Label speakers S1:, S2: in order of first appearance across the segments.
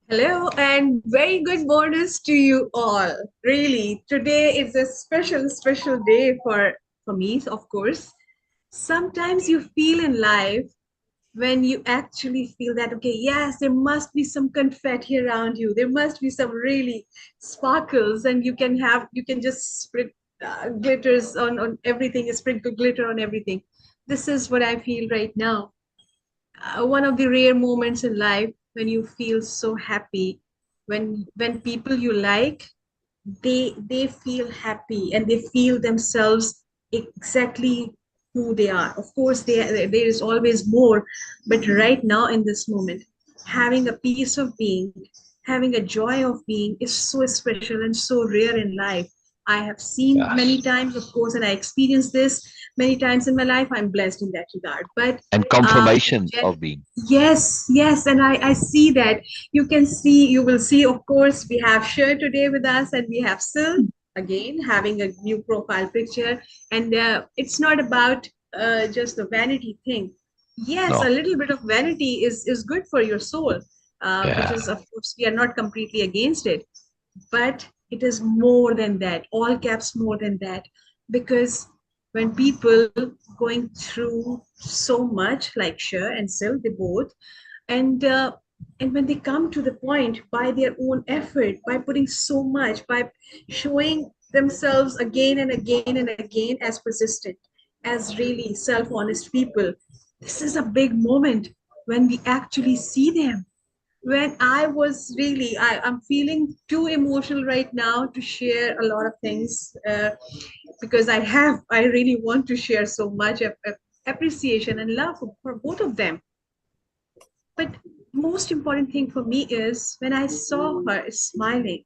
S1: Hello and very good mornings to you all. Really, today is a special day for me, of course. Sometimes you feel in life when you actually feel that, okay, yes, there must be some confetti around you. There must be some really sparkles, and you can just sprinkle glitters on everything, sprinkle glitter on everything. This is what I feel right now. One of the rare moments in life when you feel so happy when people you like they feel happy and they feel themselves exactly who they are. Of course there is always more, but right now in this moment, having a peace of being, having a joy of being is so special and so rare in life. I have seen many
S2: Yes.
S1: times, of course, and I experienced this many times in my life. I'm blessed in that regard, but
S2: And
S1: uh,
S2: confirmation of being.
S1: yes, yes, and I see that. You will see, of course, we have Sher today with us, and we have Syl again having a new profile picture. And it's not about just a vanity thing. Yes, a
S2: No.
S1: little bit of vanity is good for your soul, which
S2: Yeah.
S1: is, of course, we are not completely against it, but it is more than that, all caps more than that, because when people going through so much like Cher and Sil, they both, and and when they come to the point by their own effort, by putting so much, by showing themselves again and again and again as persistent, as really self-honest people, this is a big moment when we actually see them. When I was really, I'm feeling too emotional right now to share a lot of things, because I really want to share so much of appreciation and love for both of them. But most important thing for me is when I saw her smiling.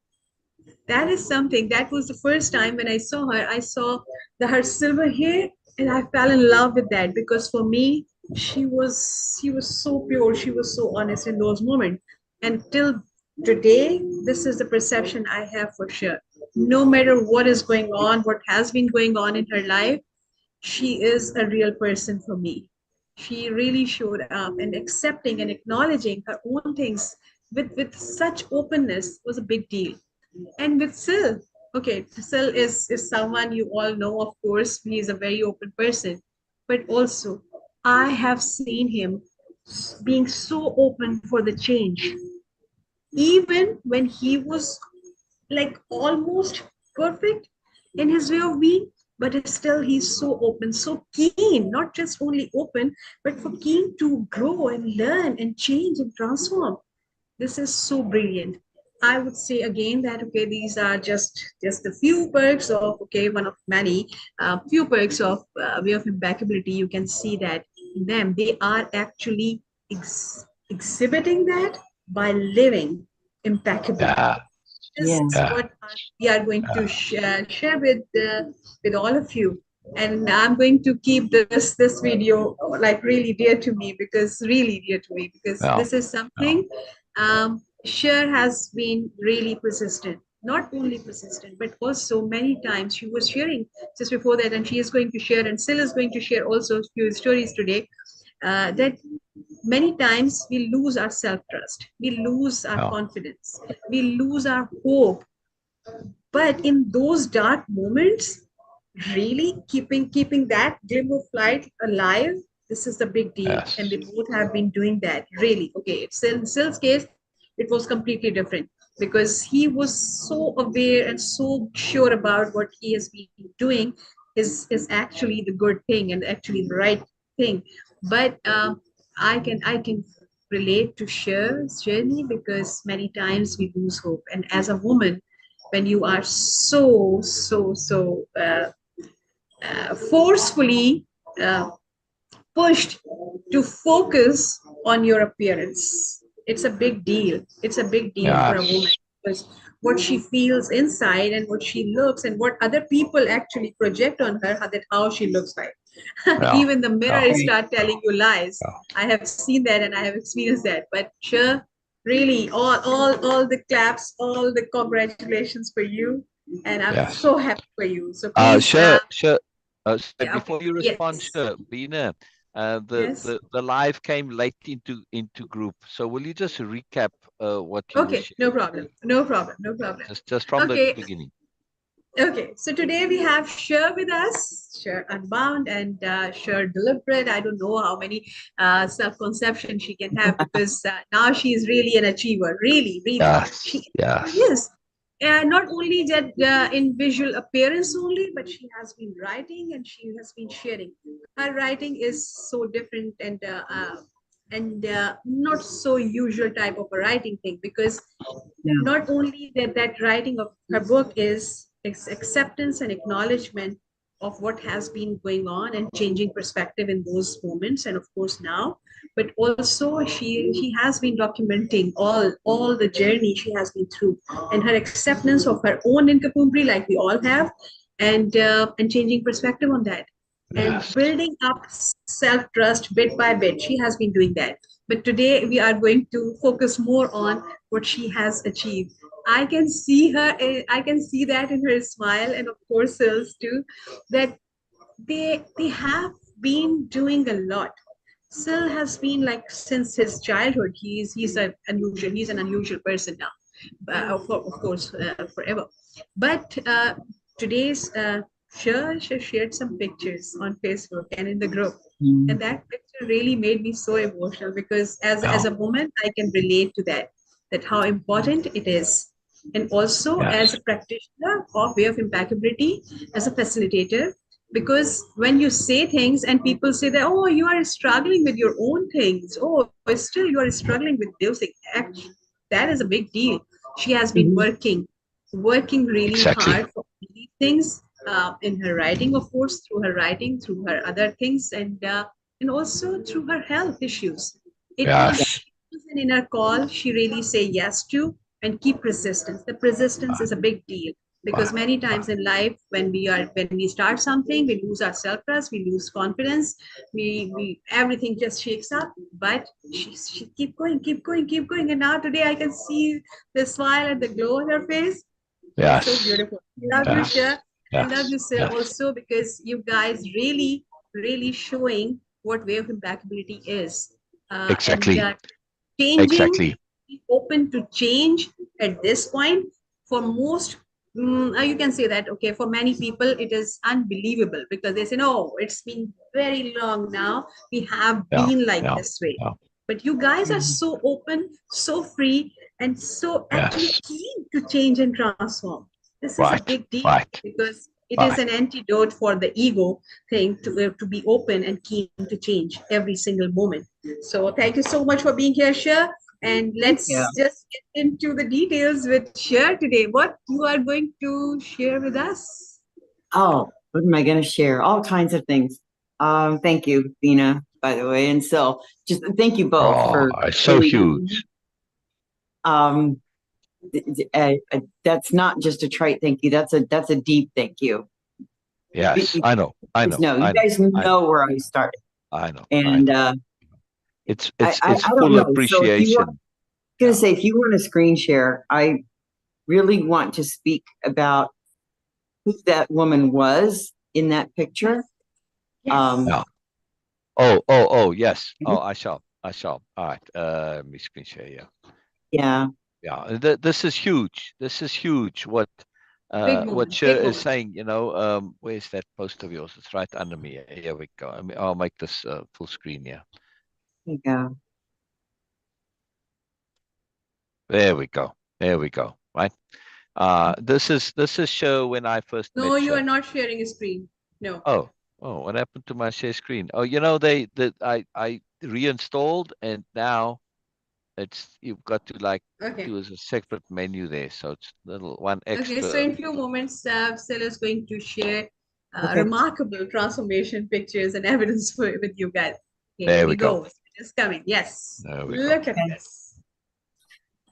S1: That is something, that was the first time when I saw her. I saw her silver hair, and I fell in love with that, because for me, she was so pure, she was so honest in those moments. And till today, this is the perception I have for sure. No matter what is going on, what has been going on in her life, she is a real person for me. She really showed up, and accepting and acknowledging her own things with such openness was a big deal. And with Sil, okay, Sil is someone you all know, of course. He is a very open person, but also I have seen him being so open for the change, even when he was like almost perfect in his way of being, but still he's so open, so keen, not just only open, but for keen to grow and learn and change and transform. This is so brilliant. I would say again that, okay, these are just a few perks of, okay, one of many few perks of way of impeccability. You can see that in them they are actually exhibiting that by living impeccably.
S2: Yeah.
S1: This is
S2: Yeah.
S1: what we are going to
S2: Yeah.
S1: share with all of you. And I'm going to keep this video like really dear to me, because really dear to me, because
S2: Yeah.
S1: this is
S2: Yeah.
S1: something. Cher has been really persistent, not only persistent, but also many times she was sharing just before that, and she is going to share, and Sil is going to share also a few stories today, that many times we lose our self-trust, we lose our
S2: Yeah.
S1: confidence, we lose our hope. But in those dark moments, really keeping that glimmer of light alive, this is the big deal. And they
S2: Yes.
S1: both have been doing that. Really, okay. It's in Sil's case, it was completely different, because he was so aware and so sure about what he has been doing is actually the good thing and actually the right thing. But I can relate to Cher's journey, because many times we lose hope. And as a woman, when you are so forcefully uh, pushed to focus on your appearance, it's a big deal. It's a big deal for a woman,
S2: Yes.
S1: because what she feels inside and what she looks and what other people actually project on her, how she looks like.
S2: Yeah.
S1: Even the
S2: Yeah.
S1: mirror start telling you lies.
S2: Yeah.
S1: I have seen that and I have experienced that. But sure, really, all the claps, all the congratulations for you, and I'm
S2: Yes.
S1: so happy for you. So please,
S2: Sure. Sorry,
S1: yeah, okay,
S2: before you respond,
S1: yes,
S2: sure, Beena,
S1: Yes.
S2: The live came late into group. So will you just recap what you were
S1: Okay, no
S2: sharing?
S1: problem. No problem. No problem.
S2: Just from the
S1: Okay.
S2: beginning.
S1: Okay, so today we have Sher with us, Sher Unbound and Sher Deliberate. I don't know how many self-conception she can have because now she is really an achiever. Really, really.
S2: Yes,
S1: She
S2: yes.
S1: is. And not only that in visual appearance only, but she has been writing and she has been sharing. Her writing is so different and not so usual type of a writing thing because
S3: Yeah.
S1: not only that writing of her book is acceptance and acknowledgement of what has been going on and changing perspective in those moments and of course now, but also she has been documenting all the journey she has been through and her acceptance of her own incapability like we all have and changing perspective on that and
S2: Yes.
S1: building up self-trust bit by bit. She has been doing that, but today we are going to focus more on what she has achieved. I can see her, I can see that in her smile, and of course, Sils too, that they have been doing a lot. Sil has been like since his childhood. He's an unusual person now, of course, forever. But today's she shared some pictures on Facebook and in the group, and
S3: Mm.
S1: that picture really made me so emotional because as
S2: Yeah.
S1: a woman, I can relate to that how important it is, and also as
S2: Yes.
S1: a practitioner of way of impeccability, as a facilitator because when you say things and people say that oh you are struggling with your own things, oh still you are struggling with those things, actually that is a big deal. She has been
S3: Mhm.
S1: working really
S2: Exactly.
S1: hard for these things in her writing, of course, through her writing, through her other things, and also through her health issues. It was
S3: Yeah.
S2: Yes.
S1: she was an inner call she really say yes to and keep persistence. The persistence
S2: Right.
S1: is a big deal because
S2: Right.
S1: many
S2: Right.
S1: times in life when we start something we lose our self-trust, we lose confidence, we everything just shakes up, but she keep going, and now today I can see the smile and the glow on her face. It's so
S2: Yes.
S1: beautiful. Love you,
S2: Yes.
S1: Shah. I love
S2: Yes.
S1: you, Sir,
S2: Yes.
S1: also because you guys really showing what way of impeccability is, and
S2: Exactly.
S1: changing,
S2: Exactly.
S1: be open to change at this point. For most, you can say that, okay, for many people, it is unbelievable because they say, no, it's been very long now. We have
S2: Yeah.
S1: been like
S2: Yeah.
S1: this way.
S2: Yeah.
S1: But you guys are
S3: Mhm.
S1: so open, so free, and so actually
S2: Yes.
S1: keen to change and transform. This is a
S2: Right.
S1: big deal
S2: Right.
S1: because it is
S2: Right.
S1: an antidote for the ego thing to be open and keen to change every single moment. So thank you so much for being here, Cher. And
S3: Thank you.
S1: let's just get into the details with Cher today. What you are going to share with us?
S3: Oh, what am I going to share? All kinds of things. Thank you, Beena, by the way, and so just thank you both
S2: Oh,
S3: for
S2: it's so
S3: really.
S2: huge.
S3: Um, that's not just a trite thank you. That's a deep thank you.
S2: Yes.
S3: You
S2: I know. I
S3: guys
S2: know.
S3: know. You
S2: I know.
S3: guys
S2: I know.
S3: know where I started,
S2: I know. I
S3: and
S2: know. It's
S3: I,
S2: it's
S3: I
S2: it's
S3: I don't
S2: full
S3: know. So if you want,
S2: appreciation.
S3: going to
S2: Yeah.
S3: say if you want to screen share, I really want to speak about who that woman was in that picture.
S1: Yes.
S3: Um,
S2: Yeah. Oh, yes. Oh, I shall. I shall. All right. Let me screen share. Yeah.
S3: yeah,
S2: Yeah. This is huge. This is huge.
S1: Big
S2: What
S1: moment,
S2: Cher
S1: big
S2: is
S1: moment.
S2: saying, where's that post of yours? It's right under me. Here we go. I mean, I'll make this full screen. Yeah.
S3: there you go.
S2: There we go. There we go. Right. This is Cher when I first
S1: No,
S2: met
S1: you are
S2: Cher.
S1: not sharing a screen. No.
S2: Oh, what happened to my share screen? Oh, I reinstalled and now it's you've got to like
S1: Okay.
S2: do as a separate menu there. So it's little one
S1: Okay, so
S2: extra.
S1: in few moments, Sil is going to share
S3: Okay.
S1: remarkable transformation pictures and evidence with you guys. Here
S2: There
S1: we
S2: we go.
S1: go. It's coming. Yes.
S2: There we go.
S1: Look at
S3: Okay.
S1: this.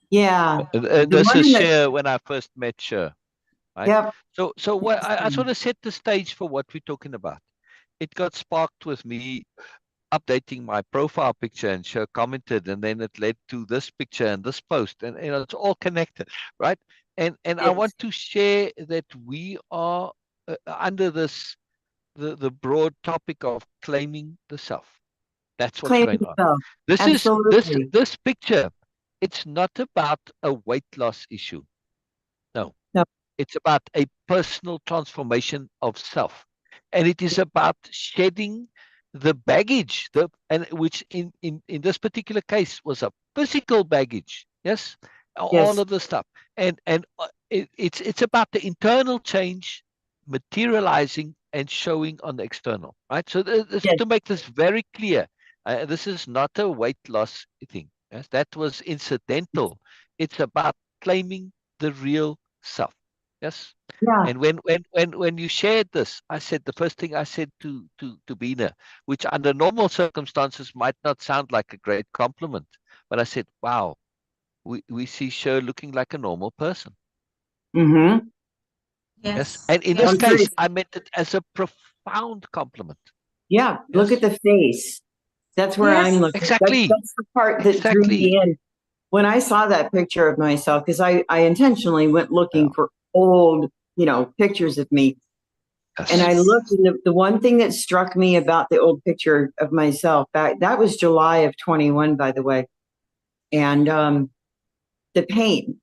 S3: Yeah, the
S2: This is
S3: one that,
S2: Cher when I first met Cher, right?
S3: yep.
S2: So what I sort of set the stage for what we're talking about. It got sparked with me updating my profile picture and Cher commented, and then it led to this picture and this post, and it's all connected, right? And I want
S3: It's,
S2: to share that we are under the broad topic of claiming the self. That's what's
S3: Claim
S2: going on.
S3: yourself.
S2: This is
S3: Absolutely.
S2: this picture. It's not about a weight loss issue. No,
S3: No.
S2: it's about a personal transformation of self, and it is about shedding the baggage, which in this particular case was a physical baggage. Yes, all
S3: Yes.
S2: of the stuff, and it's about the internal change materializing and showing on the external, right? So
S3: Yes.
S2: to make this very clear, this is not a weight loss thing. Yes, that was incidental. It's about claiming the real self. Yes.
S3: Yeah.
S2: And when you shared this, I said the first thing I said to Beena, which under normal circumstances might not sound like a great compliment, but I said, "Wow, we see Sher looking like a normal person."
S3: Mm-hmm.
S2: Yes.
S1: Yes.
S2: And in this
S1: Yes.
S2: case, I meant it as a profound compliment.
S3: Yeah. Look at
S2: Yes.
S3: the face. That's where I'm
S1: Yes.
S3: looking.
S2: Exactly.
S3: That's the part that drew me in. When I saw that picture of myself, because I intentionally went looking
S2: Yeah.
S3: for old, pictures of me.
S2: Yes.
S3: And I
S1: Yes.
S3: looked, and the one thing that struck me about the old picture of myself, that was July of 21, by the way. And the pain,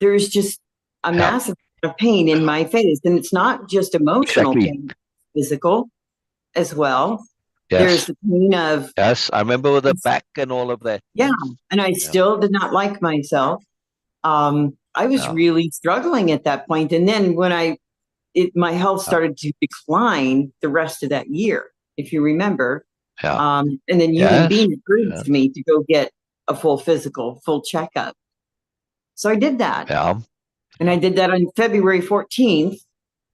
S3: there's just a
S2: Yeah.
S3: massive amount of pain in my face. And it's not just emotional
S2: Exactly.
S3: pain, physical as well. There's
S2: Yes.
S3: the pain of,
S2: Yes. I remember with the back and all of that.
S3: yeah.
S2: Yes.
S3: And I
S2: Yeah.
S3: still did not like myself. I was
S2: Yeah.
S3: really struggling at that point. And then when my health started to decline the rest of that year, if you remember.
S2: Yeah.
S3: And then you and
S2: Yes.
S3: Beena encouraged
S2: Yes.
S3: me to go get a full physical, full checkup. So I did that.
S2: Yeah.
S3: And I did that on February 14th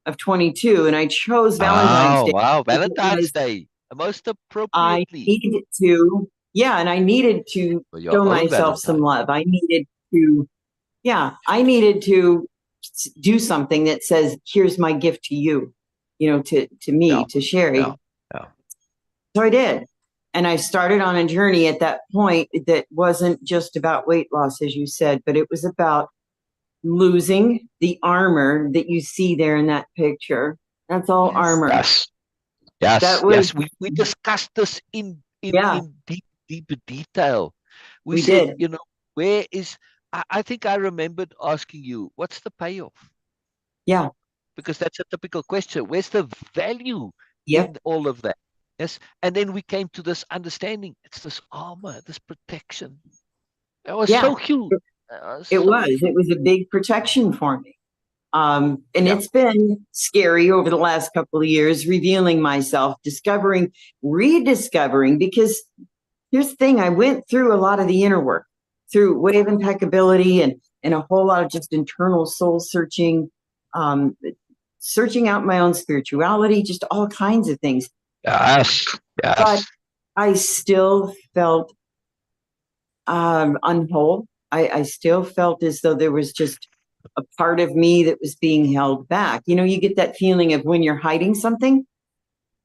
S3: of 22. And I chose Valentine's
S2: Wow.
S3: Day
S2: Wow. Valentine's
S3: because
S2: Day. Most
S3: I
S2: appropriately
S3: needed to, yeah, and I needed to
S2: for your
S3: show
S2: own
S3: myself some
S2: Valentine.
S3: love. I needed to, I needed to do something that says, here's my gift to you, to me,
S2: Yeah.
S3: to Sherry.
S2: Yeah. Yeah.
S3: So I did. And I started on a journey at that point that wasn't just about weight loss, as you said, but it was about losing the armor that you see there in that picture. That's all
S1: Yes.
S3: armor.
S2: Yes. Yes.
S3: That was,
S2: Yes. We discussed this in
S3: yeah,
S2: deep detail. We
S3: we
S2: said,
S3: did.
S2: where is I think I remembered asking you, what's the payoff?
S3: Yeah.
S2: Because that's a typical question. Where's the value
S3: Yep.
S2: in all of that? Yes. And then we came to this understanding. It's this armor, this protection. That was
S3: Yeah.
S2: so huge.
S3: It
S2: So
S3: was.
S2: huge.
S3: It was a big protection for me. And
S2: Yeah.
S3: it's been scary over the last couple of years, revealing myself, discovering, rediscovering, because here's the thing, I went through a lot of the inner work through Way-of-Impeccability and a whole lot of just internal soul searching, searching out my own spirituality, just all kinds of things.
S2: Yes.
S3: But
S2: Yes.
S3: I still felt unwhole. I still felt as though there was just a part of me that was being held back. You get that feeling of when you're hiding something.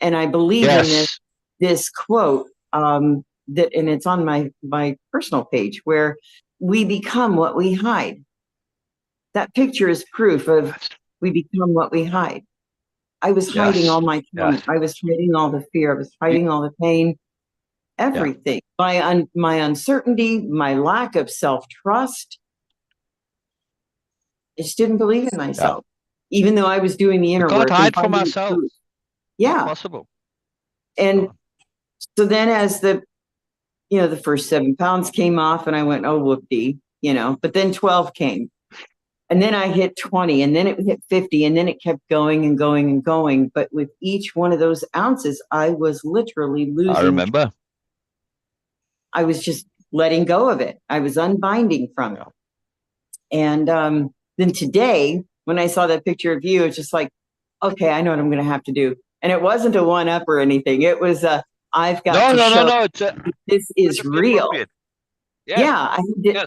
S3: And I believe in this quote, that, and it's on my personal page, where we become what we hide. That picture is proof of we become what we hide. I was hiding all my trauma.
S2: Yes.
S3: I was hiding all the fear. I was hiding all the pain, everything. My uncertainty, my lack of self-trust. I just didn't believe in myself, even though I was doing the
S2: We
S3: inner
S2: can't
S3: work and
S2: hide from
S3: finding
S2: ourselves.
S3: truth.
S2: Not
S3: Yeah.
S2: possible.
S3: And so then as the first 7 pounds came off and I went, oh, whoopty, but then 12 came. And then I hit 20 and then it hit 50 and then it kept going and going and going. But with each one of those ounces, I was literally losing.
S2: I remember.
S3: I was just letting go of it. I was unbinding from it. And then today, when I saw that picture of you, it's just like, okay, I know what I'm going to have to do. And it wasn't a one-up or anything. It was I've got to show
S2: No.
S3: this is real.
S2: Yeah.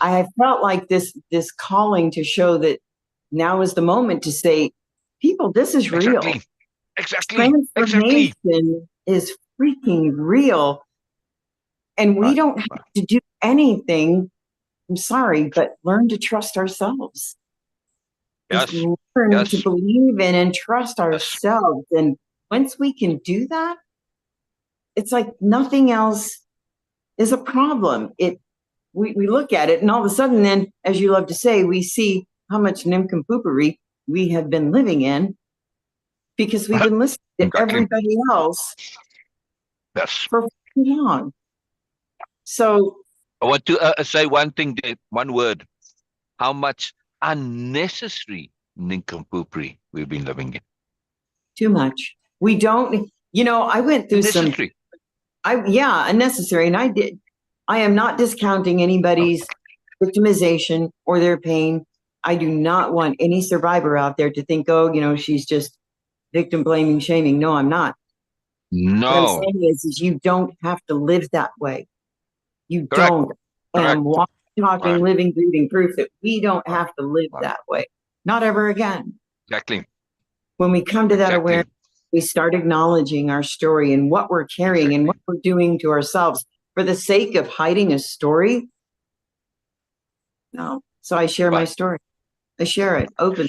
S3: I have felt like this calling to show that now is the moment to say, people, this is real.
S2: Exactly.
S3: Transformation is freaking real. And we don't have to do anything. I'm sorry, but learn to trust ourselves. Just learn to believe in and trust ourselves. And once we can do that, it's like nothing else is a problem. We look at it, and all of a sudden then, as you love to say, we see how much nincompooperi we have been living in because we've been listening to everybody else for too long. So
S2: I want to say one thing, Dave, one word. How much unnecessary nincompooperi we've been living in.
S3: Too much. We don't, I went through
S2: unnecessary.
S3: Unnecessary. And I am not discounting anybody's victimization or their pain. I do not want any survivor out there to think, oh, she's just victim blaming, shaming. No, I'm not.
S2: No.
S3: What I'm saying is you don't have to live that way. You
S2: Correct.
S3: don't. And I'm walking, talking, living, breathing proof that we don't have to live that way. Not ever again.
S2: Exactly.
S3: When we come to that awareness, we start acknowledging our story and what we're carrying and what we're doing to ourselves for the sake of hiding a story. No. So I share my story. I share it open.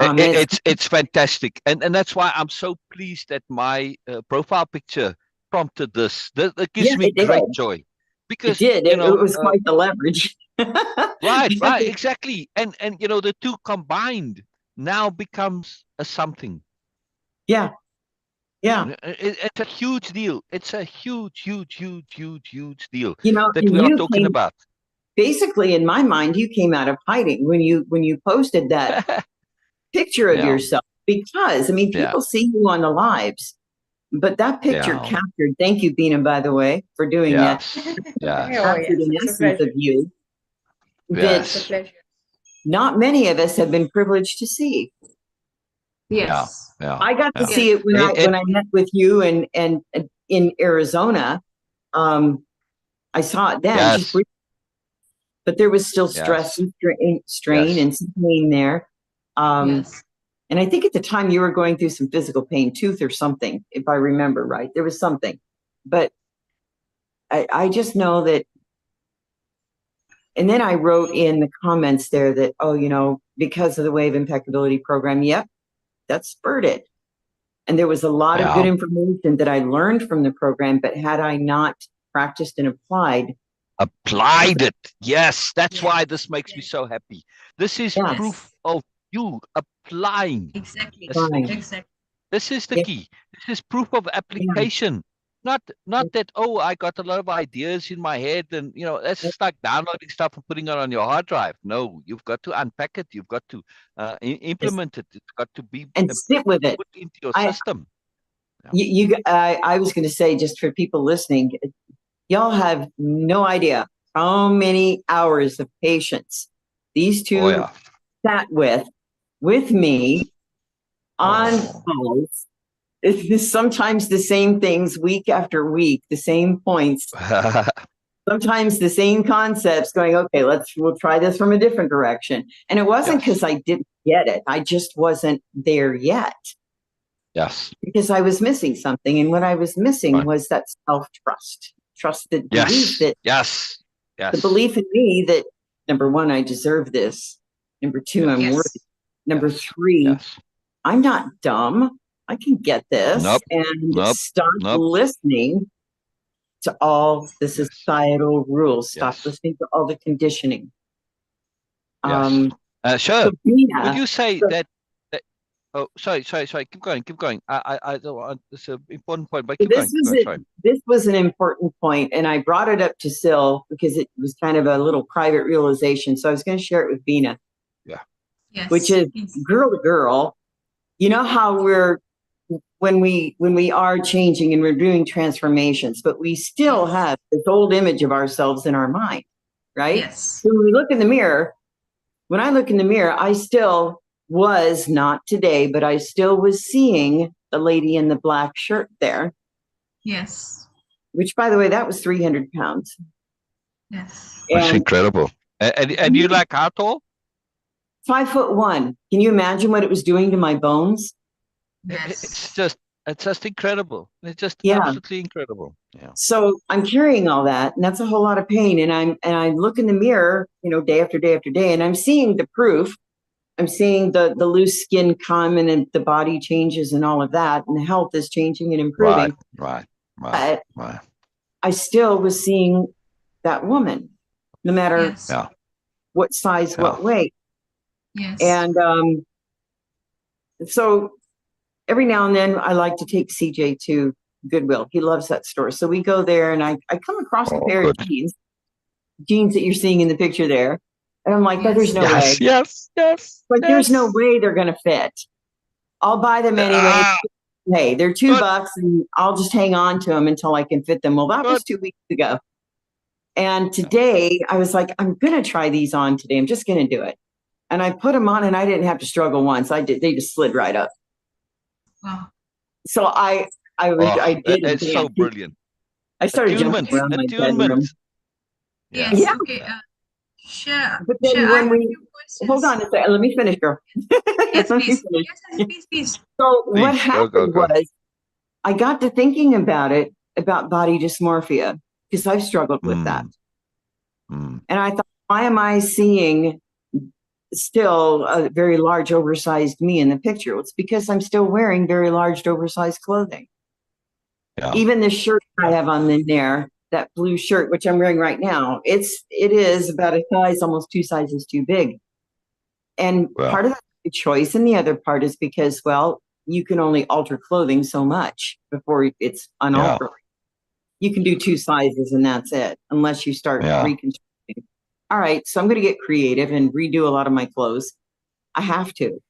S2: It's fantastic. And that's why I'm so pleased that my profile picture prompted this. That gives me great joy. Because
S3: it was quite the leverage.
S2: Right, exactly. And the two combined now becomes a something.
S3: Yeah.
S2: It's a huge deal. It's a huge deal
S3: that
S2: we are talking about.
S3: Basically, in my mind, you came out of hiding when you posted that picture of yourself, because people see you on the lives, but that picture captured. Thank you, Beena, by the way, for doing that. Captured an essence of you that not many of us have been privileged to see.
S1: Yes.
S3: I got to see it when I met with you and in Arizona. I saw it then, just briefly, but there was still stress and strain and some pain there. And I think at the time you were going through some physical pain, tooth or something, if I remember right. There was something, but I just know that. And then I wrote in the comments there that, because of the Way-of-Impeccability program, that spurred it. And there was a lot of good information that I learned from the program, but had I not practiced and applied
S2: it. Yes, that's why this makes me so happy. This is proof of you applying.
S1: Exactly.
S2: This is the key. This is proof of application. Not that, I got a lot of ideas in my head and, that's just like downloading stuff and putting it on your hard drive. No, you've got to unpack it. You've got to implement it. It's got to be
S3: and sit with it.
S2: Put into your system.
S3: I was going to say, just for people listening, y'all have no idea how many hours of patience these two sat with me on calls. It's sometimes the same things week after week, the same points, sometimes the same concepts going, okay, we'll try this from a different direction. And it wasn't because I didn't get it. I just wasn't there yet.
S2: Yes.
S3: Because I was missing something. And what I was missing was that self-trust. Trusted belief that the belief in me that, number one, I deserve this. Number two, I'm worthy. Number three, I'm not dumb. I can get this. Stop listening to all the societal rules. Stop listening to all the conditioning.
S2: Sure. So Beena, would you say that? Oh, sorry. Keep going. I don't want. It's an important point, but keep going.
S3: This was an important point, and I brought it up to Syl because it was kind of a little private realization. So I was going to share it with Beena. Which is girl to girl. You know how when we are changing and we're doing transformations, but we still have this old image of ourselves in our mind, right?
S1: Yes.
S3: So when we look in the mirror, when I look in the mirror, I still was, not today, but I still was seeing the lady in the black shirt there.
S1: Yes.
S3: Which, by the way, that was 300 pounds.
S1: Yes.
S2: That's incredible. And you like how tall?
S3: 5'1". Can you imagine what it was doing to my bones?
S1: Yes.
S2: It's just incredible. It's just absolutely incredible. Yeah.
S3: So I'm carrying all that, and that's a whole lot of pain. And I look in the mirror, day after day after day, and I'm seeing the proof. I'm seeing the loose skin come and the body changes and all of that, and the health is changing and improving.
S2: Right.
S3: I still was seeing that woman, no matter
S1: Yes.
S3: what size, what weight.
S1: Yes.
S3: And so every now and then I like to take CJ to Goodwill. He loves that store. So we go there and I come across a pair of jeans that you're seeing in the picture there. And I'm like, there's no way.
S2: Yes.
S3: Like, there's no way they're going to fit. I'll buy them anyway. Hey, they're $2 and I'll just hang on to them until I can fit them. Well, that was 2 weeks ago. And today I was like, I'm going to try these on today. I'm just going to do it. And I put them on and I didn't have to struggle once. They just slid right up.
S1: Wow.
S3: So I did.
S2: It's so brilliant.
S3: I started jumping around my bedroom.
S1: Yes. Yeah. Okay. Sure.
S3: But then hold on a second. Let me finish, girl.
S1: Yes, please. Yes, please.
S3: So what happened was I got to thinking about body dysmorphia, because I've struggled with that. And I thought, why am I seeing still a very large, oversized me in the picture? It's because I'm still wearing very large, oversized clothing. Yeah. Even the shirt I have on in there, that blue shirt, which I'm wearing right now, it is about a size, almost 2 sizes too big. And part of that is a choice, and the other part is because, well, you can only alter clothing so much before it's unalterable. You can do 2 sizes and that's it, unless you start reconstructing. All right, so I'm going to get creative and redo a lot of my clothes. I have to,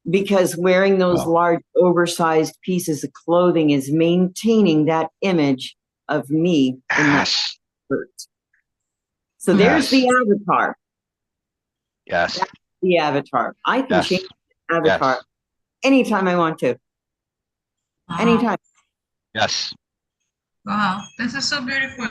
S3: because wearing those large, oversized pieces of clothing is maintaining that image of me in that shirt. So there's the avatar.
S2: Yes.
S3: That's the avatar. I can change the avatar anytime I want to. Anytime.
S2: Yes.
S1: Wow, this is so beautiful.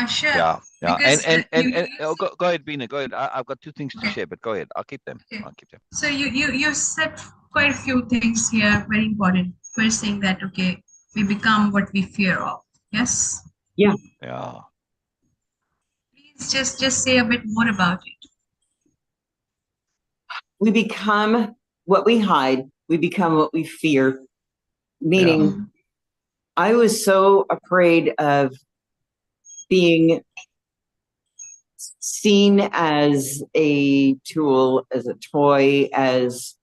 S1: Sure.
S2: Yeah. And go ahead, Beena. Go ahead. I've got 2 things to share, but go ahead. I'll keep them.
S1: Okay. So you said quite a few things here, very important. First thing that we become what we fear of. Yes.
S3: Yeah.
S2: Yeah.
S3: Please
S1: just say a bit more about it.
S3: We become what we hide. We become what we fear. Meaning, I was so afraid of being seen as a tool, as a toy, as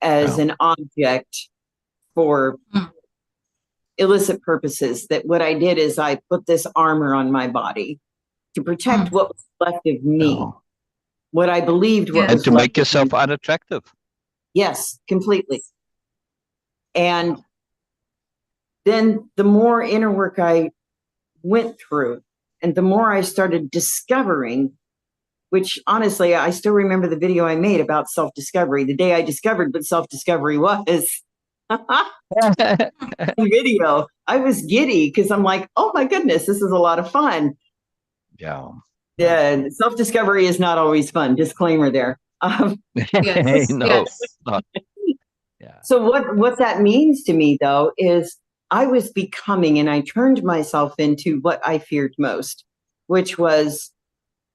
S3: an object for illicit purposes, that what I did is I put this armor on my body to protect what was left of me. What I believed was
S2: and to make yourself unattractive.
S3: Yes, completely. And then the more inner work I went through, and the more I started discovering, which honestly, I still remember the video I made about self-discovery, the day I discovered what self-discovery was. Video. I was giddy because I'm like, oh my goodness, this is a lot of fun.
S2: Yeah.
S3: Yeah. Self-discovery is not always fun. Disclaimer there.
S2: Yes. No. Not.
S3: Yeah. So what that means to me, though, is I was becoming, and I turned myself into what I feared most, which was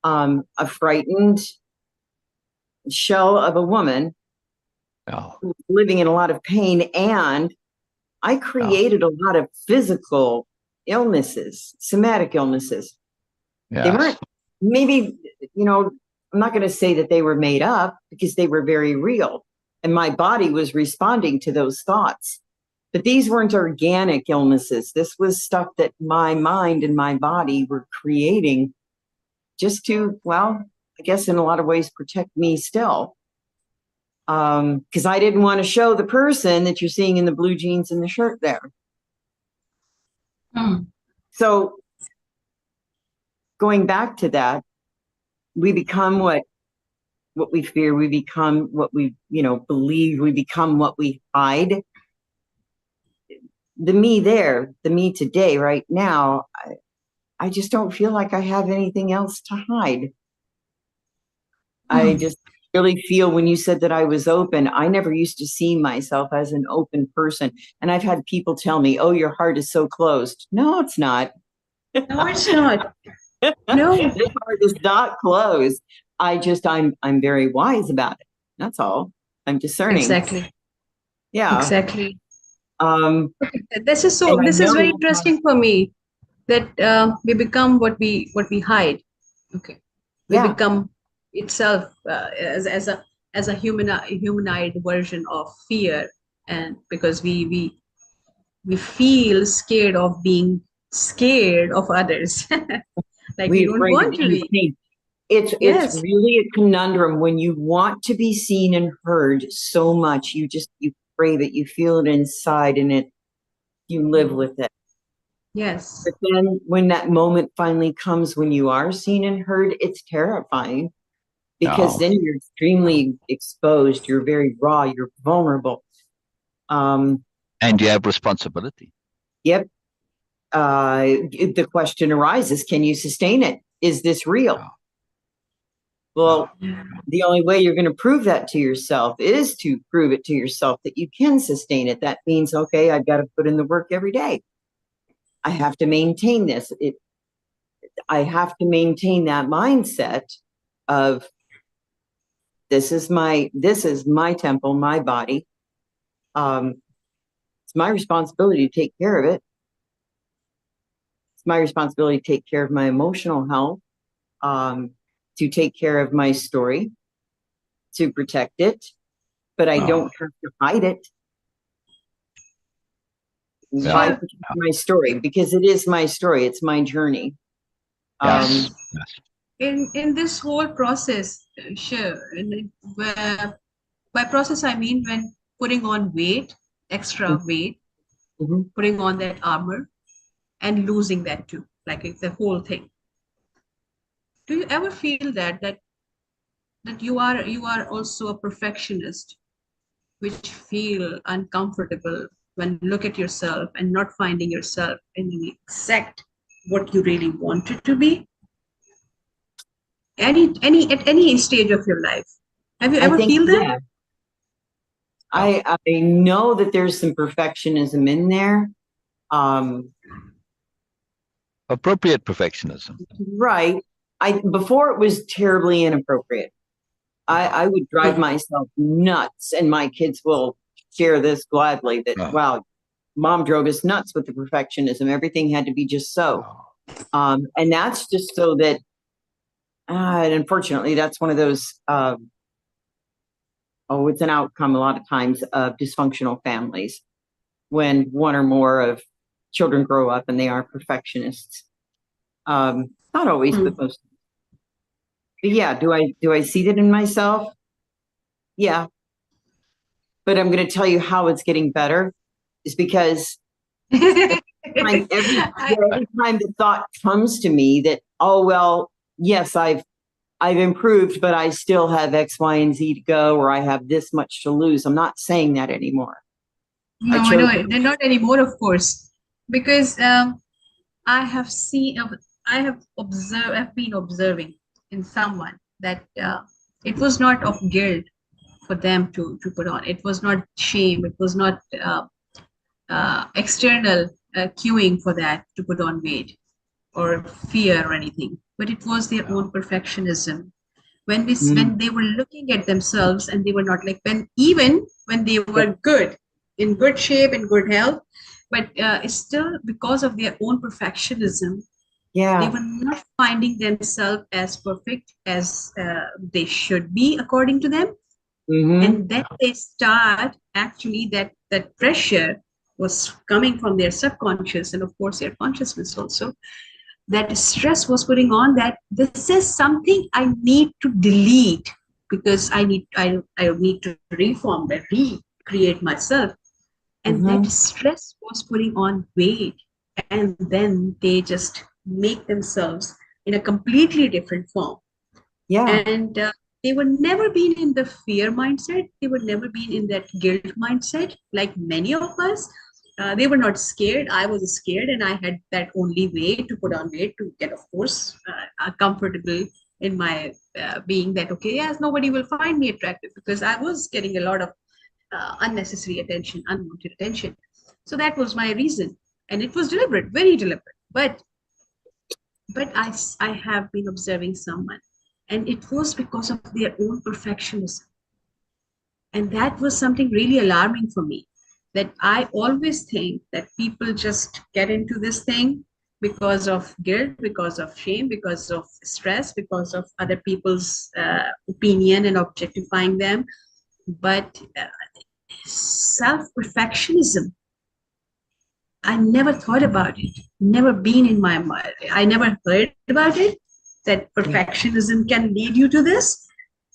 S3: a frightened shell of a woman who was living in a lot of pain. And I created a lot of physical illnesses, somatic illnesses. Yes. They weren't, maybe, I'm not going to say that they were made up, because they were very real. And my body was responding to those thoughts. But these weren't organic illnesses. This was stuff that my mind and my body were creating just to, well, I guess in a lot of ways, protect me still. Because I didn't want to show the person that you're seeing in the blue jeans and the shirt there. So going back to that, we become what we fear. We become what we, believe. We become what we hide. The me there, the me today, right now, I just don't feel like I have anything else to hide. I just really feel, when you said that I was open, I never used to see myself as an open person. And I've had people tell me, oh, your heart is so closed. No, it's not.
S1: No, it's not.
S3: No, this heart is not closed. I'm very wise about it. That's all. I'm discerning.
S1: Exactly.
S3: Yeah.
S1: Exactly. This is
S3: And I
S1: this is very
S3: know,
S1: interesting for me that we become what we hide. Okay, we
S3: yeah,
S1: become itself as a humanized version of fear, and because we feel scared of being scared of others, like we
S3: we
S1: don't
S3: afraid of
S1: want to
S3: being
S1: be.
S3: seen. It's
S1: Yes,
S3: really a conundrum when you want to be seen and heard so much. You crave it, you feel it inside, and you live with it.
S1: yes,
S3: But then when that moment finally comes when you are seen and heard, it's terrifying because
S2: Oh,
S3: then you're extremely exposed. You're very raw. You're vulnerable. Um,
S2: and you have responsibility.
S3: yep. The question arises, can you sustain it? Is this real?
S2: Oh,
S3: Well, the only way you're going to prove that to yourself is to prove it to yourself that you can sustain it. That means, okay, I've got to put in the work every day. I have to maintain this. I have to maintain that mindset of this is my temple, my body. It's my responsibility to take care of it. It's my responsibility to take care of my emotional health, to take care of my story, to protect it, but I don't have to hide it. Why
S1: sure.
S3: protect my story? Because it is my story. It's my journey.
S2: yes, yes.
S1: In this whole process, sure. Where, by process I mean when putting on weight, extra weight,
S3: Mhm.
S1: putting on that armor, and losing that too. Like it's the whole thing. Do you ever feel that you are also a perfectionist, which feel uncomfortable when you look at yourself and not finding yourself in the exact what you really wanted to be? Any at any stage of your life, have you
S3: I
S1: ever
S3: think,
S1: feel that?
S3: yeah,
S2: Oh,
S3: I know that there's some perfectionism in there. Um,
S2: appropriate perfectionism.
S3: right. Before it was terribly inappropriate. I would drive myself nuts, and my kids will share this gladly that,
S2: Oh,
S3: wow, mom drove us nuts with the perfectionism. Everything had to be just so.
S2: oh,
S3: And that's just so that, and unfortunately, that's one of those, it's an outcome a lot of times of dysfunctional families when one or more of children grow up and they are perfectionists. Not always, but most. But yeah, do I see that in myself? Yeah, but I'm going to tell you how it's getting better is because
S1: I,
S3: every time the thought comes to me that, oh well, yes, I've improved, but I still have X, Y, and Z to go, or I have this much to lose. I'm not saying that anymore. I
S1: no,
S3: chose.
S1: no, they're not anymore, of course, because I have seen, I have observed, I've been observing in someone that it was not of guilt for them to put on. It was not shame. It was not external cueing for that to put on weight or fear or anything, but it was their
S2: oh,
S1: own perfectionism.
S3: Mm,
S1: When they were looking at themselves and they were not like when even when they
S3: yep,
S1: were good, in good shape, in good health, but it's still because of their own perfectionism, they
S3: yeah.
S1: were not finding themselves as perfect as they should be according to them,
S3: Mm-hmm.
S1: and then they start actually that pressure was coming from their subconscious and of course their consciousness also, that stress was putting on that this is something I need to delete because I need to reform that recreate myself, and that
S3: Mm-hmm.
S1: stress was putting on weight, and then they just make themselves in a completely different form,
S3: Yeah.
S1: and they were never been in the fear mindset, they were never been in that guilt mindset like many of us. They were not scared, I was scared, and I had that only way to put on weight to get of course comfortable in my being that okay, yes, nobody will find me attractive because I was getting a lot of unnecessary attention, unwanted attention. So that was my reason, and it was deliberate, very deliberate, but I have been observing someone, and it was because of their own perfectionism. And that was something really alarming for me. that I always think that people just get into this thing because of guilt, because of shame, because of stress, because of other people's opinion and objectifying them. But self-perfectionism, I never thought about it, never been in my mind. I never heard about it, that perfectionism can lead you to this.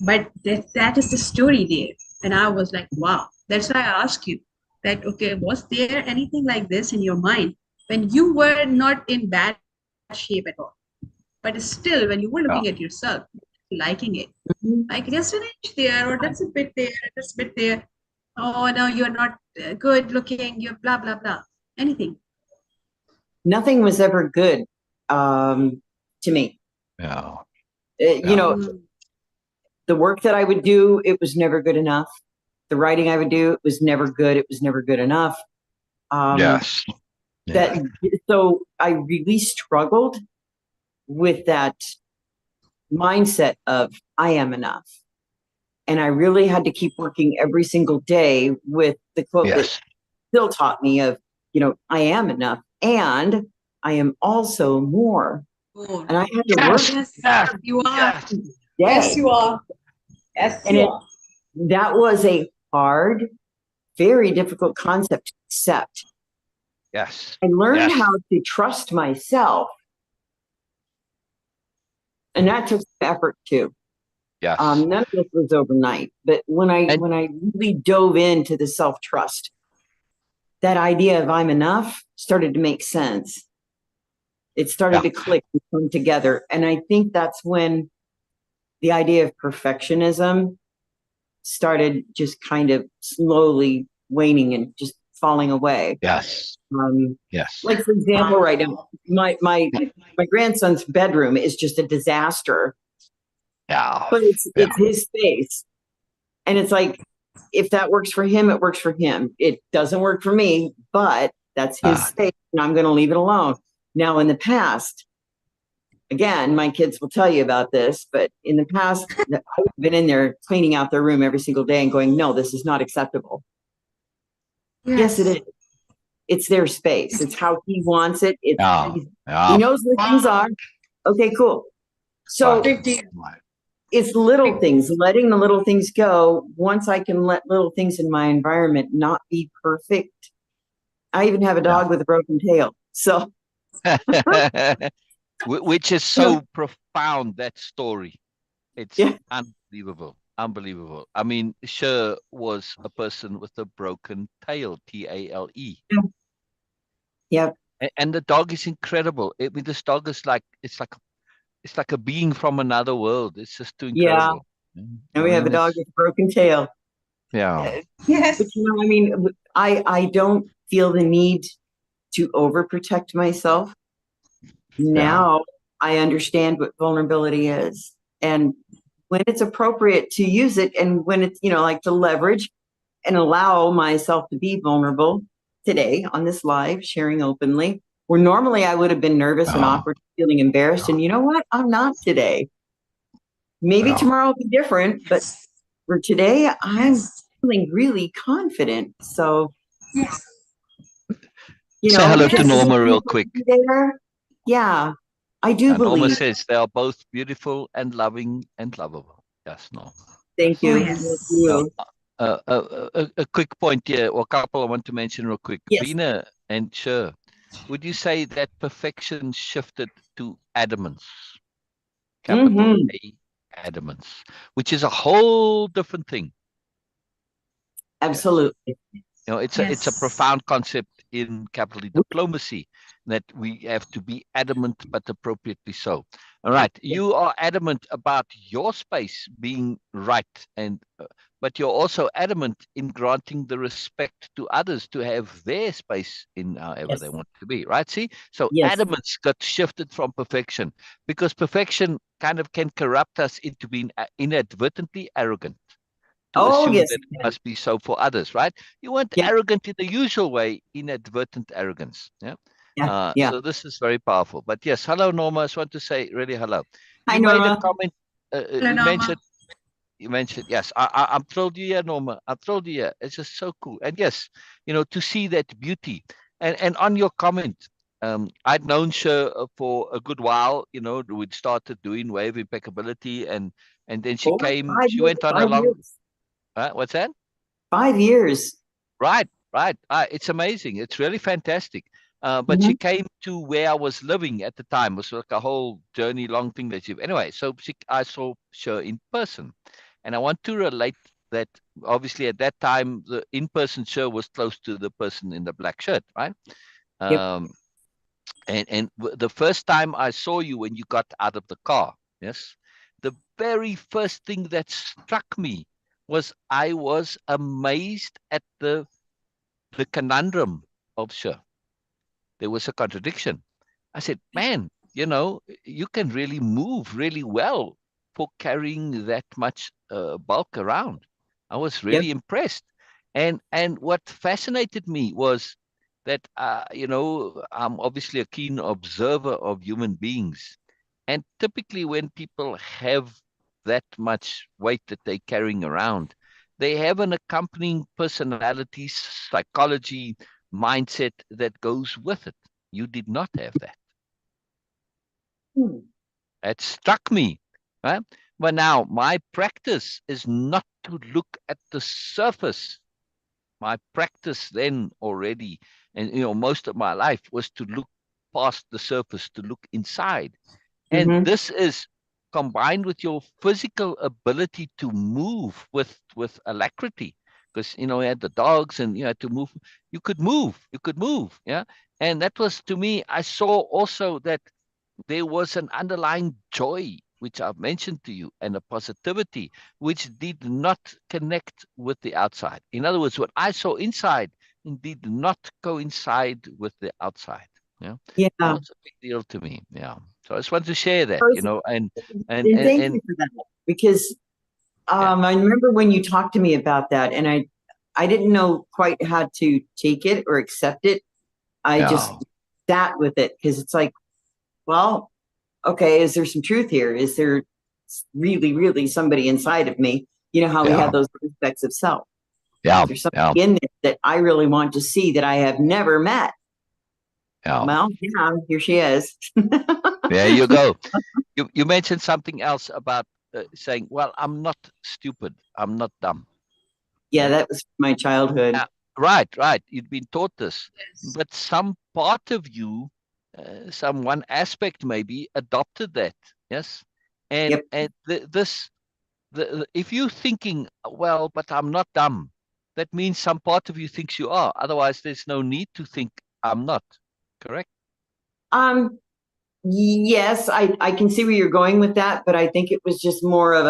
S1: But that is the story there. And I was like, wow. That's why I asked you that, okay, was there anything like this in your mind when you were not in bad shape at all? But still, when you were looking at yourself, liking it, like just an inch there, or that's a bit there, that's a bit there. Oh, no, you're not good looking, you're blah, blah, blah. Anything.
S3: Nothing was ever good to me.
S2: Yeah.
S3: You know, the work that I would do, it was never good enough. The writing I would do, it was never good. It was never good enough.
S2: Yes.
S3: So I really struggled with that mindset of I am enough. And I really had to keep working every single day with the quote that Syl taught me of, you know, I am enough and I am also more. And I had to work.
S1: Yes, you are. Yes, you are. Yes,
S3: and
S1: you are.
S3: That was a hard, very difficult concept to accept.
S2: Yes.
S3: I learned how to trust myself. And that took some effort too.
S2: Yes.
S3: None of this was overnight. But when I really dove into the self-trust, that idea of I'm enough started to make sense. It started to click and come together. And I think that's when the idea of perfectionism started just kind of slowly waning and just falling away.
S2: Yes. Yes.
S3: Like, for example, right now, my grandson's bedroom is just a disaster.
S2: Yeah.
S3: But it's his space. And it's like, if that works for him, it works for him. It doesn't work for me, but that's his space, and I'm going to leave it alone. Now, in the past, again, my kids will tell you about this, but in the past, I've been in there cleaning out their room every single day and going, no, this is not acceptable. Yes, it is. It's their space. It's how he wants it. He knows where things are. Okay, cool. So it's little things, letting the little things go. Once I can let little things in my environment not be perfect. I even have a dog with a broken tail. So,
S2: which is so profound, that story. It's unbelievable. Unbelievable. I mean, Sher was a person with a broken tail, T-A-L-E.
S3: Yeah.
S2: And the dog is incredible. I mean, this dog is like, it's like a being from another world. It's just too incredible.
S3: Yeah. And we have a dog with a broken tail.
S2: Yeah.
S3: Yes. But, you know, I mean, I don't feel the need to overprotect myself. Now I understand what vulnerability is. And when it's appropriate to use it, and when it's, you know, like to leverage and allow myself to be vulnerable today on this live, sharing openly, where normally I would have been nervous and awkward, feeling embarrassed. And you know what? I'm not today. Maybe tomorrow will be different, but for today, I'm feeling really confident. So, you know,
S2: say hello to Norma real quick.
S3: Yeah, I do believe.
S2: Norma says they are both beautiful and loving and lovable. Yes, Norma.
S3: Thank you.
S2: A quick point here, or a couple I want to mention real quick. Beena and Sher, would you say that perfection shifted to adamance? Capital A, adamance, which is a whole different thing.
S3: Absolutely.
S2: You know, it's a profound concept in capital D diplomacy, that we have to be adamant, but appropriately so. All right, you are adamant about your space being right, and but you're also adamant in granting the respect to others to have their space in however they want to be, right? See, so adamance got shifted from perfection, because perfection kind of can corrupt us into being inadvertently arrogant. To assume that it must be so for others, right? You weren't arrogant in the usual way, inadvertent arrogance. So this is very powerful. But yes, hello, Norma. I just want to say really hello.
S3: Hi,
S2: You
S3: Norma.
S2: made a comment. You mentioned you mentioned, yes, I'm thrilled you're here, Norma. I'm thrilled you're here. It's just so cool. And yes, to see that beauty. And on your comment, I'd known Sher for a good while. We'd started doing Way of Impeccability, and then she
S3: Over
S2: came,
S3: 5
S2: she
S3: years,
S2: went on a
S3: 5 years.
S2: what's that?
S3: 5 years.
S2: Right, right. It's amazing. It's really fantastic. But she
S3: Mhm.
S2: came to where I was living at the time. It was like a whole journey long thing that anyway, so I saw Sher in person. And I want to relate that obviously at that time, the in-person Sher was close to the person in the black shirt, right?
S3: Yep.
S2: Um, and the first time I saw you when you got out of the car, yes, the very first thing that struck me was I was amazed at the conundrum of Sher. There was a contradiction. I said, man, you can really move really well for carrying that much bulk around. I was
S3: Yep.
S2: really impressed. And what fascinated me was that, I'm obviously a keen observer of human beings. And typically when people have that much weight that they're carrying around, they have an accompanying personality, psychology, mindset that goes with it. You did not have that.
S3: Hmm.
S2: It struck me, right? But now my practice is not to look at the surface. My practice then already, and most of my life was to look past the surface, to look inside. And
S3: Mhm.
S2: this is combined with your physical ability to move with alacrity. Because you had the dogs and you had to move. You could move. Yeah. And that was, to me, I saw also that there was an underlying joy, which I've mentioned to you, and a positivity which did not connect with the outside. In other words, what I saw inside did not coincide with the outside. Yeah.
S3: Yeah.
S2: That was a big deal to me. Yeah. So I just want to share that,
S3: Person-
S2: and
S3: And
S2: and
S3: thank
S2: and
S3: you for that, because
S2: yeah,
S3: I remember when you talked to me about that, and I didn't know quite how to take it or accept it. I
S2: yeah,
S3: just sat with it because it's like, well, okay, is there some truth here? Is there really, really somebody inside of me? You know how we
S2: yeah,
S3: have those aspects of self.
S2: yeah,
S3: There's something
S2: yeah,
S3: in there that I really want to see that I have never met.
S2: yeah.
S3: Well, yeah, here she is.
S2: There you go. You mentioned something else about saying, "Well, I'm not stupid. I'm not dumb."
S3: Yeah,
S2: Yeah.
S3: that was my childhood.
S2: Right, right. You'd been taught this,
S1: Yes.
S2: but some part of you, some one aspect maybe adopted that. Yes, and
S3: Yep.
S2: if you're thinking, well, but I'm not dumb, that means some part of you thinks you are. Otherwise, there's no need to think I'm not. Correct?
S3: Um, yes, I can see where you're going with that, but I think it was just more of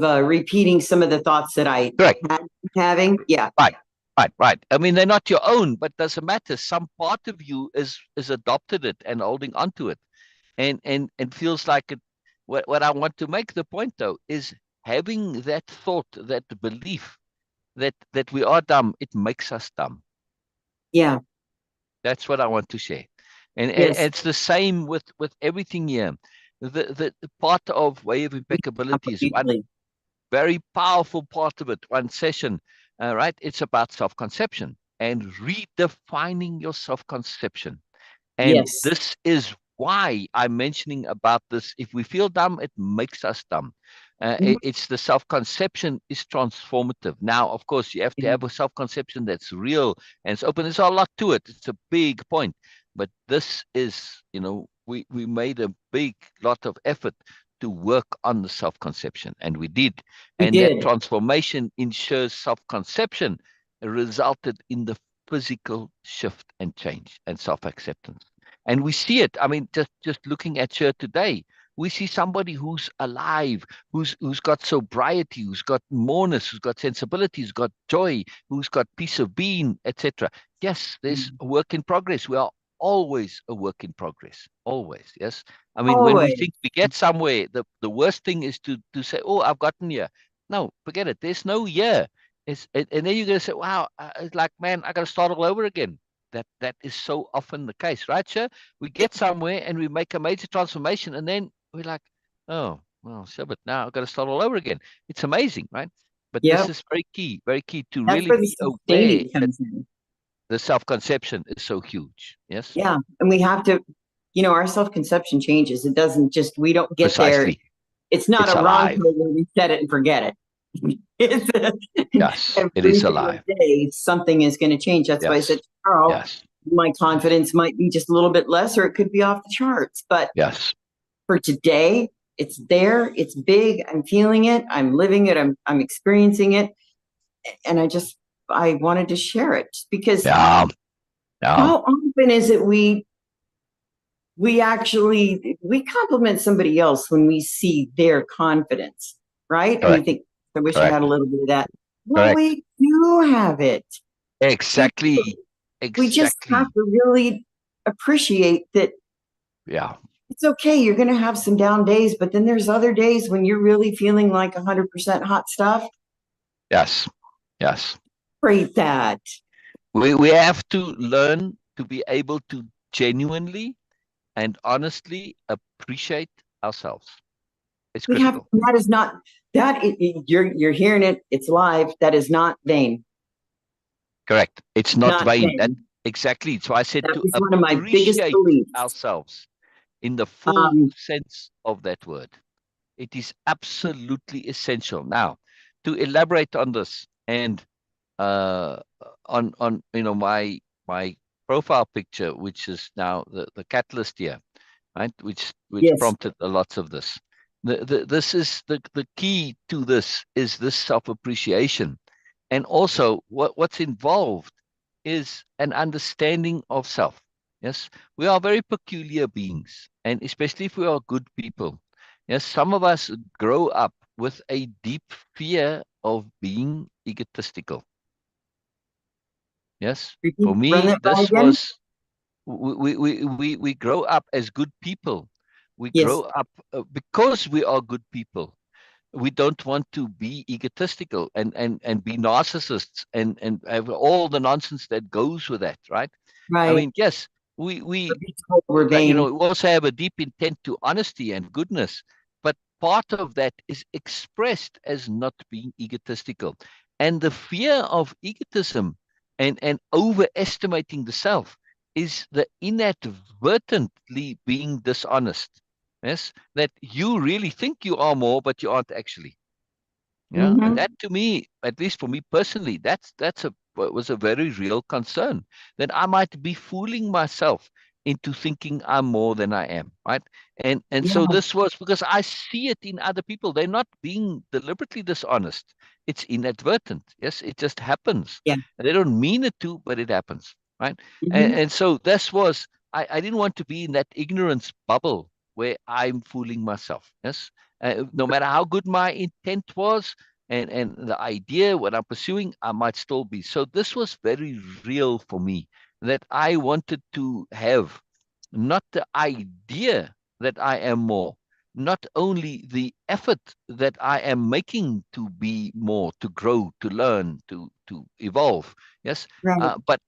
S3: a repeating some of the thoughts that I
S2: Correct.
S3: had been having. Yeah.
S2: Right. Right, right. I mean, they're not your own, but doesn't matter. Some part of you is adopted it and holding on to it, and feels like it. What I want to make the point though is having that thought, that belief that we are dumb, it makes us dumb.
S3: Yeah.
S2: That's what I want to share. And
S3: Yes.
S2: it's the same with everything here. The part of Way of Impeccability is one
S3: Completely.
S2: very powerful part of it, one session, right? It's about self-conception and redefining your self-conception. And
S3: Yes.
S2: this is why I'm mentioning about this. If we feel dumb, it makes us dumb.
S3: Mhm.
S2: It's the self-conception is transformative. Now, of course, you have to have a self-conception that's real and it's open. There's a lot to it. It's a big point. But this is, we made a big lot of effort to work on the self-conception, and we did.
S3: We
S2: And that
S3: did.
S2: transformation ensures self-conception resulted in the physical shift and change and self-acceptance. And we see it. I mean, just looking at her today, we see somebody who's alive, who's got sobriety, who's got moreness, who's got sensibility, who's got joy, who's got peace of being, etc. Yes, there's a work in progress. We are always a work in progress. Always, yes. I mean, when we
S3: Always.
S2: think we get somewhere, the worst thing is to say, "Oh, I've gotten here." No, forget it. There's no here. And then you're gonna say, "Wow," it's like, man, I gotta start all over again. That is so often the case, right, sir? We get somewhere and we make a major transformation, and then we're like, "Oh, well, sure, but now I've got to start all over again. It's amazing, right? But this
S3: Yep.
S2: is very key to
S3: That's
S2: really
S3: where the
S2: be aware
S3: self-esteem
S2: that
S3: comes in.
S2: the self-conception is so huge. Yes,
S3: Yeah. And we have to, our self-conception changes. It doesn't just, we don't get there.
S2: precisely.
S3: It's not
S2: It's
S3: a
S2: alive.
S3: Ronco where we set it and forget it. It's
S2: Yes, it
S3: every
S2: is
S3: single
S2: alive.
S3: day, something is going to change. That's why I said,
S2: Yes,
S3: Carl,
S2: yes,
S3: my
S2: yes,
S3: confidence might be just a little bit less, or it could be off the charts. But
S2: yes.
S3: for today, it's there. It's big. I'm feeling it. I'm living it. I'm experiencing it. And I wanted to share it just because
S2: Yeah, yeah,
S3: how often is it we compliment somebody else when we see their confidence, right? And we
S2: correct,
S3: think, I wish I
S2: correct,
S3: had a little bit of that. Well,
S2: correct.
S3: we do have it.
S2: Exactly,
S3: We just have
S2: exactly.
S3: to really appreciate that
S2: Yeah,
S3: it's okay. You're going to have some down days, but then there's other days when you're really feeling like 100% hot stuff.
S2: yes, yes.
S3: Rate that.
S2: We have to learn to be able to genuinely and honestly appreciate ourselves. It's
S3: We have,
S2: critical.
S3: that is not, you're hearing it. It's live. That is not vain.
S2: Correct. It's not
S3: Not
S2: vain. That
S3: vain.
S2: exactly. So I said
S3: That
S2: to
S3: was one of my biggest
S2: appreciate
S3: beliefs.
S2: ourselves in the full
S3: Um,
S2: sense of that word. It is absolutely essential. Now, to elaborate on this and uh, on my profile picture, which is now the catalyst here, right? Which
S3: yes,
S2: prompted a lot of this. This is the key to this is this self-appreciation. And also what's involved is an understanding of self. Yes, we are very peculiar beings, and especially if we are good people. Yes, some of us grow up with a deep fear of being egotistical. Yes, for
S3: run
S2: me,
S3: that by
S2: this
S3: again.
S2: was we grow up as good people. We grow
S3: Yes.
S2: up because we are good people. We don't want to be egotistical and be narcissists and have all the nonsense that goes with that, right? I
S3: Right.
S2: mean, yes,
S3: Be told we're
S2: like,
S3: vain.
S2: we also have a deep intent to honesty and goodness, but part of that is expressed as not being egotistical. And the fear of egotism and overestimating the self is the inadvertently being dishonest. Yes, that you really think you are more, but you aren't actually. Yeah, and
S3: Mm-hmm.
S2: that to me, at least for me personally, that's a was a very real concern that I might be fooling myself into thinking I'm more than I am, right? And so
S3: Yeah.
S2: this was because I see it in other people. They're not being deliberately dishonest. It's inadvertent. Yes, it just happens.
S3: Yeah.
S2: And they don't mean it to, but it happens, right?
S3: Mm-hmm.
S2: And so this was I didn't want to be in that ignorance bubble where I'm fooling myself. Yes, no matter how good my intent was and the idea what I'm pursuing, I might still be. So this was very real for me that I wanted to have not the idea that I am more, not only the effort that I am making to be more, to grow, to learn, to evolve. Yes,
S3: Right.
S2: but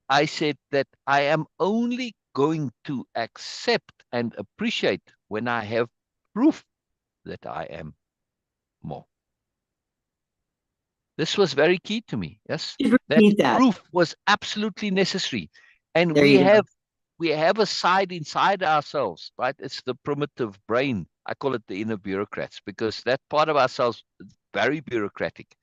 S2: I said that I am only going to accept and appreciate when I have proof that I am more. This was very key to me. Yes,
S3: Just
S2: that
S3: repeat that.
S2: proof was absolutely necessary, and
S3: There you go.
S2: we have a side inside ourselves, right? It's the primitive brain. I call it the inner bureaucrats because that part of ourselves is very bureaucratic.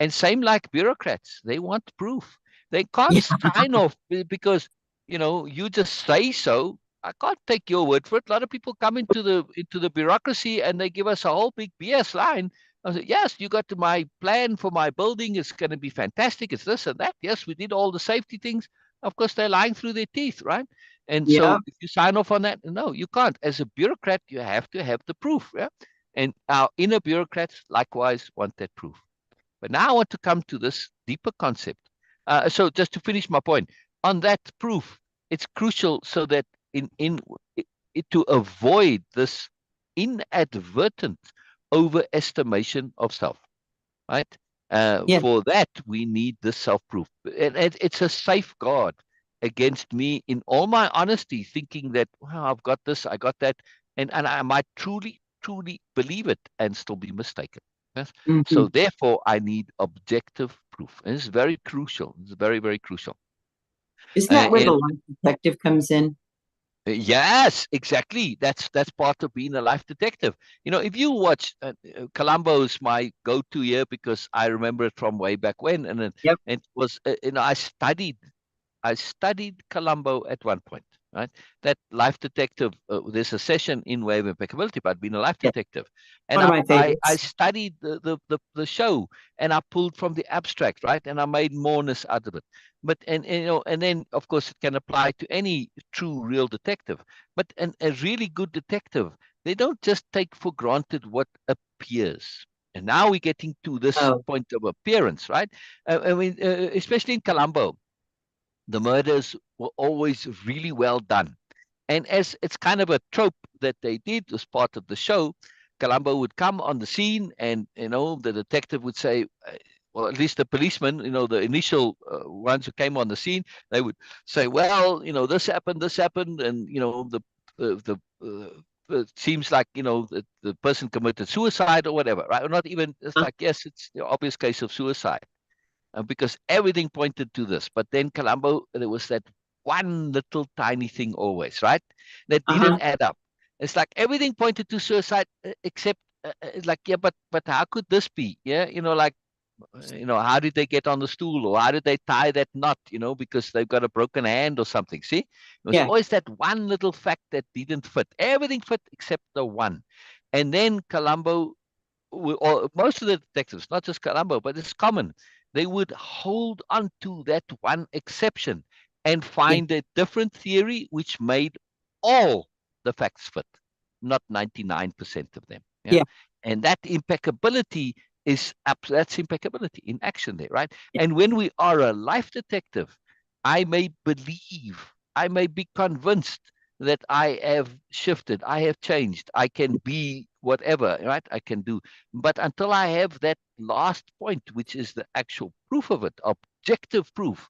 S2: And same like bureaucrats, they want proof. They can't
S3: Yeah.
S2: sign off because you just say so. I can't take your word for it. A lot of people come into the bureaucracy and they give us a whole big BS line. I said, yes, you got to my plan for my building. It's going to be fantastic. It's this and that. Yes, we did all the safety things. Of course, they're lying through their teeth, right? And
S3: Yeah.
S2: so if you sign off on that, no, you can't. As a bureaucrat, you have to have the proof. Yeah. And our inner bureaucrats likewise want that proof. But now I want to come to this deeper concept. So just to finish my point, on that proof, it's crucial so that in to avoid this inadvertent overestimation of self, right?
S3: Yeah.
S2: For that, we need the self-proof. And it's a safeguard against me in all my honesty, thinking that, well, I've got this, I got that. And I might truly, truly believe it and still be mistaken. Yes?
S3: Mhm.
S2: So therefore, I need objective proof. And it's very crucial. It's very, very crucial.
S3: Isn't that where the
S2: And
S3: life detective comes in?
S2: yes, exactly. That's part of being a life detective. You know, if you watch Columbo is my go-to here because I remember it from way back when, and
S3: Yep.
S2: it was you know I studied Columbo at one point, right? That life detective, there's a session in Way-of-Impeccability about being a life
S3: Yeah.
S2: detective. And
S3: One of my
S2: I
S3: favorites.
S2: studied the show and I pulled from the abstract, right? And I made moreness out of it. But, and you know, and then of course it can apply to any true, real detective. But a really good detective, they don't just take for granted what appears. And now we're getting to this
S3: Oh,
S2: point of appearance, right? I mean, especially in Colombo, the murders were always really well done. And as it's kind of a trope that they did as part of the show, Columbo would come on the scene and, you know, the detective would say, well, at least the policeman, you know, the initial ones who came on the scene, they would say, well, you know, this happened, and, you know, it seems like, you know, the person committed suicide or whatever, right? Or not even, it's like, yes, it's the obvious case of suicide because everything pointed to this. But then Colombo, there was that one little tiny thing always, right? That
S3: uh-huh.
S2: didn't add up. It's like everything pointed to suicide except like, yeah, but how could this be? Yeah, you know, like, you know, how did they get on the stool or how did they tie that knot, you know, because they've got a broken hand or something. See, it was
S3: Yeah.
S2: always that one little fact that didn't fit. Everything fit except the one. And then Colombo or most of the detectives, not just Columbo, but it's common, they would hold on to that one exception and
S3: Yeah.
S2: find a different theory which made all the facts fit, not 99% of them. Yeah.
S3: Yeah.
S2: And that impeccability that's impeccability in action there, right? And when we are a life detective, I may believe, I may be convinced that I have shifted, I have changed, I can be whatever, right? I can do. But until I have that last point, which is the actual proof of it, objective proof,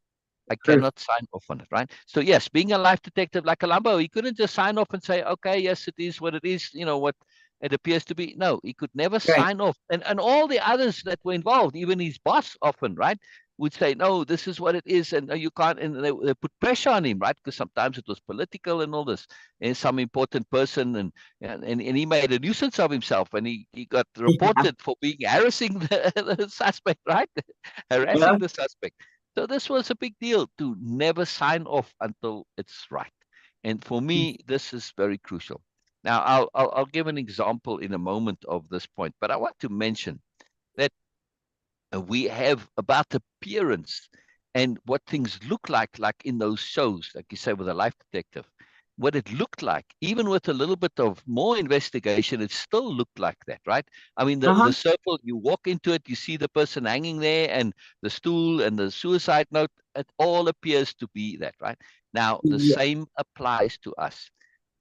S2: I
S3: Proof.
S2: cannot sign off on it, right? So yes, being a life detective like Columbo, he couldn't just sign off and say, okay, yes, it is what it is, you know, what it appears to be. No, he could never
S3: Right.
S2: sign off. And all the others that were involved, even his boss often, right, would say, no, this is what it is, and you can't, and they put pressure on him, right? Because sometimes it was political and all this, and some important person, and he made a nuisance of himself, and he got
S3: Yeah.
S2: reported for being harassing the suspect, right?
S3: Yeah.
S2: Harassing the suspect. So this was a big deal to never sign off until it's right. And for me, this is very crucial. Now, I'll give an example in a moment of this point, but I want to mention that we have about appearance and what things look like in those shows, like you say, with a life detective. What it looked like, even with a little bit of more investigation, it still looked like that, right? I mean,
S3: Uh-huh.
S2: the circle, you walk into it, you see the person hanging there, and the stool and the suicide note, it all appears to be that, right? Now, the
S3: Yeah.
S2: same applies to us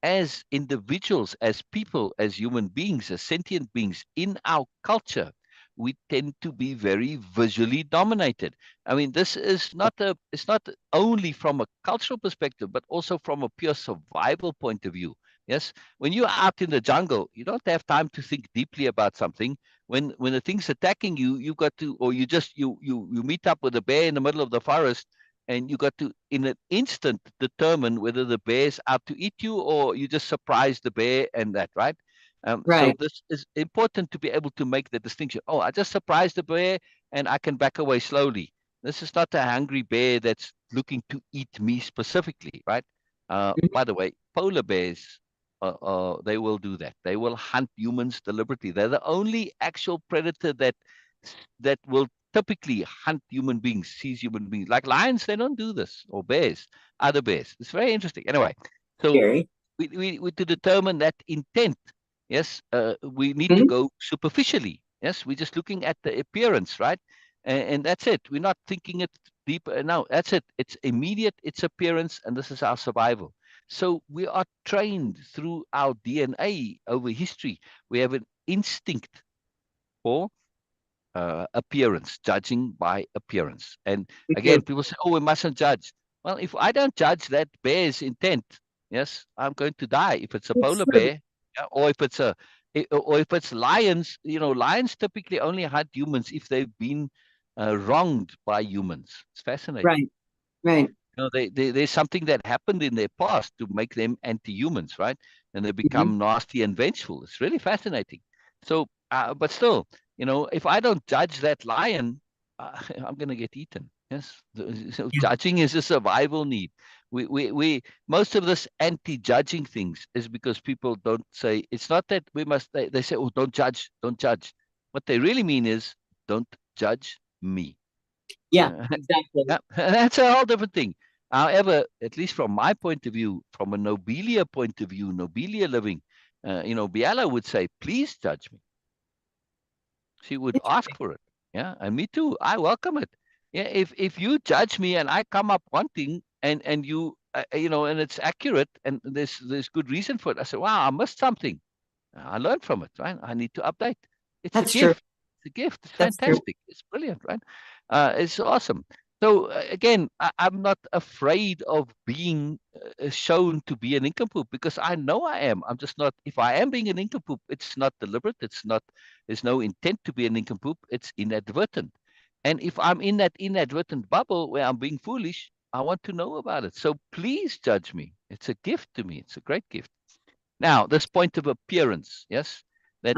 S2: as individuals, as people, as human beings, as sentient beings in our culture, we tend to be very visually dominated. I mean, this is not it's not only from a cultural perspective, but also from a pure survival point of view. Yes, when you're out in the jungle, you don't have time to think deeply about something. When the thing's attacking you, you got to, or you meet up with a bear in the middle of the forest, and you got to in an instant determine whether the bear's out to eat you or you just surprise the bear and that, right? So
S3: Right.
S2: this is important to be able to make the distinction. Oh, I just surprised the bear and I can back away slowly. This is not a hungry bear that's looking to eat me specifically, right? By the way, polar bears, they will do that. They will hunt humans deliberately. They're the only actual predator that will typically hunt human beings, seize human beings. Like lions, they don't do this, or bears, other bears. It's very interesting. Anyway, so
S3: Scary.
S2: we to determine that intent, yes, we need to
S3: Mhm.
S2: go superficially. Yes, we're just looking at the appearance, right? And that's it. We're not thinking it deep. No, that's it. It's immediate, it's appearance, and this is our survival. So we are trained through our DNA over history. We have an instinct for appearance, judging by appearance. And
S3: We
S2: again,
S3: do.
S2: people say, oh, we mustn't judge. Well, if I don't judge that bear's intent, yes, I'm going to die. If it's a
S3: It's
S2: polar
S3: true.
S2: bear, yeah, or if it's or if it's lions, lions typically only hunt humans if they've been wronged by humans. It's fascinating.
S3: Right. Right.
S2: There's something that happened in their past to make them anti-humans, right? And they become nasty and vengeful. It's really fascinating. So, but still, if I don't judge that lion, I'm going to get eaten. Yes. So judging is a survival need. We most of this anti-judging things is because people don't say, it's not that we must, they say, oh, don't judge, don't judge. What they really mean is, don't judge me.
S3: Yeah, exactly.
S2: Yeah, that's a whole different thing. However, at least from my point of view, from a Nobelia point of view, Nobelia-Living, Biella would say, please judge me. She would ask for it. Yeah, and me too. I welcome it. Yeah, if you judge me and I come up wanting and you and it's accurate and there's good reason for it, I say, wow, I missed something. I learned from it, right? I need to update. It's
S3: That's
S2: a
S3: true.
S2: gift. It's a gift. It's
S3: That's true.
S2: fantastic. It's brilliant, right? It's awesome. So again, I'm not afraid of being shown to be a nincompoop because I know I am. I'm just not. If I am being a nincompoop, it's not deliberate. It's not. There's no intent to be a nincompoop. It's inadvertent. And if I'm in that inadvertent bubble where I'm being foolish, I want to know about it. So please judge me. It's a gift to me. It's a great gift. Now, this point of appearance, yes, that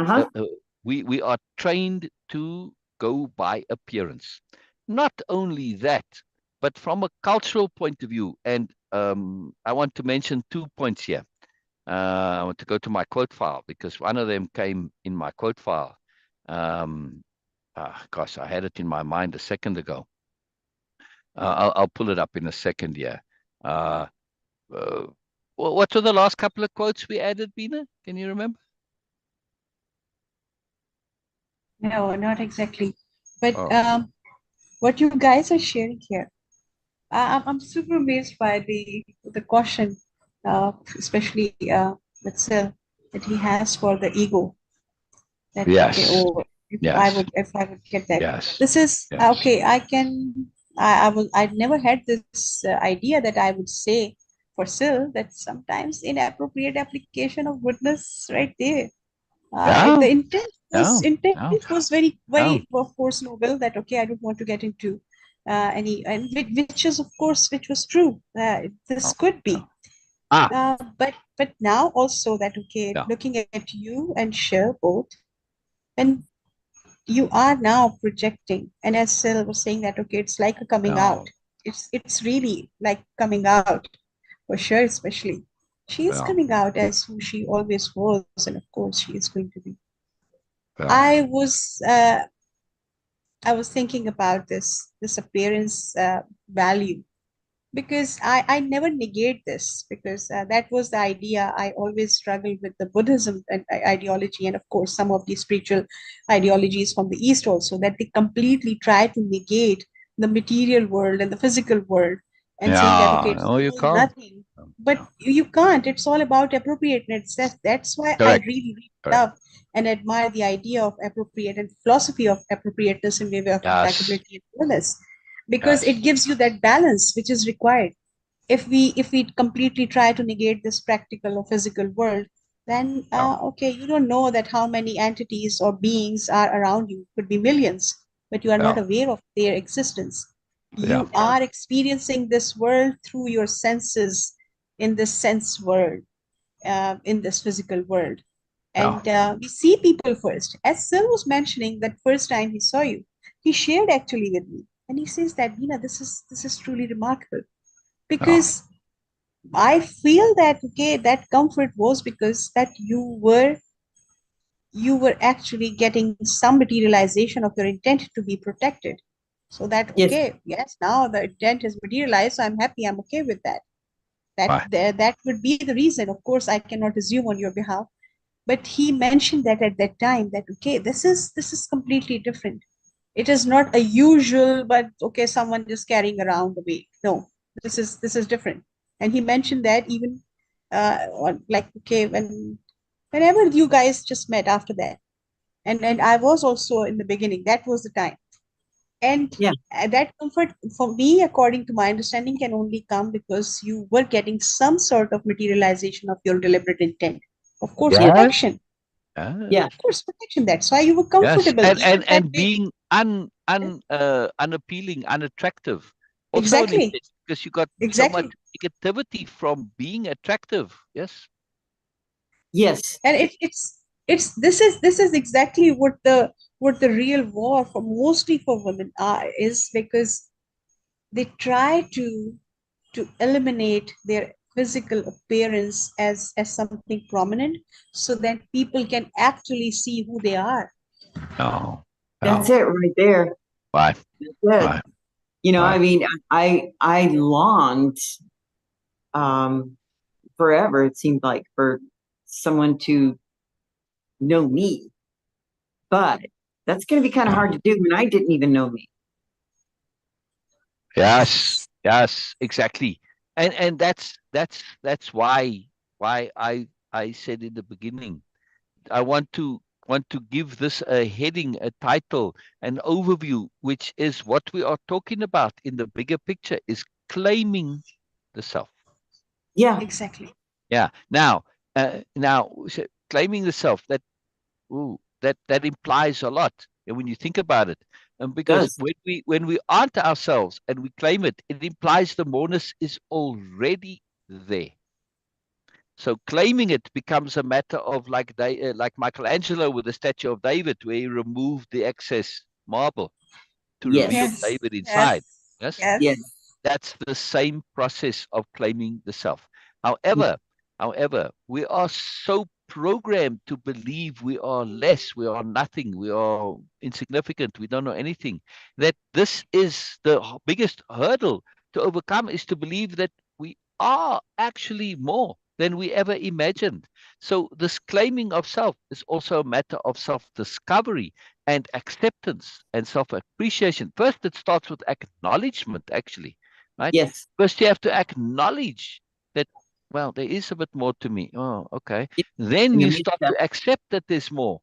S2: we are trained to go by appearance. Not only that, but from a cultural point of view, and I want to mention 2 points here. I want to go to my quote file because one of them came in my quote file. Gosh, I had it in my mind a second ago. I'll pull it up in a second here. What were the last couple of quotes we added, Beena? Can you remember?
S1: No, not exactly. But what you guys are sharing here, I'm super amazed by the caution, especially with Syl, that he has for the ego. That okay,
S2: Yes.
S1: oh, if
S2: Yes.
S1: I would get that.
S2: Yes.
S1: This is
S2: Yes.
S1: okay. I've never had this idea that I would say for Syl that sometimes inappropriate application of goodness right there.
S2: Yeah.
S1: The intent was
S2: No.
S1: very
S2: No.
S1: of course noble, that okay, I don't want to get into any, and which is of course, which was true. This
S2: No.
S1: could be.
S2: No.
S1: But now also that okay,
S2: Yeah.
S1: looking at you and Sher both, and you are now projecting, and as Syl was saying that okay, it's like a coming out.
S2: No.
S1: It's really like coming out for Sher, especially. She is
S2: Yeah.
S1: coming out as who she always was, and of course she is going to be.
S2: Yeah.
S1: I was thinking about this appearance value, because I never negate this, because that was the idea. I always struggled with the Buddhism and ideology, and of course some of the spiritual ideologies from the East also, that they completely try to negate the material world and the physical world, and saying that okay,
S2: Yeah.
S1: it's
S2: No, you
S1: all
S2: can't.
S1: nothing. But you can't. It's all about appropriateness. That's why I
S2: Correct.
S1: really, really
S2: Correct.
S1: love and admire the idea of appropriate and philosophy of appropriateness in way of
S2: Yes.
S1: impeccability and wellness, because
S2: Yes.
S1: it gives you that balance which is required. If we completely try to negate this practical or physical world, then
S2: Yeah.
S1: okay, you don't know that how many entities or beings are around you. Could be millions, but you are not
S2: Yeah.
S1: aware of their existence.
S2: Yeah.
S1: You are experiencing this world through your senses, in this sense world, in this physical world.
S2: Yeah.
S1: And we see people first. As Syl was mentioning, that first time he saw you, he shared actually with me, and he says that Beena, this is truly remarkable,
S2: Yeah.
S1: because I feel that okay, that comfort was because that you were actually getting some materialization of your intent to be protected. So that
S3: Yes.
S1: okay, yes, now the intent is materialized, so I'm happy, I'm okay with that.
S2: Right.
S1: That would be the reason. Of course, I cannot assume on your behalf, but he mentioned that at that time that okay, this is completely different. It is not a usual, but okay, someone just carrying around the weight. No, this is different. And he mentioned that even like okay, whenever you guys just met after that, and I was also in the beginning, that was the time. And
S3: Yeah.
S1: that comfort for me, according to my understanding, can only come because you were getting some sort of materialization of your deliberate intent. Of course,
S2: Yes.
S1: protection.
S3: Yeah.
S1: Of course, protection. That's why you were
S2: Yes,
S1: comfortable. Even that
S2: and
S1: way.
S2: being unappealing, unattractive, also an
S1: Exactly.
S2: effect because you got so much
S1: Exactly.
S2: negativity from being attractive. Yes.
S3: Yes.
S1: And it's this is exactly what the real war for mostly for women is, because they try to eliminate their physical appearance as something prominent, so that people can actually see who they are.
S2: No.
S3: That's
S2: No.
S3: it right there.
S2: Why?
S3: That's it.
S2: Why?
S3: You know, I
S2: Why?
S3: mean, I longed um forever, it seemed like, for someone to know me. But that's going to be kind of
S2: Yeah.
S3: hard to do when I didn't even know me.
S2: Yes. Yes. Exactly. And that's why I said in the beginning I want to give this a heading, a title, an overview, which is what we are talking about in the bigger picture is claiming the self.
S3: Yeah,
S1: Exactly.
S2: Yeah. Now, claiming the self that implies a lot. And when you think about it, and
S3: it
S2: because
S3: does.
S2: when we aren't ourselves and we claim it, it implies the moreness is already there. So claiming it becomes a matter of like Michelangelo with the statue of David, where he removed the excess marble to reveal
S3: Yes.
S1: Yes.
S2: David inside.
S1: Yes.
S2: Yes,
S1: Yes.
S3: Yes.
S2: that's the same process of claiming the self.
S3: Yeah.
S2: However, we are so programmed to believe we are less, we are nothing, we are insignificant, we don't know anything. That this is the biggest hurdle to overcome is to believe that we are actually more than we ever imagined. So this claiming of self is also a matter of self-discovery and acceptance and self-appreciation. First, it starts with acknowledgement, actually, right?
S3: Yes.
S2: First, you have to acknowledge that, well, there is a bit more to me. Oh, okay.
S3: Yes.
S2: Then
S3: In the
S2: you
S3: midst
S2: start
S3: of,
S2: to accept that there's more.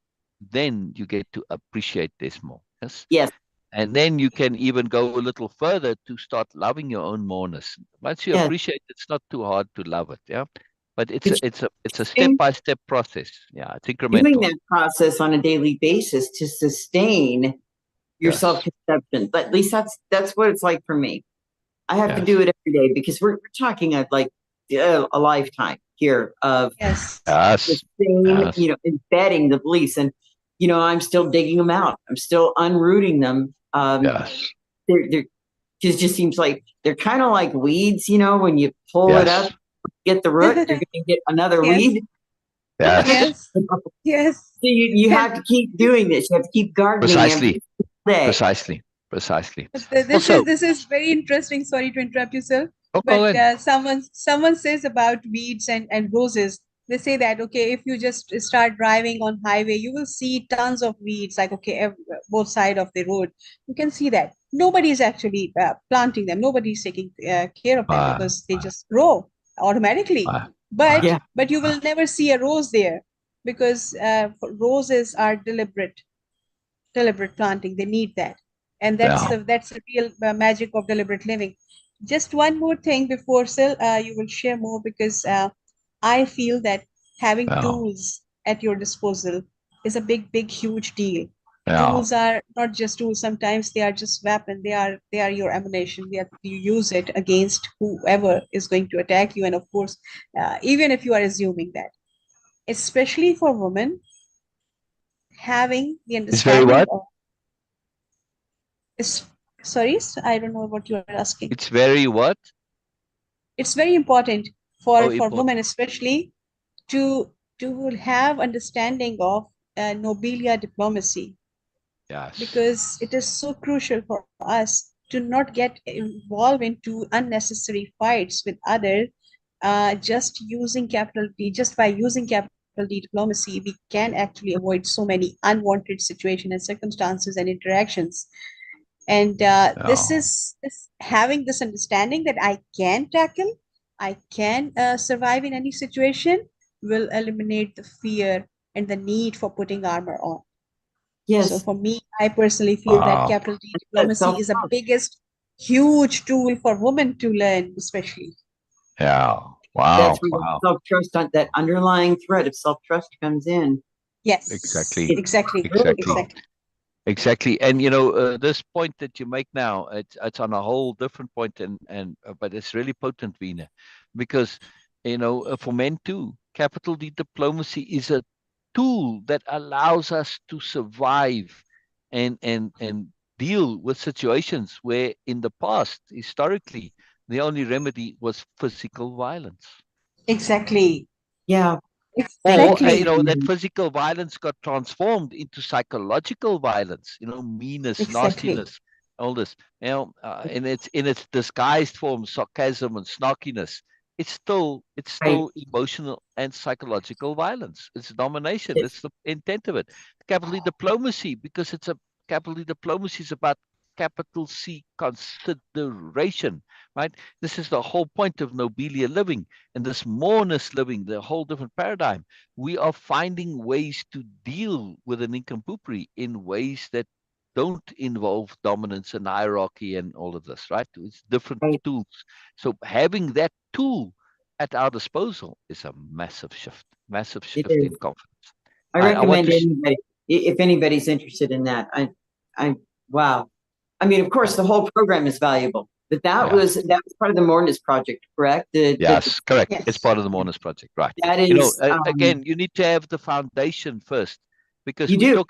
S2: Then you get to appreciate there's more. Yes.
S3: yes.
S2: And then you can even go a little further to start loving your own moreness. Once you
S3: Yes.
S2: appreciate it, it's not too hard to love it. Yeah. But it's
S3: But
S2: a it's a it's a
S3: you're
S2: step-by-step process. Yeah, it's
S3: doing
S2: incremental.
S3: that process on a daily basis to sustain your
S2: Yes.
S3: self-conception. But at least that's what it's like for me. I have to
S2: Yes.
S3: do it every day because we're talking of like a lifetime here of
S1: Yes.
S3: the
S2: Yes.
S3: same,
S2: Yes.
S3: embedding the beliefs. And, I'm still digging them out. I'm still unrooting them.
S2: Yes.
S3: They're just seems like they're kind of like weeds, when you pull it up,
S2: Yes.
S3: get the root, you're going to get another
S1: Yes.
S3: weed.
S2: Yes.
S1: Yes. Yes.
S3: So you
S1: And
S3: have to keep doing this. You have to keep gardening
S2: Precisely.
S3: every day.
S2: Precisely. Precisely.
S1: this is
S2: Also,
S1: this is very interesting. Sorry to interrupt you, sir.
S2: oh, go
S1: But
S2: ahead.
S1: someone says about weeds and roses. They say that, okay, if you just start driving on highway, you will see tons of weeds, like, okay, both side of the road. You can see that nobody is actually planting them. Nobody is taking care of them,
S2: Why?
S1: because they just grow automatically.
S2: Why? Why?
S1: But
S3: Yeah.
S1: but you will never see a rose there, because roses are deliberate planting. They need that, and
S2: Yeah.
S1: that's the real magic of deliberate living. Just one more thing before, Sil, you will share more, because I feel that having
S2: Yeah.
S1: tools at your disposal is a big huge deal.
S2: Yeah.
S1: Tools are not just tools. Sometimes they are just weapon. They are your ammunition. You use it against whoever is going to attack you. And of course, even if you are assuming that, especially for women, having the
S2: It's very
S1: understanding
S2: what?
S1: of is, sorry, I don't know what you are asking.
S2: It's very what?
S1: It's very important
S2: Oh,
S1: for women,
S2: important.
S1: especially, to have understanding of Nobelia diplomacy,
S2: Yes.
S1: because it is so crucial for us to not get involved into unnecessary fights with others. Just using capital D, just by using capital D diplomacy, we can actually avoid so many unwanted situations and circumstances and interactions. And this
S2: Yeah.
S1: is this having this understanding that I can tackle, I can survive in any situation, will eliminate the fear and the need for putting armor on. So
S3: Yes.
S1: for me, I personally feel that
S2: Wow.
S1: capital D
S3: That's
S1: diplomacy
S3: self
S1: is the biggest huge tool for women to learn, especially.
S2: Yeah.
S3: That's
S2: Wow.
S3: where the
S2: Wow.
S3: self trust, that underlying thread of self trust comes in.
S1: Yes.
S2: Exactly.
S1: Exactly.
S2: Exactly.
S1: Exactly.
S2: Exactly. And this point that you make now, it's on a whole different point, and but it's really potent, Veena, because for men too, capital D diplomacy is a tool that allows us to survive and deal with situations where in the past, historically, the only remedy was physical violence.
S1: Exactly.
S3: Yeah.
S2: Or,
S1: Exactly.
S2: that physical violence got transformed into psychological violence, meanness,
S1: Exactly.
S2: nastiness, all this. In its disguised form, sarcasm and snarkiness. It's still
S3: Right.
S2: emotional and psychological violence. It's domination. That's the intent of it. Capital diplomacy, because capital diplomacy is about capital C consideration, right? This is the whole point of Nobelia-Living and this Moreness-Living, the whole different paradigm. We are finding ways to deal with an nincompoopry in ways that don't involve dominance and hierarchy and all of this, right? It's different
S3: Right.
S2: tools. So having that tool at our disposal is a massive
S3: It
S2: shift in
S3: is.
S2: confidence.
S3: I
S2: I want
S3: recommend
S2: to,
S3: anybody, if anybody's interested in that. Wow. I mean, of course, the whole program is valuable, but that
S2: yeah,
S3: was part of the Moreness-Project, correct?
S2: yes, correct. It's
S1: Yes.
S2: part of the Moreness-Project, right?
S3: That is,
S2: Again, you need to have the foundation first, because
S3: you
S2: we're
S3: do.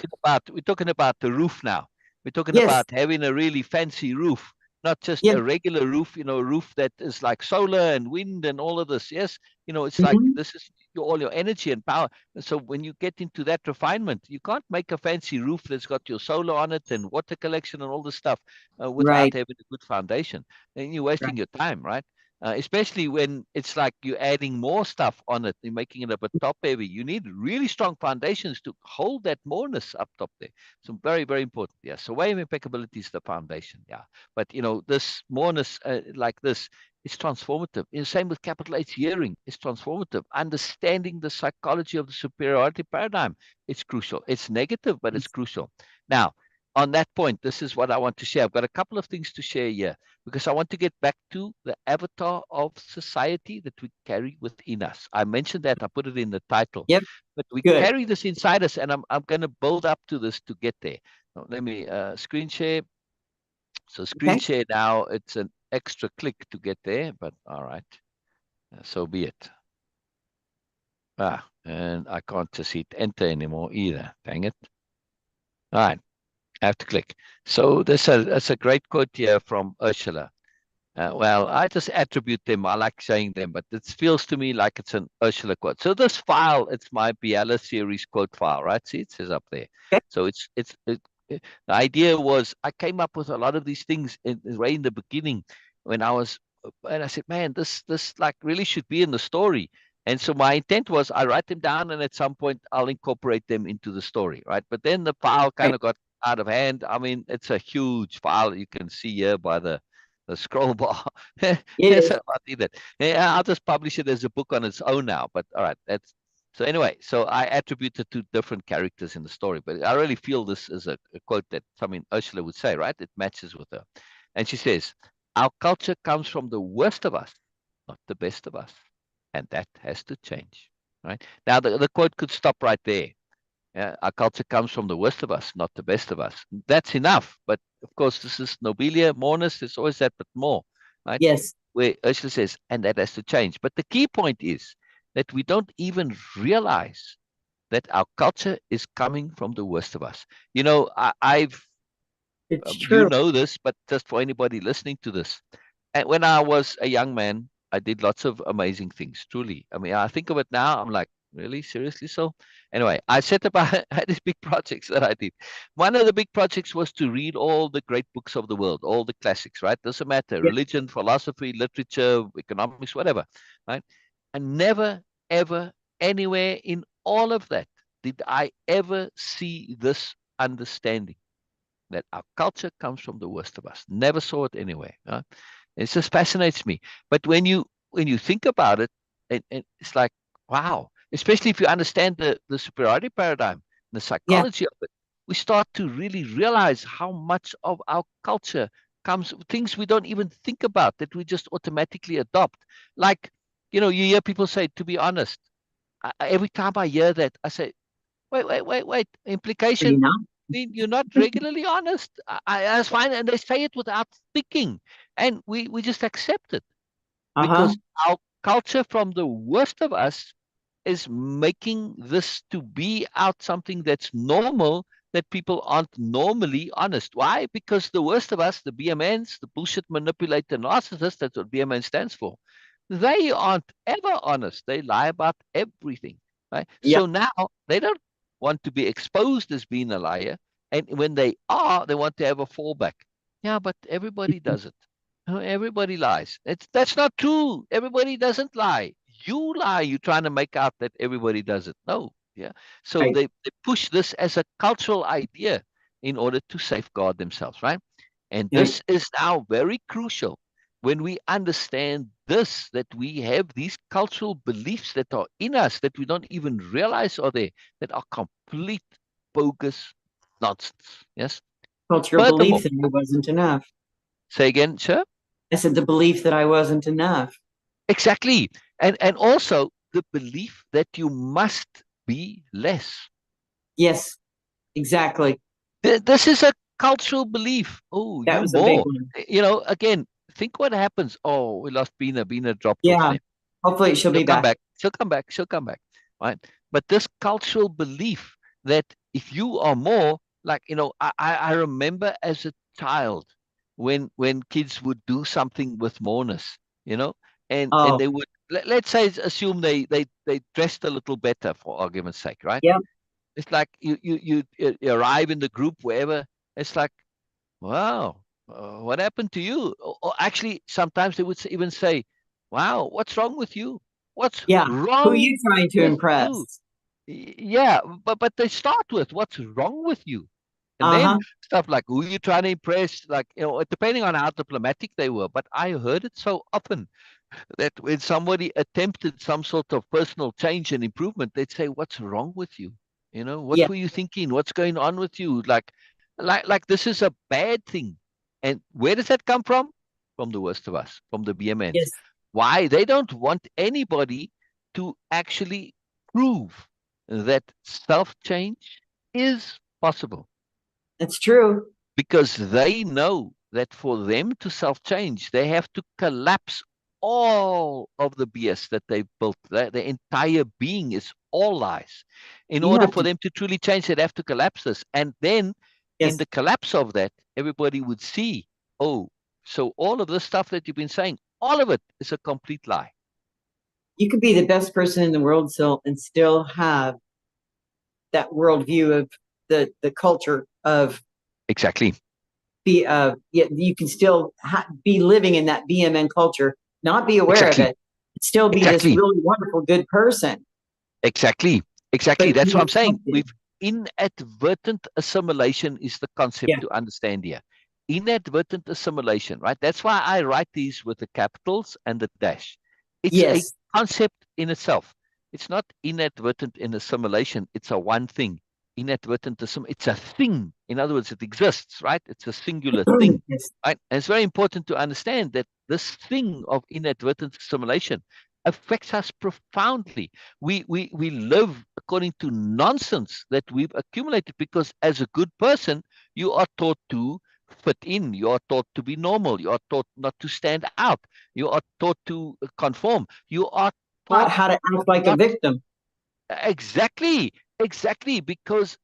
S2: talking about the roof now. We're talking
S3: Yes.
S2: about having a really fancy roof, not just
S3: Yes.
S2: a regular roof, a roof that is like solar and wind and all of this. Yes, it's like
S3: Mhm.
S2: this is all your energy and power. And so when you get into that refinement, you can't make a fancy roof that's got your solar on it and water collection and all this stuff without
S3: Right.
S2: having a good foundation. And you're
S3: Right.
S2: wasting your time, right? Especially when it's like you're adding more stuff on it, you're making it a bit top heavy. You need really strong foundations to hold that moreness up top there. So very, very important. Yeah. So way of impeccability is the foundation. Yeah. But this moreness like this is transformative. Same with capital H hearing. It's transformative. Understanding the psychology of the superiority paradigm. It's crucial. It's negative, but it's crucial. Now, on that point, this is what I want to share. I've got a couple of things to share here, because I want to get back to the avatar of society that we carry within us. I mentioned that, I put it in the title,
S3: Yep.
S2: but we
S3: Good.
S2: carry this inside us, and I'm going to build up to this to get there. Now, let me screen share. So screen
S3: Okay.
S2: share now, it's an extra click to get there, but all right, so be it. And I can't just hit enter anymore either. Dang it. All right, I have to click. So that's a great quote here from Ursula. Well, I just attribute them. I like saying them, but it feels to me like it's an Ursula quote. So this file, it's my Biella series quote file, right? See, it says up there.
S3: Okay.
S2: So the idea was I came up with a lot of these things right in the beginning when and I said, man, this like really should be in the story. And so my intent was I write them down, and at some point I'll incorporate them into the story, right? But then the file kind
S3: Right.
S2: of got out of hand. I mean, it's a huge file. You can see here by the scroll bar.
S3: It
S2: Yes,
S3: is.
S2: I need it. Yeah, I'll just publish it as a book on its own now. But all right, that's so anyway. So I attribute it to different characters in the story, but I really feel this is a quote that something Ursula would say, right? It matches with her, and she says, "Our culture comes from the worst of us, not the best of us, and that has to change." Right now, the quote could stop right there. Yeah, our culture comes from the worst of us, not the best of us. That's enough. But of course, this is Nobelia, Moreness, there's always that, but more, right?
S3: Yes.
S2: Where Ursula says, and that has to change. But the key point is that we don't even realize that our culture is coming from the worst of us. I've,
S3: It's
S2: you
S3: true.
S2: know this, but just for anybody listening to this, and when I was a young man, I did lots of amazing things, truly. I mean, I think of it now, I'm like, really? Seriously? So, anyway, I set up I had these big projects that I did. One of the big projects was to read all the great books of the world, all the classics, right? Doesn't matter,
S3: Yes.
S2: religion, philosophy, literature, economics, whatever, right? And never, ever, anywhere in all of that did I ever see this understanding that our culture comes from the worst of us. Never saw it anywhere. It just fascinates me. But when you think about it, it's like, wow. Especially if you understand the superiority paradigm, the
S3: Yeah.
S2: psychology of it, we start to really realize how much of our culture comes things we don't even think about that we just automatically adopt. Like, you hear people say, to be honest, every time I hear that, I say, Wait.
S3: Are you
S2: Implication,
S3: not?
S2: you're not regularly honest. That's fine. And they say it without thinking. And we just accept it
S3: Uh-huh.
S2: because our culture from the worst of us is making this to be out something that's normal, that people aren't normally honest. Why? Because the worst of us, the BMNs, the bullshit manipulator narcissists, that's what BMN stands for, they aren't ever honest. They lie about everything. Right?
S3: Yep.
S2: So now they don't want to be exposed as being a liar. And when they are, they want to have a fallback. Yeah, but everybody does it. Everybody lies. That's not true. Everybody doesn't lie. You lie. You're trying to make out that everybody does it. No. Yeah. So
S3: Right.
S2: they push this as a cultural idea in order to safeguard themselves, right? And
S3: Right.
S2: this is now very crucial when we understand this, that we have these cultural beliefs that are in us that we don't even realize are there, that are complete bogus nonsense. Yes.
S3: Cultural
S2: Furthermore,
S3: belief that I wasn't enough.
S2: say again, sir.
S3: I said the belief that I wasn't enough.
S2: Exactly. And also the belief that you must be less.
S3: Yes, exactly.
S2: This is a cultural belief. Oh,
S3: That
S2: you
S3: was a big
S2: more.
S3: one.
S2: Again, think what happens. Oh, we lost Beena. Beena dropped off
S3: Yeah.
S2: there.
S3: Hopefully she'll
S2: She'll
S3: be
S2: come
S3: back.
S2: back. She'll come back. She'll come back. Right. But this cultural belief that if you are more, like, I remember as a child when kids would do something with moreness, and
S3: Oh,
S2: they would, let's say, assume they dressed a little better for argument's sake, right?
S3: yep.
S2: It's like you arrive in the group wherever. It's like, wow, what happened to you? Or actually, sometimes they would even say, wow, what's wrong with you? What's
S3: Yeah. Who are
S2: wrong
S3: you trying to
S2: with you?
S3: impress?
S2: Yeah, but they start with what's wrong with you. And then
S3: Uh-huh.
S2: stuff like who you trying to impress, like, depending on how diplomatic they were. But I heard it so often that when somebody attempted some sort of personal change and improvement, they'd say, "What's wrong with you? What
S3: Yeah.
S2: were you thinking? What's going on with you? Like this is a bad thing." And where does that come from? From the worst of us, from the BMNs.
S3: Yes.
S2: Why? They don't want anybody to actually prove that self-change is possible,
S3: That's true.
S2: because they know that for them to self-change, they have to collapse all of the BS that they've built. The entire being is all lies. In
S3: You
S2: order
S3: have
S2: for
S3: to.
S2: them to truly change, they'd have to collapse this. And then in
S3: Yes.
S2: the collapse of that, everybody would see, oh, so all of this stuff that you've been saying, all of it is a complete lie.
S3: You could be the best person in the world, Syl, and still have that worldview of the culture of
S2: Exactly.
S3: yeah, you can still be living in that BMN culture, not be aware of
S2: Exactly.
S3: it, still be this
S2: Exactly.
S3: really wonderful, good person.
S2: Exactly. Exactly.
S3: But
S2: That's
S3: be
S2: what I'm saying.
S3: accepted.
S2: We've inadvertent assimilation is the concept
S3: Yeah.
S2: to understand here. Inadvertent assimilation, right? That's why I write these with the capitals and the dash. It's a
S3: Yes.
S2: concept in itself. It's not inadvertent in assimilation. It's a one thing. Inadvertent assimilation. It's a thing. In other words, it exists, right? It's a singular thing,
S3: Yes.
S2: right? And it's very important to understand that this thing of inadvertent assimilation affects us profoundly. We live according to nonsense that we've accumulated, because as a good person, you are taught to fit in. You are taught to be normal. You are taught not to stand out. You are taught to conform. You are
S3: Taught
S2: taught
S3: how to act like a
S2: not
S3: victim.
S2: exactly, because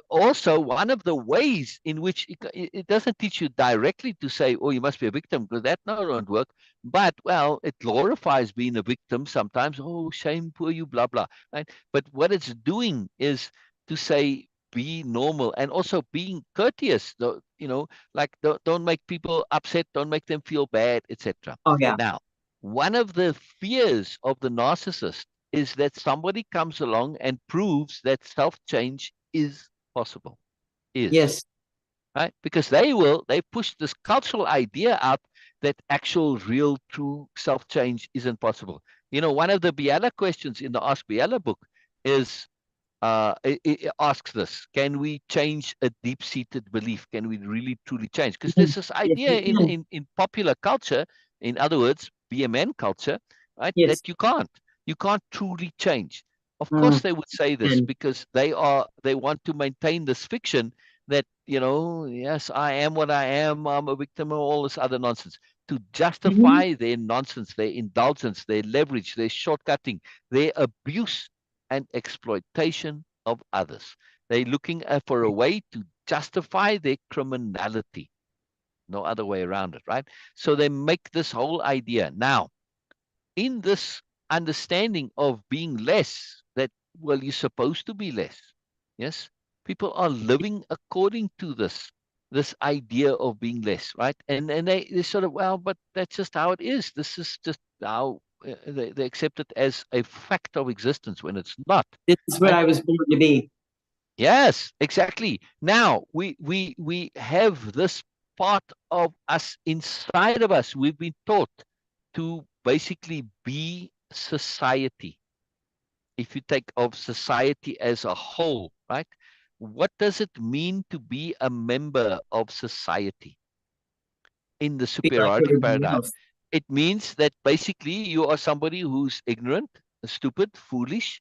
S2: also one of the ways in which it doesn't teach you directly to say, oh, you must be a victim, because that no won't work. But, well, it glorifies being a victim sometimes. Oh, shame, poor you, blah, blah. Right? But what it's doing is to say, be normal, and also being courteous. Like don't make people upset, don't make them feel bad, etc.
S3: Oh yeah.
S2: Now, one of the fears of the narcissist is that somebody comes along and proves that self-change is possible.
S3: Yes.
S2: Right? Because they push this cultural idea out that actual, real, true self-change isn't possible. One of the Biella questions in the Ask Biella book is, it asks this: can we change a deep-seated belief? Can we really, truly change? Because there's this
S3: Yes,
S2: idea
S3: you can.
S2: in popular culture, in other words, BMN culture, right,
S3: Yes.
S2: that you can't truly change. Of course
S3: Mm.
S2: they would say this
S3: And
S2: because they want to maintain this fiction that, yes, I am what I am, I'm a victim of all this other nonsense. To
S3: Mhm.
S2: justify their nonsense, their indulgence, their leverage, their shortcutting, their abuse and exploitation of others. They're looking for a way to justify their criminality. No other way around it, right? So they make this whole idea. Now, in this understanding of being less, that, well, you're supposed to be less. Yes, people are living according to this idea of being less, right? And they sort of, well, but that's just how it is. This is just how they accept it as a fact of existence when it's not,
S3: this is what
S2: right?
S3: I was born to be.
S2: Yes, exactly. Now we have this part of us inside of us. We've been taught to basically be society. If you take of society as a whole, right? What does it mean to be a member of society in the
S3: Be like
S2: superiority
S3: everybody
S2: paradigm?
S3: else.
S2: It means that basically you are somebody who's ignorant, stupid, foolish,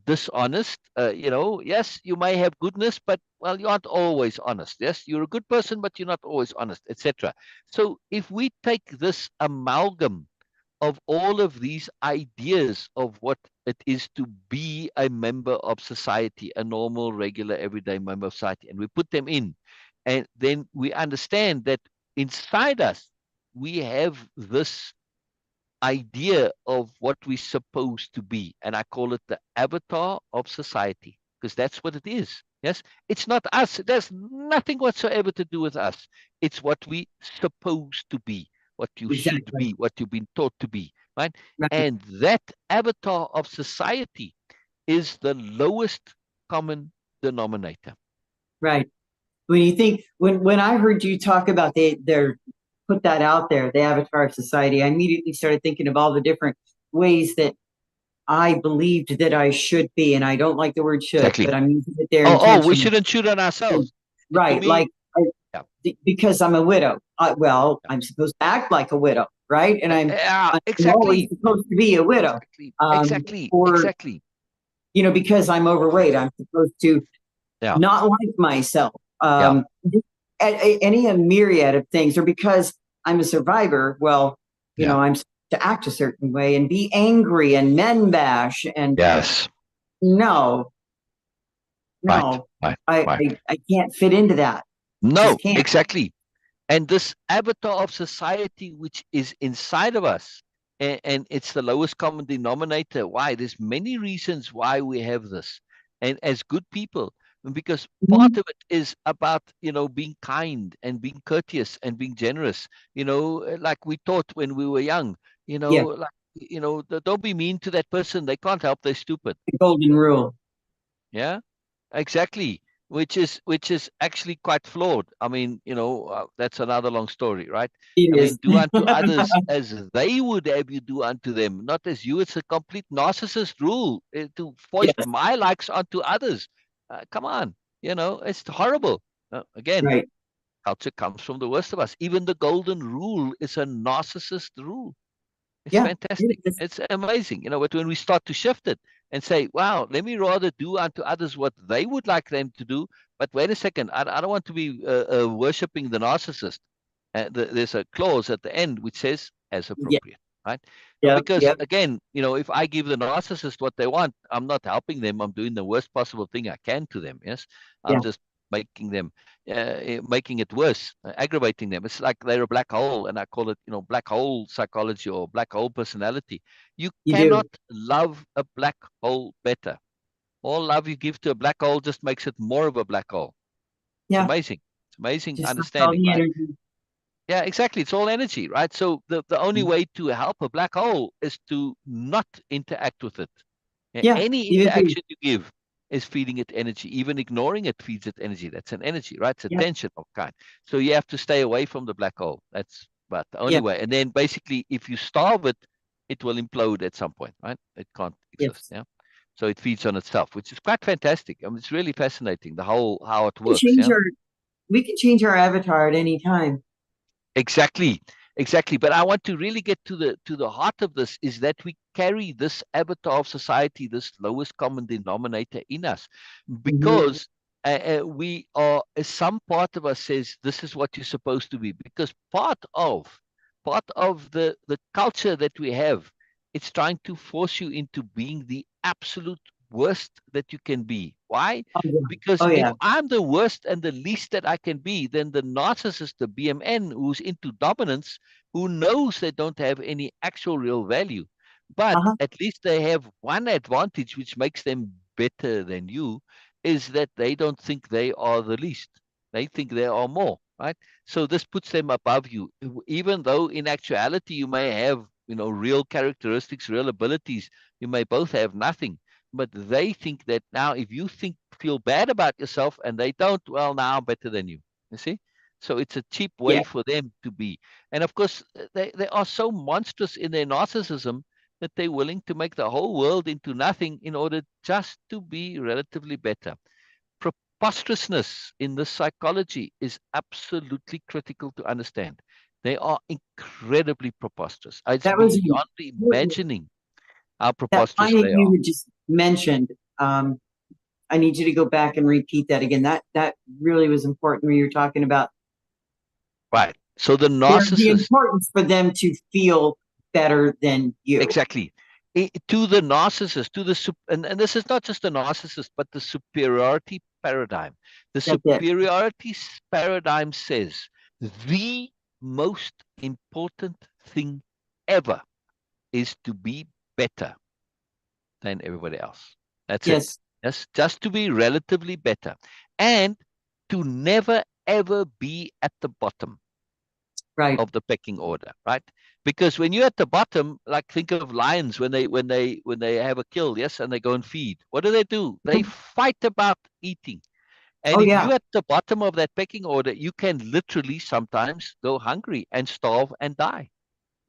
S2: dishonest. Yes, you may have goodness, but, well, you aren't always honest. Yes, you're a good person, but you're not always honest, etc. So if we take this amalgam of all of these ideas of what it is to be a member of society, a normal, regular, everyday member of society, and we put them in, and then we understand that inside us, we have this idea of what we're supposed to be. And I call it the avatar of society, because that's what it is. Yes, it's not us. It has nothing whatsoever to do with us. It's what we supposed to be, what you should
S3: Exactly.
S2: be, what you've been taught to be, right?
S3: Right.
S2: And that avatar of society is the lowest common denominator.
S3: Right. When you think when I heard you talk about their put that out there, the avatar of society, I immediately started thinking of all the different ways that I believed that I should be, and I don't like the word should,
S2: Exactly.
S3: but I'm using it there
S2: We
S3: intentionally.
S2: shouldn't shoot on ourselves. To
S3: Right,
S2: me,
S3: like
S2: yeah.
S3: because I'm a widow. I'm supposed to act like a widow, right? And I'm always
S2: Exactly.
S3: supposed to be a widow.
S2: Exactly.
S3: Um,
S2: Exactly.
S3: or
S2: Exactly.
S3: because I'm overweight, I'm supposed to
S2: Yeah.
S3: not like myself.
S2: Yeah.
S3: Any a myriad of things, or because I'm a survivor. Well,
S2: Yeah.
S3: I'm supposed to act a certain way and be angry and men bash and
S2: Yes.
S3: no,
S2: Right.
S3: no,
S2: Right.
S3: I,
S2: Right.
S3: I I can't fit into that.
S2: No,
S3: Just can't.
S2: exactly. And this avatar of society, which is inside of us, and it's the lowest common denominator. Why? There's many reasons why we have this. And as good people, because part
S3: Mhm.
S2: of it is about, being kind and being courteous and being generous, like we taught when we were young,
S3: Yeah,
S2: like, don't be mean to that person. They can't help, they're stupid.
S3: the golden rule.
S2: Yeah, exactly. Which is actually quite flawed. I mean, that's another long story, right?
S3: It
S2: I mean,
S3: is.
S2: do unto others as they would have you do unto them, not as you. It's a complete narcissist rule to foist
S3: Yes,
S2: my likes onto others. Come on, it's horrible. Again,
S3: right.
S2: culture comes from the worst of us. Even the golden rule is a narcissist rule. It's
S3: Yeah, it
S2: fantastic.
S3: is.
S2: It's amazing, but when we start to shift it and say, wow, let me rather do unto others what they would like them to do. But wait a second, I don't want to be worshiping the narcissist. There's a clause at the end which says, as
S3: Yeah,
S2: appropriate, right?
S3: yep,
S2: Because
S3: yep,
S2: again, if I give the narcissist what they want, I'm not helping them. I'm doing the worst possible thing I can to them. Yes, I'm
S3: yeah.
S2: just making them making it worse, aggravating them. It's like they're a black hole, and I call it, black hole psychology or black hole personality. You
S3: You
S2: cannot
S3: do.
S2: love a black hole better. All love you give to a black hole just makes it more of a black hole. It's
S3: Yeah,
S2: amazing. It's amazing
S3: just like all
S2: understanding,
S3: the
S2: right?
S3: energy.
S2: Yeah, exactly. It's all energy, right? So the only way to help a black hole is to not interact with it.
S3: Yeah,
S2: Any
S3: you agree.
S2: interaction you give is feeding it energy. Even ignoring it feeds it energy. That's an energy, right? It's a
S3: Yeah,
S2: tension of kind. So you have to stay away from the black hole. That's but the only
S3: yeah,
S2: way. And then basically, if you starve it, it will implode at some point, right? It can't exist.
S3: yes.
S2: Yeah. So it feeds on itself, which is quite fantastic. I mean, it's really fascinating, the whole how it
S3: We can
S2: works.
S3: change
S2: Yeah.
S3: our we can change our avatar at any time.
S2: Exactly. Exactly. But I want to really get to the heart of this, is that we carry this avatar of society, this lowest common denominator in us,
S3: Mhm.
S2: because we are, some part of us says this is what you're supposed to be, because part of the culture that we have, it's trying to force you into being the absolute worst that you can be. Why?
S3: Oh, yeah.
S2: Because
S3: Oh,
S2: if
S3: yeah.
S2: I'm the worst and the least that I can be, then the narcissist, the BMN, who's into dominance, who knows they don't have any actual real value, but
S3: Uh-huh.
S2: at least they have one advantage which makes them better than you, is that they don't think they are the least. They think they are more, right? So this puts them above you, even though in actuality you may have, real characteristics, real abilities. You may both have nothing, but they think that now if you feel bad about yourself and they don't, well, now I'm better than you. You see? So it's a cheap way
S3: Yeah.
S2: for them to be. And of course, they are so monstrous in their narcissism that they're willing to make the whole world into nothing in order just to be relatively better. Preposterousness in the psychology is absolutely critical to understand. They are incredibly preposterous. It's
S3: That was
S2: beyond
S3: important.
S2: imagining how
S3: That line
S2: preposterous
S3: that
S2: they
S3: you
S2: are.
S3: had just mentioned. I need you to go back and repeat that again. That really was important when you're talking about
S2: Right. So the
S3: the
S2: narcissist,
S3: importance for them to feel better than you.
S2: exactly. To the narcissist, and this is not just the narcissist, but the superiority paradigm. The
S3: That's it.
S2: superiority paradigm says the most important thing ever is to be better than everybody else. That's it.
S3: Yes.
S2: Yes, just to be relatively better, and to never ever be at the bottom
S3: Right.
S2: of the pecking order, right? Because when you're at the bottom, like think of lions when they have a kill, yes, and they go and feed. What do? They fight about eating. And
S3: Oh,
S2: if
S3: yeah.
S2: you're at the bottom of that pecking order, you can literally sometimes go hungry and starve and die.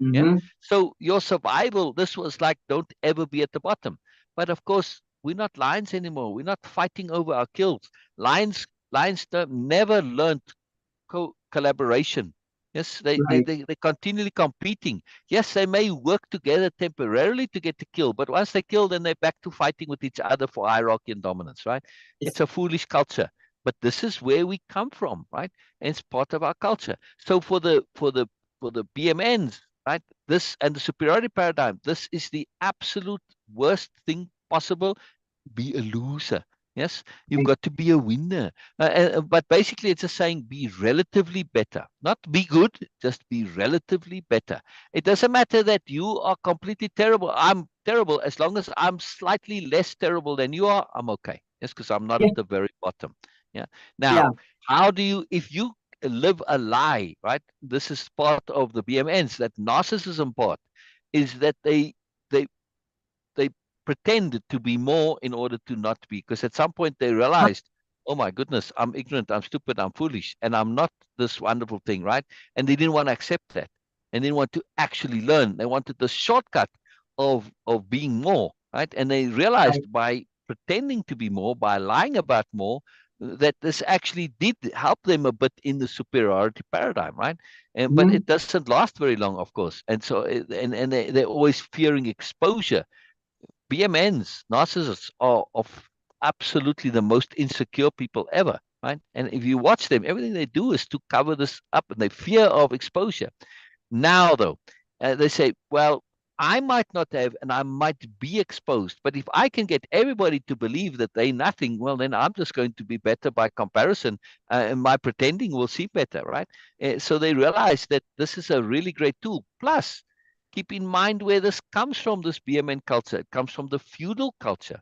S2: Yeah.
S3: Hmm.
S2: So your survival, this was like, don't ever be at the bottom. But of course, we're not lions anymore. We're not fighting over our kills. Lions never learned collaboration. Yes,
S3: Right.
S2: they continually competing. Yes, they may work together temporarily to get the kill, but once they kill, then they're back to fighting with each other for hierarchy and dominance, right?
S3: It's,
S2: It's a foolish culture, but this is where we come from, right? And it's part of our culture. So for the BMNs, right? This and the superiority paradigm, this is the absolute worst thing possible. Be a loser. Yes, you've
S3: right.
S2: got to be a winner. But basically, it's a saying, be relatively better. Not be good, just be relatively better. It doesn't matter that you are completely terrible. I'm terrible. As long as I'm slightly less terrible than you are, I'm okay. Yes, because I'm not
S3: Yeah.
S2: at the very bottom. Yeah.
S3: Yeah.
S2: Now, how do you, if you live a lie, right? This is part of the BMNs, that narcissism part, is that they they pretended to be more in order to not be, because at some point they realized, oh my goodness, I'm ignorant, I'm stupid, I'm foolish, and I'm not this wonderful thing, right? And they didn't want to accept that, and they didn't want to actually learn. They wanted the shortcut of being more, right? And they
S3: Right.
S2: realized by pretending to be more, by lying about more, that this actually did help them a bit in the superiority paradigm, right? And but
S3: Mhm.
S2: it doesn't last very long, of course. And so and they're always fearing exposure. BMNs, narcissists, are of absolutely the most insecure people ever, right? And if you watch them, everything they do is to cover this up, and they fear of exposure. Now, though, they say, well, I might not have, and I might be exposed, but if I can get everybody to believe that they're nothing, well, then I'm just going to be better by comparison, and my pretending will seem better, right? So they realize that this is a really great tool. Plus, keep in mind where this comes from, this BMN culture. It comes from the feudal culture,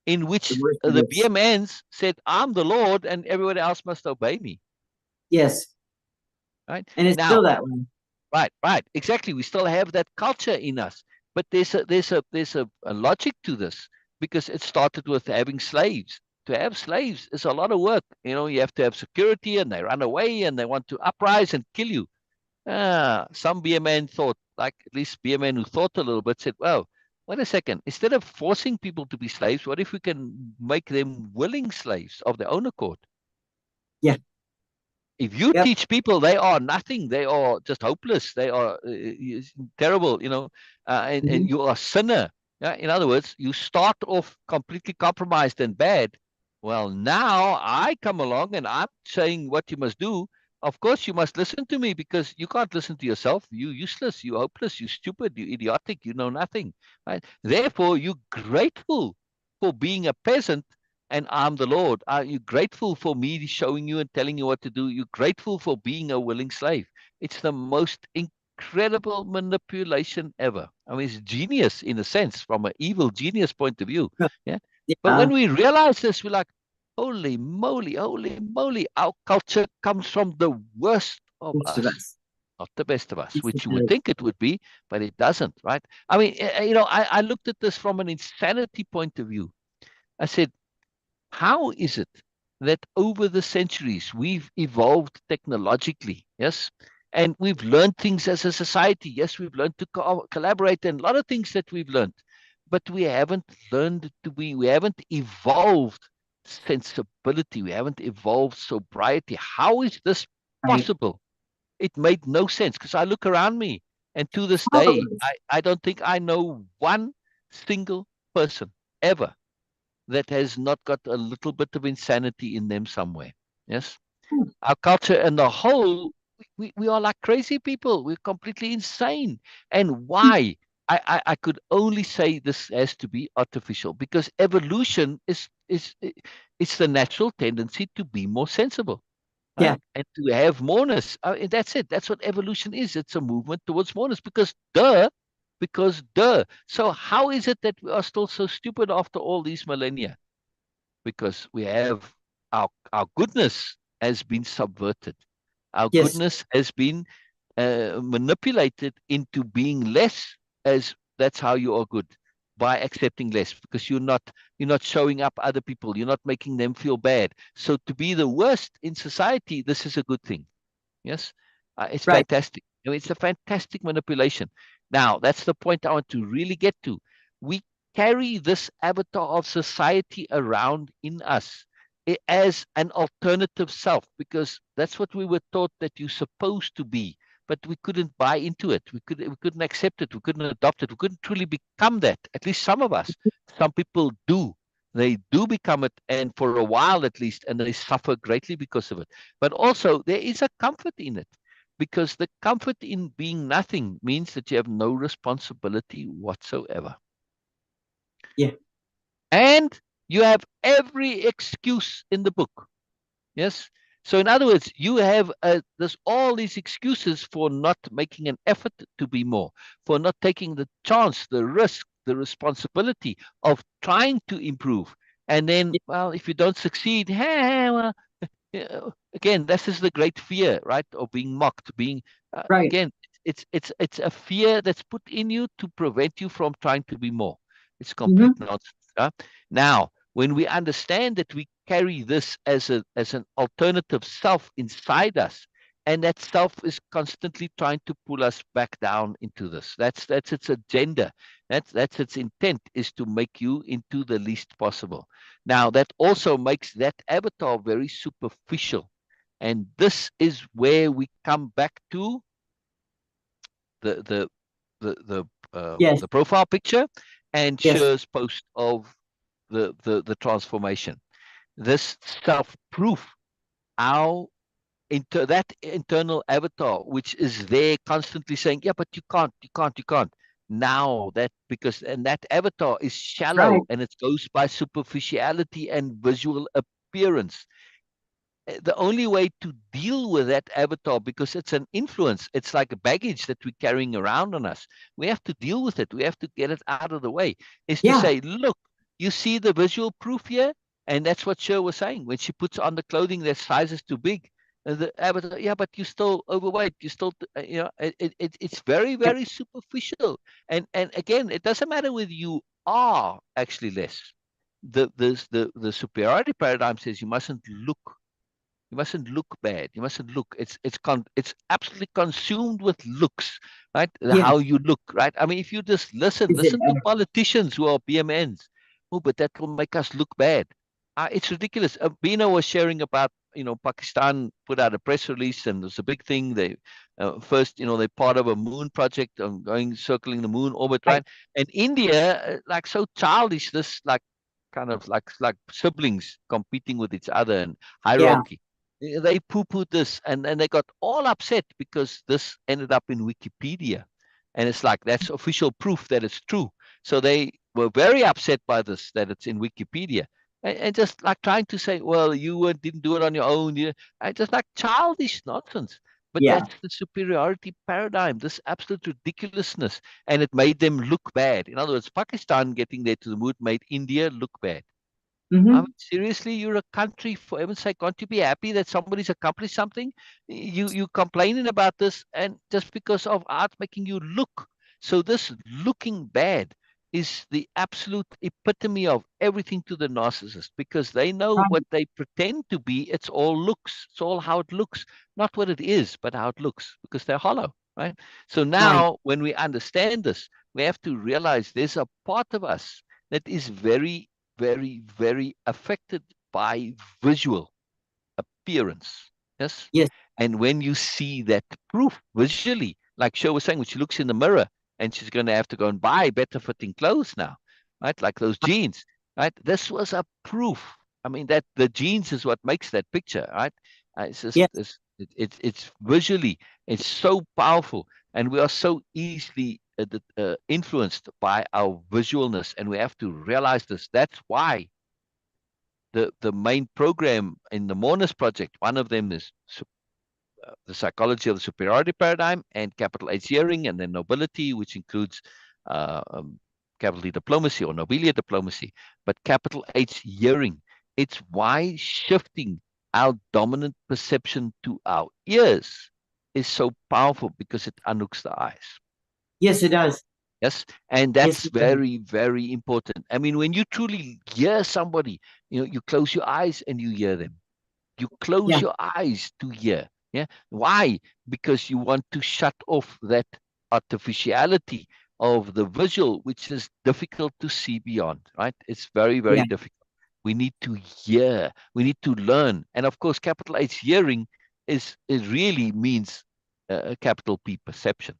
S2: in
S3: The
S2: which
S3: worst of
S2: the
S3: this.
S2: BMNs said, I'm the Lord, and everybody else must obey me,
S3: Yes.
S2: right?
S3: And it's
S2: Now,
S3: still that way.
S2: right, exactly. We still have that culture in us, but there's a logic to this, because it started with having slaves. To have slaves is a lot of work. You have to have security, and they run away, and they want to uprise and kill you. Some BMN thought, like at least BMN who thought a little bit, said, well, wait a second. Instead of forcing people to be slaves, what if we can make them willing slaves of their own accord?
S3: Yeah.
S2: If you
S3: Yep.
S2: teach people they are nothing, they are just hopeless, they are terrible, and
S3: Mhm.
S2: you are a sinner. Yeah? In other words, you start off completely compromised and bad. Well, now I come along and I'm saying what you must do. Of course, you must listen to me because you can't listen to yourself. You useless, you hopeless, you stupid, you idiotic, you know nothing. Right? Therefore, you're grateful for being a peasant and I'm the Lord. Are you grateful for me showing you and telling you what to do? You're grateful for being a willing slave. It's the most incredible manipulation ever. I mean, it's genius in a sense, from an evil genius point of view. Yeah. But
S3: Yeah.
S2: when we realize this, we're like, holy moly, our culture comes from the worst of
S3: Most of
S2: us,
S3: us.
S2: not the best of us,
S3: Yes, it
S2: which you would
S3: does.
S2: think it would be, but it doesn't, right? I mean, I looked at this from an insanity point of view. I said, how is it that over the centuries we've evolved technologically? Yes. And we've learned things as a society. Yes, we've learned to collaborate and a lot of things that we've learned, but we haven't learned to be, we haven't evolved sensibility. We haven't evolved sobriety. How is this
S3: Right.
S2: possible? It made no sense because I look around me and to this
S3: All of
S2: day,
S3: us.
S2: I don't think I know one single person ever that has not got a little bit of insanity in them somewhere. Yes.
S3: Hmm.
S2: Our culture and the whole, we are like crazy people. We're completely insane. And why? I could only say this has to be artificial because evolution is it's the natural tendency to be more sensible,
S3: Yeah.
S2: right? And to have moreness. And that's it. That's what evolution is. It's a movement towards moreness because duh. So how is it that we are still so stupid after all these millennia? Because we have our goodness has been subverted. Our
S3: Yes.
S2: goodness has been manipulated into being less, as that's how you are good, by accepting less because you're not showing up other people, you're not making them feel bad. So to be the worst in society, this is a good thing. Yes, it's
S3: Right.
S2: fantastic. I mean, it's a fantastic manipulation. Now, that's the point I want to really get to. We carry this avatar of society around in us as an alternative self because that's what we were taught that you're supposed to be. But we couldn't buy into it. We couldn't accept it. We couldn't adopt it. We couldn't truly become that. At least some of us. Some people do. They do become it, and for a while at least, and they suffer greatly because of it. But also, there is a comfort in it because the comfort in being nothing means that you have no responsibility whatsoever.
S3: Yeah.
S2: And you have every excuse in the book. Yes. So, in other words, you have there's all these excuses for not making an effort to be more, for not taking the chance, the risk, the responsibility of trying to improve. And then,
S3: Yeah.
S2: well, if you don't succeed, hey, well, yeah, again, this is the great fear, right? Of being mocked, being
S3: Right.
S2: again, it's a fear that's put in you to prevent you from trying to be more. It's complete
S3: Hmm.
S2: nonsense. Huh? Now, when we understand that we carry this as an alternative self inside us, and that self is constantly trying to pull us back down into this. That's its agenda. That's its intent is to make you into the least possible. Now, that also makes that avatar very superficial. And this is where we come back to the the
S3: Yes.
S2: the profile picture and
S3: Yes.
S2: Sher's post of the transformation. This self-proof, our that internal avatar, which is there constantly saying, yeah, but you can't, you can't, you can't. Now that because and that avatar is
S3: Right.
S2: shallow and it goes by superficiality and visual appearance. The only way to deal with that avatar, because it's an influence, it's like a baggage that we're carrying around on us. We have to deal with it. We have to get it out of the way. Is to
S3: Yeah.
S2: say, look, you see the visual proof here, and that's what Cher was saying when she puts on the clothing that size is too big. The avatar, yeah, but you're still overweight. You still, it's very,
S3: Yeah.
S2: very superficial. And again, it doesn't matter whether you are actually less. The superiority paradigm says you mustn't look bad. You mustn't look. It's absolutely consumed with looks, right?
S3: Yes.
S2: How you look, right? I mean, if you just
S3: Is it?
S2: listen to politicians who are BMNs. Oh, but that will make us look bad. It's ridiculous. Beena was sharing about, Pakistan put out a press release and it was a big thing. They first, they're part of a moon project, circling the moon orbit,
S3: Right.
S2: right? And India, like so childish, this like kind of like siblings competing with each other and
S3: Yeah.
S2: hierarchy. They poo-pooed this and they got all upset because this ended up in Wikipedia. And it's like that's official proof that it's true. So they were very upset by this, that it's in Wikipedia. And just like trying to say, well, you didn't do it on your own. Just like childish nonsense. But
S3: Yeah.
S2: that's the superiority paradigm, this absolute ridiculousness. And it made them look bad. In other words, Pakistan getting there to the moon made India look bad. I
S3: Hmm.
S2: mean, seriously, you're a country, for heaven's sake, can't you be happy that somebody's accomplished something? You complaining about this, and just because of art making you look. So this looking bad is the absolute epitome of everything to the narcissist, because they know
S3: Right.
S2: what they pretend to be. It's all looks. It's all how it looks, not what it is, but how it looks, because they're hollow, right? So
S3: Right.
S2: now, when we understand this, we have to realize there's a part of us that is very, very, very affected by visual appearance. Yes.
S3: Yes.
S2: And when you see that proof visually, like Sher was saying, when she looks in the mirror and she's going to have to go and buy better fitting clothes now, right? Like those jeans, right? This was a proof. I mean, that the jeans is what makes that picture, right? It's just,
S3: Yes.
S2: it's visually, it's so powerful. And we are so easily influenced by our visualness. And we have to realize this. That's why the main program in the Moreness-Project, one of them is the psychology of the superiority paradigm and capital H hearing, and then nobility, which includes uh, um, capital D diplomacy or Nobelia diplomacy, but capital H hearing. It's why shifting our dominant perception to our ears is so powerful, because it unhooks the eyes.
S3: Yes, it does.
S2: Yes. And
S3: Yes,
S2: that's
S3: it does.
S2: very, very important. I mean, when you truly hear somebody, you close your eyes and you hear them. You close
S3: Yeah.
S2: your eyes to hear. Yeah. Why? Because you want to shut off that artificiality of the visual, which is difficult to see beyond, right? It's very, very
S3: Yeah.
S2: difficult. We need to hear. We need to learn. And of course, capital H hearing is really means capital P perception.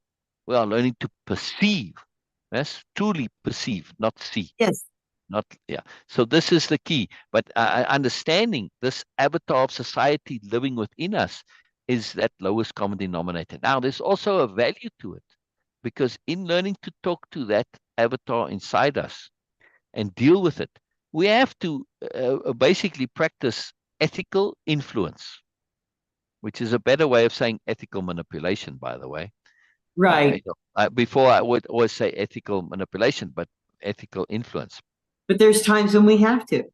S2: We are learning to perceive. Yes, truly perceive, not see.
S3: Yes.
S2: Not, yeah. So this is the key. But understanding this avatar of society living within us is that lowest common denominator. Now, there's also a value to it, because in learning to talk to that avatar inside us and deal with it, we have to basically practice ethical influence, which is a better way of saying ethical manipulation, by the way.
S3: Right.
S2: Before I would always say ethical manipulation, but ethical influence.
S3: But there's times when we have to.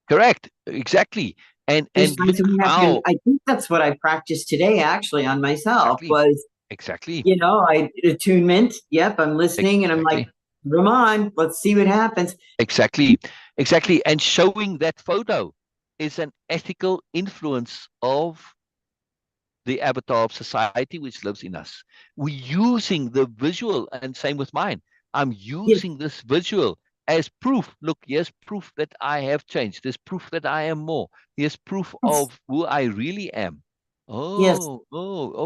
S2: Correct. Exactly.
S3: There's
S2: And
S3: times
S2: look
S3: when we have to. And
S2: how
S3: I think that's what I practiced today, actually, on myself
S2: exactly,
S3: was,
S2: exactly,
S3: I attunement. Yep, I'm listening, and I'm like,
S2: exactly,
S3: come on, let's see what happens.
S2: exactly, exactly. And showing that photo is an ethical influence of the avatar of society which lives in us. We're using the visual, and same with mine. I'm
S3: Yes.
S2: using this visual as proof. Look, here's proof that I have changed. There's proof that I am more. Here's proof
S3: Yes.
S2: of who I really am.
S3: Yes.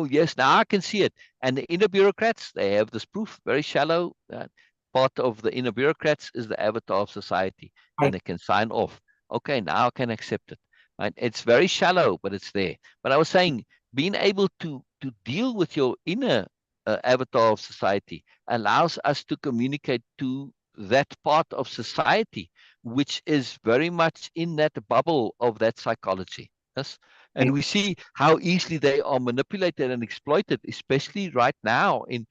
S2: Yes, now I can see it. And the inner bureaucrats, they have this proof, very shallow. Part of the inner bureaucrats is the avatar of society, and
S3: Right.
S2: they can sign off. Okay, now I can accept it. Right? It's very shallow, but it's there. But I was saying, being able to deal with your inner avatar of society allows us to communicate to that part of society which is very much in that bubble of that psychology. Yes. And
S3: Right.
S2: we see how easily they are manipulated and exploited, especially right now in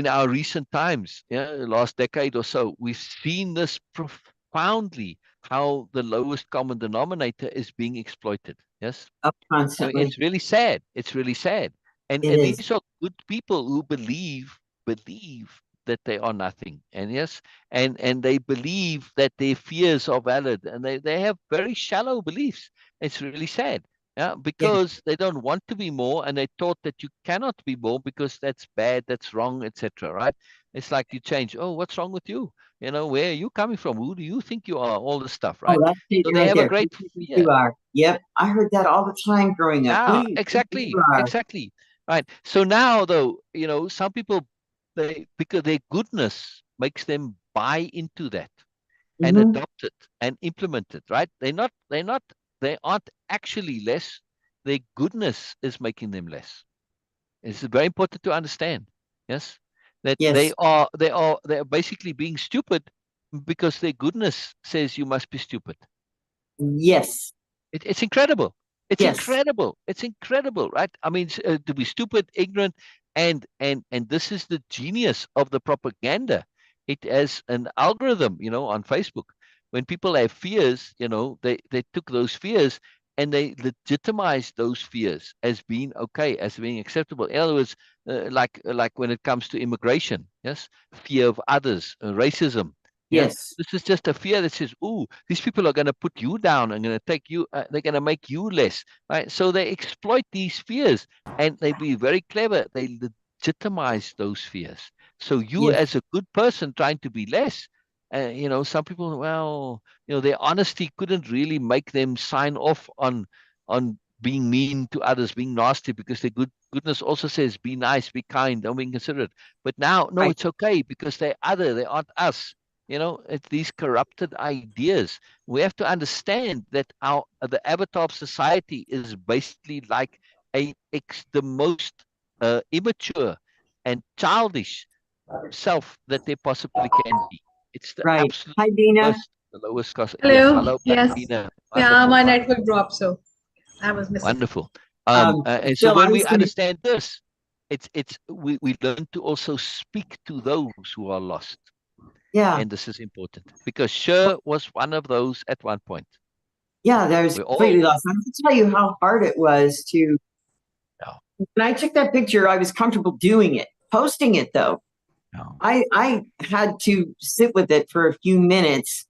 S2: our recent times, the last decade or so. We've seen this profoundly, how the lowest common denominator is being exploited. Yes.
S3: Up
S2: I mean,
S3: constantly.
S2: it's really sad. It's really sad. And
S3: It
S2: and
S3: is.
S2: these are good people who believe that they are nothing. And yes, and they believe that their fears are valid, and they have very shallow beliefs. It's really sad. Yeah,
S3: Yeah.
S2: because they don't want to be more, and they thought that you cannot be more because that's bad, that's wrong, etc. Right? It's like you change. Oh, what's wrong with you? You know, where are you coming from? Who do you think you are? All this stuff,
S3: Oh,
S2: right?
S3: that's it
S2: So they
S3: right
S2: have a
S3: there.
S2: great
S3: Who do you think
S2: fear.
S3: you are? Yep. I heard that all the time growing up. Who do
S2: Yeah,
S3: you think you
S2: exactly,
S3: are?
S2: exactly. Right. So now, though, you know, some people, because their goodness makes them buy into that and
S3: Mm-hmm.
S2: adopt it and implement it, right? They aren't actually less. Their goodness is making them less. It's very important to understand, yes, that
S3: Yes.
S2: they are basically being stupid because their goodness says you must be stupid.
S3: Yes.
S2: It's incredible. It's
S3: Yes.
S2: incredible. It's incredible, right? I mean, to be stupid, ignorant, and this is the genius of the propaganda. It has an algorithm, you know, on Facebook. When people have fears, you know, they took those fears and they legitimized those fears as being okay, as being acceptable. In other words, like when it comes to immigration, yes, fear of others, racism, yeah.
S3: Yes.
S2: This is just a fear that says, "Oh, these people are going to put you down and going to take you. They're going to make you less." Right? So they exploit these fears, and they be very clever. They legitimize those fears. So you,
S3: Yes.
S2: as a good person, trying to be less, you know, some people, well, you know, their honesty couldn't really make them sign off on being mean to others, being nasty, because their goodness also says, "Be nice, be kind, don't be inconsiderate." But now, no,
S3: Right.
S2: it's okay because they're other. They aren't us. You know, it's these corrupted ideas. We have to understand that the avatar of society is basically like the most immature and childish self that there possibly can be. It's the
S3: Right.
S2: absolute
S3: Hi, Dina.
S2: worst, the lowest cost. Yes,
S1: Hello.
S2: hello,
S1: Yes.
S2: Beena.
S1: Yeah,
S2: Wonderful,
S1: my
S2: wonderful,
S1: network dropped, so I was missing.
S2: wonderful. And so
S3: Still, I
S2: when we
S3: was going to,
S2: understand this, we learn to also speak to those who are lost.
S3: yeah.
S2: And this is important because Sher was one of those at one point.
S3: Yeah, there's
S2: We
S3: completely
S2: all,
S3: lost. I can tell you how hard it was to,
S2: no,
S3: when I took that picture, I was comfortable doing it. Posting it though,
S2: no,
S3: I had to sit with it for a few minutes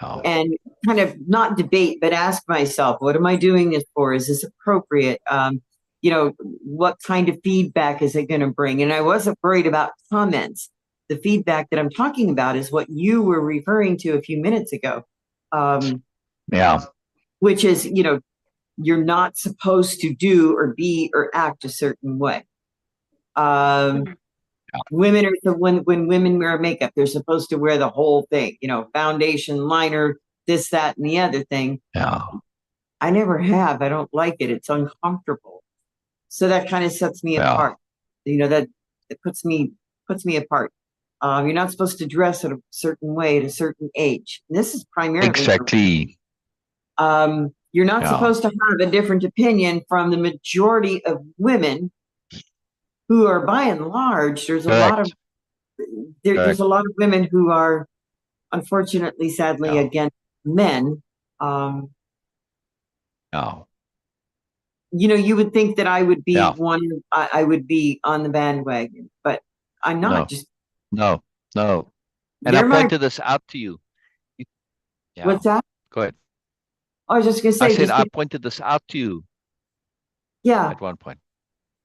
S2: no,
S3: and kind of not debate, but ask myself, what am I doing this for? Is this appropriate? You know, what kind of feedback is it going to bring? And I wasn't worried about comments. The feedback that I'm talking about is what you were referring to a few minutes ago,
S2: yeah,
S3: which is, you know, you're not supposed to do or be or act a certain way. Women are when women wear makeup, they're supposed to wear the whole thing, you know, foundation, liner, this, that, and the other thing.
S2: yeah,
S3: I never have. I don't like it. It's uncomfortable. So that kind of sets me
S2: yeah,
S3: apart. You know, that it puts me apart. You're not supposed to dress in a certain way at a certain age. And this is primarily for
S2: exactly.
S3: you're not
S2: Yeah,
S3: supposed to have a different opinion from the majority of women who are, by and large, there's a lot of
S2: correct,
S3: there's
S2: correct.
S3: a lot of women who are unfortunately, sadly,
S2: Yeah,
S3: against men. Um,
S2: yeah,
S3: you know, you would think that I would be
S2: yeah,
S3: one, I would be on the bandwagon, but I'm not.
S2: no,
S3: Just
S2: no, no. And I
S3: they're my,
S2: pointed this out to you. You- Yeah,
S3: what's that?
S2: go ahead.
S3: I was just gonna
S2: I
S3: say,
S2: said
S3: just
S2: I pointed this out to you
S3: yeah,
S2: at one point.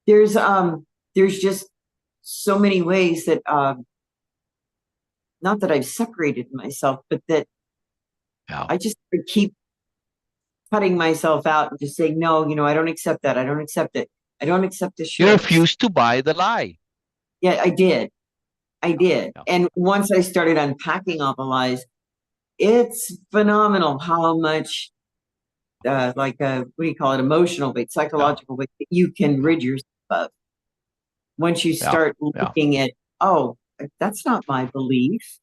S3: there's there's just so many ways that not that I've separated myself, but that
S2: Yeah,
S3: I just keep cutting myself out and just saying, no, you know, I don't accept that. I don't accept it. I don't accept the
S2: you
S3: shirts.
S2: refused to buy the lie.
S3: Yeah, I did. I did.
S2: Yeah,
S3: And once I started unpacking all the lies, it's phenomenal how much, what do you call it, emotional weight,
S2: yeah,
S3: psychological weight that you can
S2: yeah,
S3: rid yourself of. Once you
S2: yeah,
S3: start
S2: yeah.
S3: looking at, oh, that's not my belief.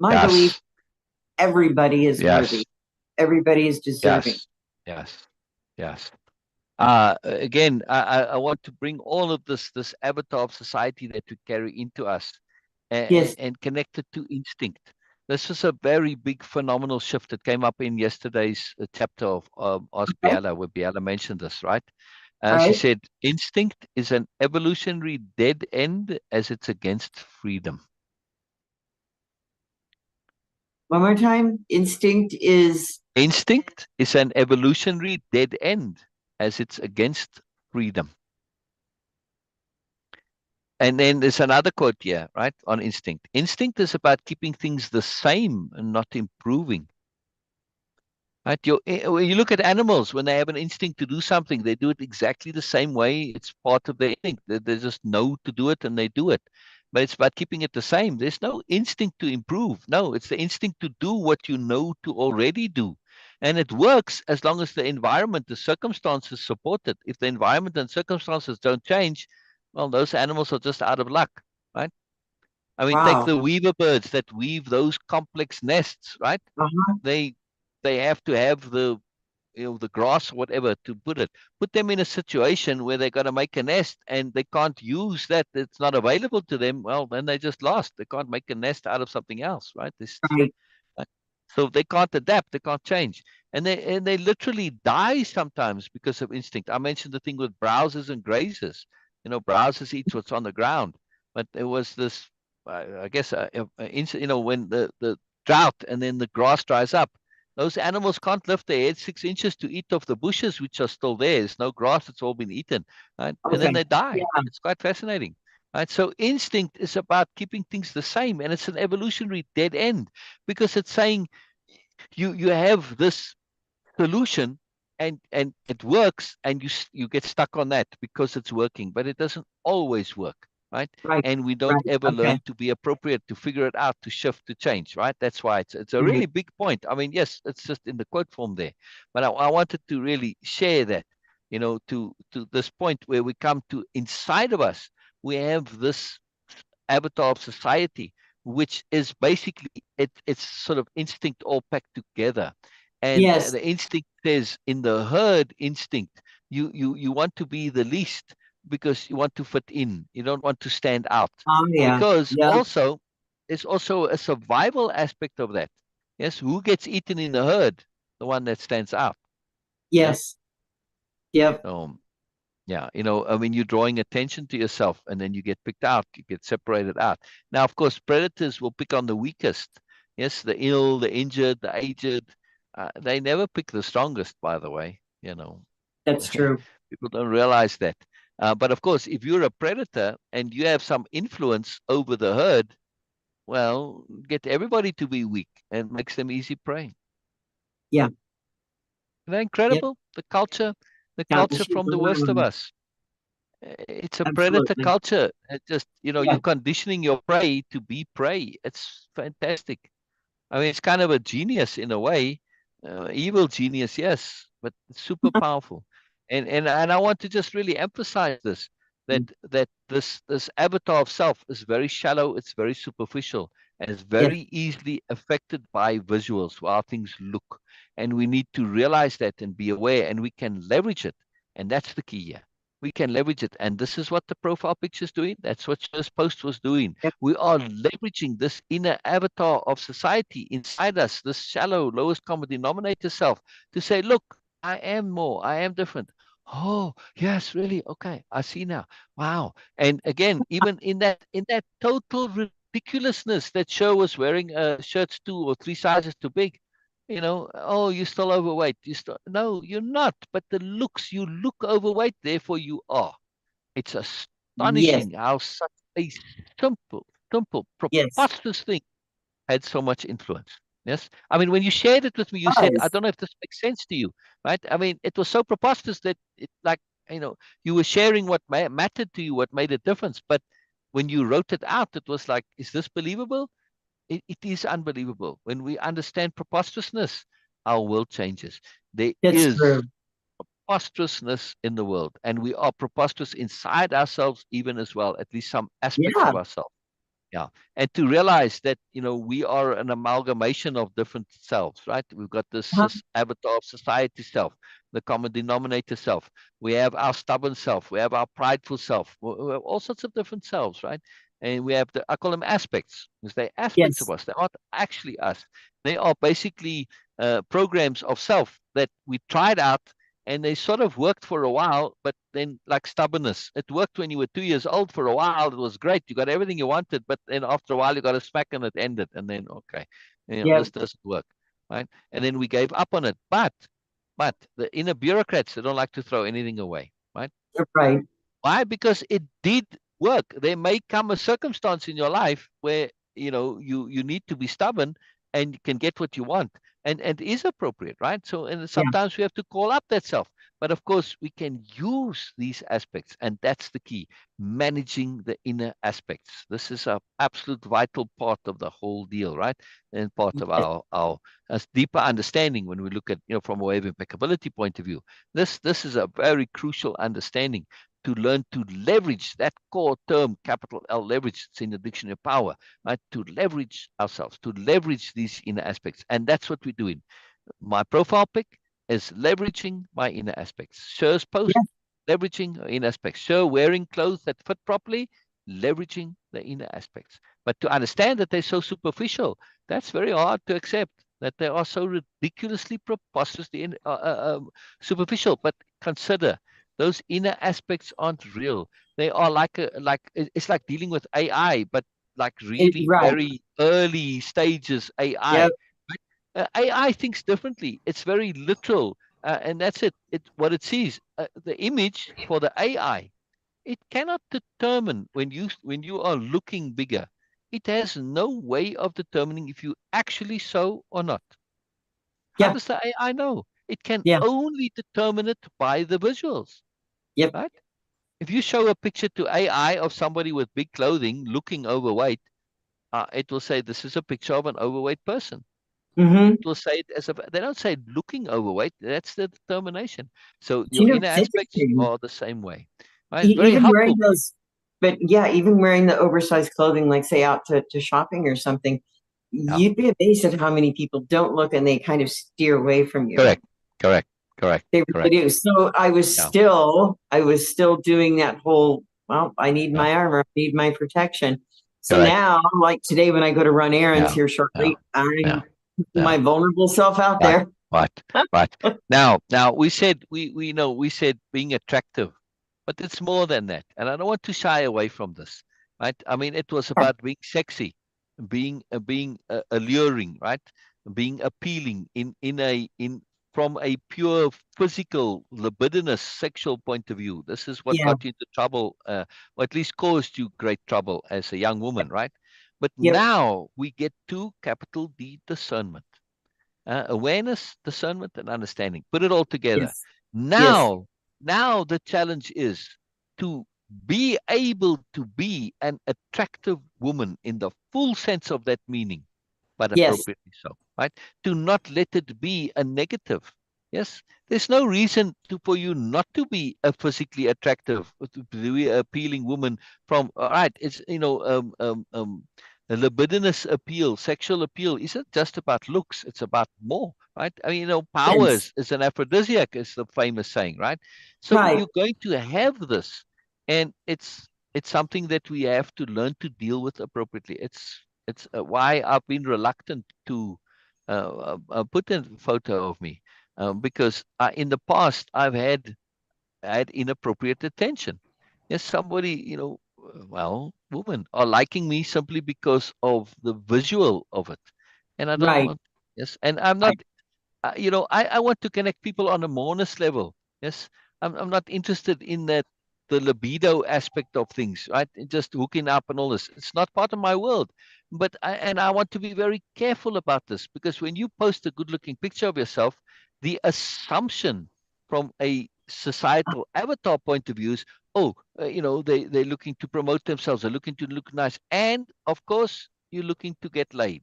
S3: My belief,
S2: Yes,
S3: everybody is worthy.
S2: yes,
S3: Everybody is deserving.
S2: yes, yes, yes. Again, I want to bring all of this avatar of society that we carry into us
S3: Yes,
S2: and connect it to instinct. This was a very big phenomenal shift that came up in yesterday's chapter of Ask
S3: right,
S2: Biella, where Biella mentioned this, right? She
S3: right.
S2: said, instinct is an evolutionary dead end as it's against freedom.
S3: One more time. Instinct is,
S2: Instinct is an evolutionary dead end as it's against freedom. And then there's another quote here, right, on instinct. Instinct is about keeping things the same and not improving. Right? When you look at animals, when they have an instinct to do something, they do it exactly the same way. It's part of their instinct. They just know to do it and they do it. But it's about keeping it the same. There's no instinct to improve. No, it's the instinct to do what you know to already do. And it works as long as the environment, the circumstances support it. If the environment and circumstances don't change, well, those animals are just out of luck, right? I mean, take
S3: Wow.
S2: the weaver birds that weave those complex nests, right?
S3: Uh-huh.
S2: They they have to have the grass or whatever to put them in a situation where they got to make a nest and they can't use that. It's not available to them. Well, then they just lost. They can't make a nest out of something else, right?
S3: Right.
S2: Uh, So they can't adapt, they can't change. And they literally die sometimes because of instinct. I mentioned the thing with browsers and grazers. Browsers eats what's on the ground. But there was this, I guess, when the drought and then the grass dries up, those animals can't lift their head 6 inches to eat off the bushes, which are still there. There's no grass, it's all been eaten. Right? And then
S3: Okay.
S2: they die.
S3: Yeah.
S2: It's quite fascinating. Right? So instinct is about keeping things the same, and it's an evolutionary dead end because it's saying you have this solution and it works and you get stuck on that because it's working, but it doesn't always work, right?
S3: Right.
S2: And we don't
S3: Right.
S2: ever
S3: Okay.
S2: learn to be appropriate, to figure it out, to shift, to change, right? That's why it's a
S3: Right.
S2: really big point. I mean, yes, it's just in the quote form there, but I wanted to really share that, to this point where we come to inside of us, we have this avatar of society, which is basically it's sort of instinct all packed together. And
S3: Yes.
S2: the instinct says in the herd instinct, you want to be the least because you want to fit in. You don't want to stand out.
S3: Oh, yeah.
S2: Because
S3: Yeah.
S2: also, there's also a survival aspect of that. Yes, who gets eaten in the herd? The one that stands out. Yeah.
S3: Yes. Yep.
S2: Yeah, I mean, you're drawing attention to yourself and then you get picked out, you get separated out. Now, of course, predators will pick on the weakest. Yes, the ill, the injured, the aged. They never pick the strongest, by the way.
S3: That's true.
S2: People don't realize that. But of course, if you're a predator and you have some influence over the herd, well, get everybody to be weak and makes them easy prey.
S3: Yeah.
S2: Isn't that
S3: Yep.
S2: incredible? The culture
S3: Countless
S2: from the worst of
S3: around.
S2: us. It's a predator
S3: Absolutely.
S2: culture. It just,
S3: Yeah.
S2: you're conditioning your prey to be prey. It's fantastic. I mean, it's kind of a genius in a way, evil genius, yes, but it's super powerful. And I want to just really emphasize this, that this avatar of self is very shallow, it's very superficial, and it's
S3: Yes.
S2: very easily affected by visuals, how things look. And we need to realize that and be aware, and we can leverage it. And that's the key here. We can leverage it. And this is what the profile picture is doing. That's what this post was doing.
S3: Yep.
S2: We are leveraging this inner avatar of society inside us, this shallow, lowest common denominator self, to say, look, I am more, I am different. Oh, yes, really? Okay, I see now. Wow. And again, even in that total ridiculousness that show was wearing shirts 2 or 3 sizes too big. Oh, you're still overweight. No, you're not. But the looks, you look overweight, therefore you are. It's
S3: Yes.
S2: astonishing how such a simple,
S3: Yes.
S2: preposterous thing had so much influence. Yes. I mean, when you shared it with me, you said, I
S3: Does.
S2: don't know if this makes sense to you, right? I mean, it was so preposterous that you were sharing what mattered to you, what made a difference. But when you wrote it out, it was like, is this believable? It is unbelievable. When we understand preposterousness, our world changes. There
S3: That's
S2: is
S3: true.
S2: preposterousness in the world, and we are preposterous inside ourselves even as well, at least some aspects
S3: Yeah.
S2: of ourselves. Yeah. And to realize that, we are an amalgamation of different selves, right? We've got
S3: Uh-huh.
S2: this avatar of society self, the common denominator self. We have our stubborn self. We have our prideful self. We have all sorts of different selves, right? And we have I call them aspects, because they're aspects of
S3: Yes.
S2: us. They're not actually us. They are basically programs of self that we tried out, and they sort of worked for a while, but then, like stubbornness, it worked when you were 2 years old. For a while, it was great. You got everything you wanted, but then after a while, you got a smack and it ended. And then, okay,
S3: Yep.
S2: this doesn't work, right? And then we gave up on it. But the inner bureaucrats, they don't like to throw anything away, right?
S3: You're right.
S2: Why? Because it did work. There may come a circumstance in your life where, you need to be stubborn and you can get what you want. And it is appropriate, right? So, and
S3: Yeah.
S2: sometimes we have to call up that self. But of course, we can use these aspects, and that's the key, managing the inner aspects. This is an absolute vital part of the whole deal, right? And part of our deeper understanding when we look at, from a way of impeccability point of view. This is a very crucial understanding to learn to leverage that core term, capital L, leverage. It's in the dictionary of power, right? To leverage ourselves, to leverage these inner aspects. And that's what we're doing. My profile pic is leveraging my inner aspects. Sher's post, leveraging her inner aspects. Sher wearing clothes that fit properly, leveraging the inner aspects. But to understand that they're so superficial, that's very hard to accept, that they are so ridiculously, preposterously superficial. But consider, those inner aspects aren't real. They are it's like dealing with AI, but like really
S3: Right.
S2: very early stages AI.
S3: Yep.
S2: AI thinks differently. It's very literal, and that's it. What it sees, the image for the AI, it cannot determine when you are looking bigger. It has no way of determining if you actually so or not. How
S3: Yeah.
S2: does the AI know? It can
S3: Yeah.
S2: only determine it by the visuals,
S3: Yep.
S2: right? If you show a picture to AI of somebody with big clothing looking overweight, it will say this is a picture of an overweight person.
S3: Mm-hmm.
S2: It will say it as they don't say looking overweight. That's the determination. So
S3: You
S2: your
S3: know,
S2: inner
S3: it's
S2: aspects
S3: interesting.
S2: are the same way. Right? It's very
S3: Even wearing
S2: helpful.
S3: those, but yeah, even wearing the oversized clothing, like say out to shopping or something,
S2: Yeah.
S3: you'd be amazed at how many people don't look and they kind of steer away from you.
S2: Correct.
S3: They really do. So I was still doing that whole, well, I need my armor, I need my protection. So
S2: Correct.
S3: now, like today when I go to run errands
S2: Yeah.
S3: here shortly, I'm
S2: Yeah.
S3: putting my vulnerable self out
S2: Right.
S3: there.
S2: Right. Now we said we said being attractive, but it's more than that. And I don't want to shy away from this. Right? I mean, it was about being sexy, being alluring, right? Being appealing in from a pure physical, libidinous, sexual point of view. This is what
S3: Yeah.
S2: got you into trouble, or at least caused you great trouble as a young woman, right? But
S3: Yep.
S2: now we get to capital D, discernment. Awareness, discernment, and understanding. Put it all together.
S3: Yes. Yes.
S2: Now the challenge is to be able to be an attractive woman in the full sense of that meaning, but
S3: Yes.
S2: appropriately so, right? To not let it be a negative. Yes, there's no reason for you not to be a physically attractive, to be an appealing woman. From all right, it's the libidinous appeal, sexual appeal isn't just about looks, it's about more, right? I mean, power
S3: Yes.
S2: is an aphrodisiac, is the famous saying, right? So
S3: Right.
S2: you're going to have this, and it's something that we have to learn to deal with appropriately. It's why I've been reluctant to put a photo of me, because in the past I've had inappropriate attention. Yes, somebody, well, women are liking me simply because of the visual of it. And I don't
S3: Right.
S2: want, yes, and I'm not,
S3: Right.
S2: I want to connect people on a moreness level. Yes, I'm not interested in the libido aspect of things, right? Just hooking up and all this. It's not part of my world. But I want to be very careful about this, because when you post a good looking picture of yourself, the assumption from a societal avatar point of view is, oh, they're looking to promote themselves, they're looking to look nice. And of course, you're looking to get laid.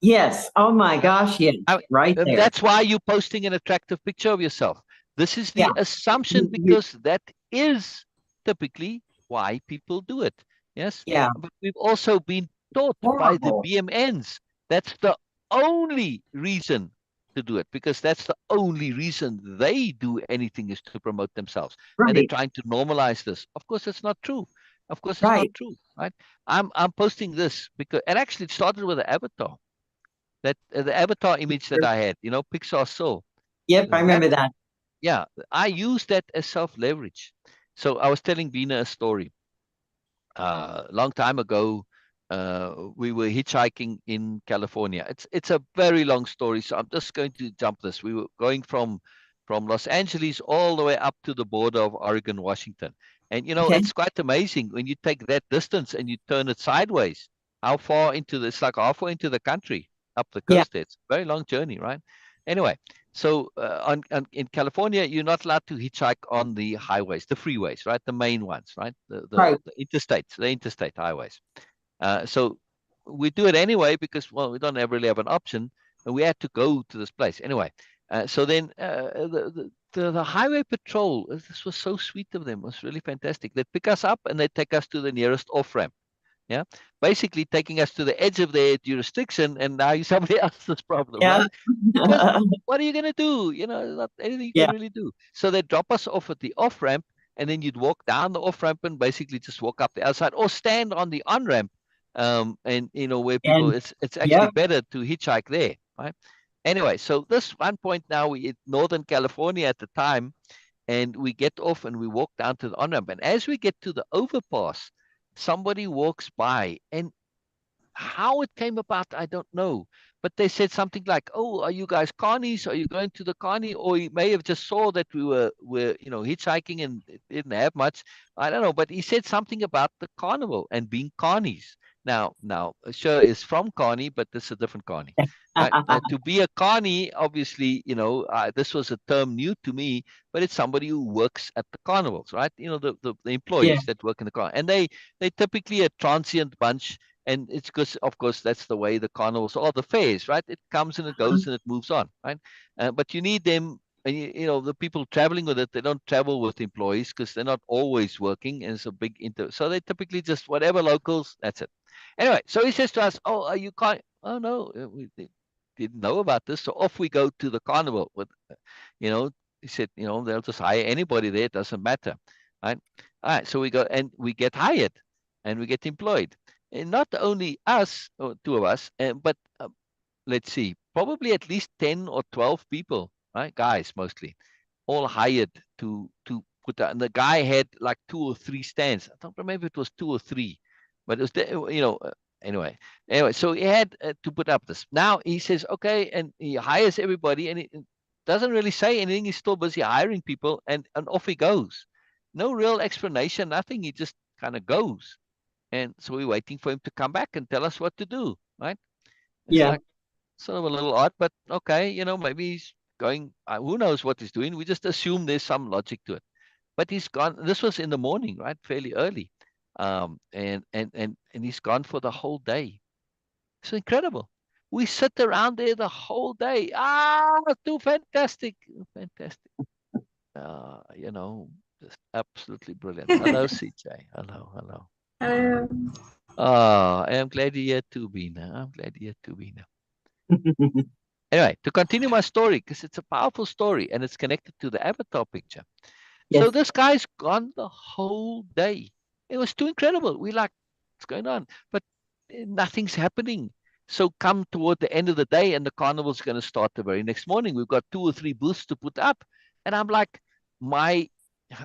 S3: Yes. Oh my gosh. Yes. Right
S2: And
S3: there.
S2: that's why you're posting an attractive picture of yourself. This is
S3: Yeah.
S2: the assumption,
S3: You-
S2: because that is typically why people do it. Yes.
S3: yeah.
S2: But we've also been taught by the
S3: Horrible.
S2: BMNs that's the only reason to do it, because that's the only reason they do anything is to promote themselves. And they're
S3: Right.
S2: trying to normalize this. Of course, it's not true. Of course, it's not
S3: Right.
S2: true. Right. I'm posting this because, and actually it started with an avatar, that the avatar image that I had, Pixar Soul.
S3: Yep. I
S2: That,
S3: remember that.
S2: yeah, I use that as self leverage. So I was telling Beena a story. A long time ago, we were hitchhiking in California. It's a very long story, so I'm just going to jump this. We were going from from Los Angeles all the way up to the border of Oregon, Washington. And, you know,
S3: Okay.
S2: it's quite amazing when you take that distance and you turn it sideways, how far into it's like halfway into the country up the
S3: Yeah.
S2: coast. It's a very long journey, right? Anyway, so in California, you're not allowed to hitchhike on the highways, the freeways, right? The main ones, right?
S3: Right.
S2: The interstate highways. So we do it anyway because, well, we don't ever really have an option, and we had to go to this place anyway. So then the highway patrol, this was so sweet of them. It was really fantastic. They'd pick us up and they'd take us to the nearest off ramp. Yeah, basically taking us to the edge of their jurisdiction, and now you're somebody else's problem,
S3: Yeah.
S2: right? Because what are you going to do? You know, not anything you
S3: Yeah.
S2: can really do. So they drop us off at the off ramp, and then you'd walk down the off ramp and basically just walk up the outside or stand on the on ramp. And you know, where people,
S3: And
S2: it's actually
S3: yep.
S2: better to hitchhike there, right? Anyway, so this one point now, we in Northern California at the time, and we get off and we walk down to the on ramp. And as we get to the overpass, somebody walks by, and how it came about, I don't know. But they said something like, "Oh, are you guys carnies? Are you going to the carny?" Or he may have just saw that we were you know, hitchhiking and didn't have much. I don't know. But he said something about the carnival and being carnies. Now, Sher is from Carney, but this is a different Carney. Right? To be a carny, obviously, you know, this was a term new to me, but it's somebody who works at the carnivals, right? You know, the
S3: Yeah.
S2: employees that work in the car, and they typically a transient bunch, and it's because, of course, that's the way the carnivals are, the fairs, right? It comes and it goes and it moves on, right? But you need them, and you know, the people traveling with it, they don't travel with employees because they're not always working, and it's a big so they typically just whatever locals, that's it. Anyway, so he says to us, "Oh, are you can't? Oh no, we didn't know about this." So off we go to the carnival with, you know, he said, you know, they'll just hire anybody there. It doesn't matter, right? All right. So we go and we get hired and we get employed. And not only us, or two of us, but let's see, probably at least 10 or 12 people, right? Guys, mostly, all hired to put that. And the guy had like 2 or 3 stands. I don't remember if it was 2 or 3, but it was, you know, anyway, so he had to put up this. Now he says, okay, and he hires everybody, and it doesn't really say anything. He's still busy hiring people, and off he goes. No real explanation, nothing. He just kind of goes. And so we're waiting for him to come back and tell us what to do, right? It's
S3: Yeah.
S2: like sort of a little odd, but okay, you know, maybe he's going, who knows what he's doing. We just assume there's some logic to it. But he's gone. This was in the morning, right? Fairly early. And he's gone for the whole day. It's incredible. We sit around there the whole day. Too fantastic. Fantastic. You know, just absolutely brilliant. Hello, CJ. Hello.
S1: Um,
S2: Oh, I am glad you're here too, Beena. I'm glad you're here too, Beena. Anyway, to continue my story, because it's a powerful story and it's connected to the avatar picture.
S3: Yes.
S2: So this guy's gone the whole day. It was too incredible. We like, what's going on? But nothing's happening. So come toward the end of the day, and the carnival's going to start the very next morning. We've got 2 or 3 booths to put up. And I'm like, I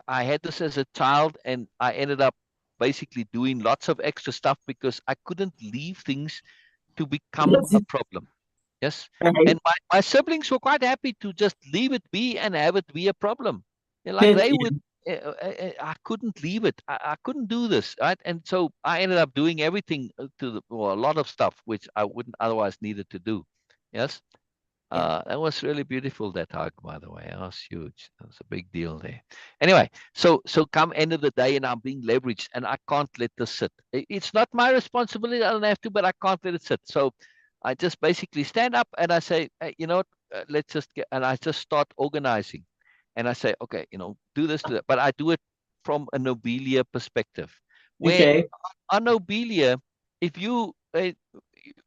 S2: had this as a child, and I ended up basically doing lots of extra stuff because I couldn't leave things to become a problem. Yes.
S3: Right.
S2: And my siblings were quite happy to just leave it be and have it be a problem. Like they would, I couldn't leave it. I couldn't do this. Right. And so I ended up doing everything or a lot of stuff, which I wouldn't otherwise needed to do. Yes.
S3: Yeah.
S2: That was really beautiful, that hug, by the way. That was huge. That was a big deal there. Anyway, so come end of the day, and I'm being leveraged, and I can't let this sit. It's not my responsibility. I don't have to, but I can't let it sit. So I just basically stand up and I say, hey, you know what, let's just get, and I just start organizing. And I say, okay, you know, do this, do that. But I do it from a Nobelia perspective, where
S3: Okay.
S2: on Nobelia, if you,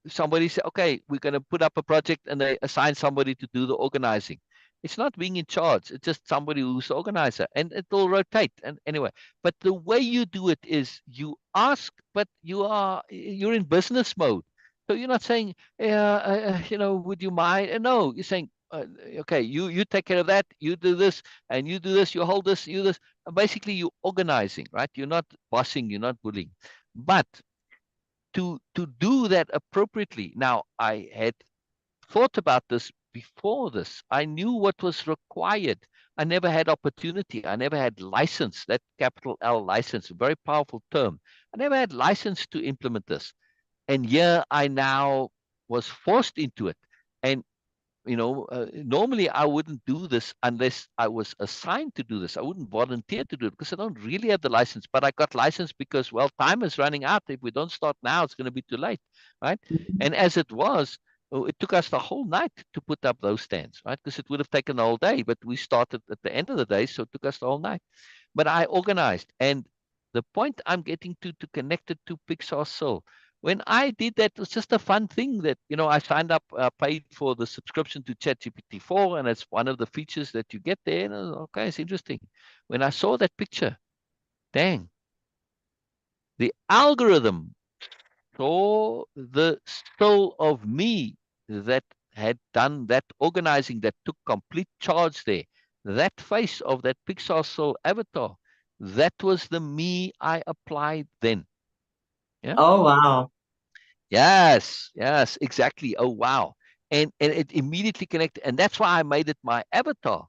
S2: somebody say, okay, we're going to put up a project, and they assign somebody to do the organizing. It's not being in charge. It's just somebody who's the organizer, and it will rotate. And anyway, but the way you do it is you ask, but you're in business mode. So you're not saying, you know, would you mind? No, you're saying, okay, you take care of that. You do this, and you do this. You hold this. You do this. And basically, you're organizing, right? You're not bossing. You're not bullying. But to do that appropriately. Now, I had thought about this before this. I knew what was required. I never had opportunity. I never had license, that capital L license, a very powerful term. I never had license to implement this. And here I now was forced into it. And normally I wouldn't do this unless I was assigned to do this. I wouldn't volunteer to do it because I don't really have the license. But I got license because, well, time is running out. If we don't start now, it's going to be too late, right? And as it was, it took us the whole night to put up those stands, right? Because it would have taken the whole day, but we started at the end of the day, so it took us the whole night. But I organized, and the point I'm getting to connect it to Pixar Soul. When I did that, it was just a fun thing that, I signed up, paid for the subscription to ChatGPT 4, and it's one of the features that you get there. And I was, okay, it's interesting. When I saw that picture, dang, the algorithm saw the soul of me that had done that organizing, that took complete charge there. That face of that Pixar Soul avatar, that was the me I applied then. Yeah.
S3: Oh, wow.
S2: Yes, yes, exactly. Oh, wow. And it immediately connected. And that's why I made it my avatar,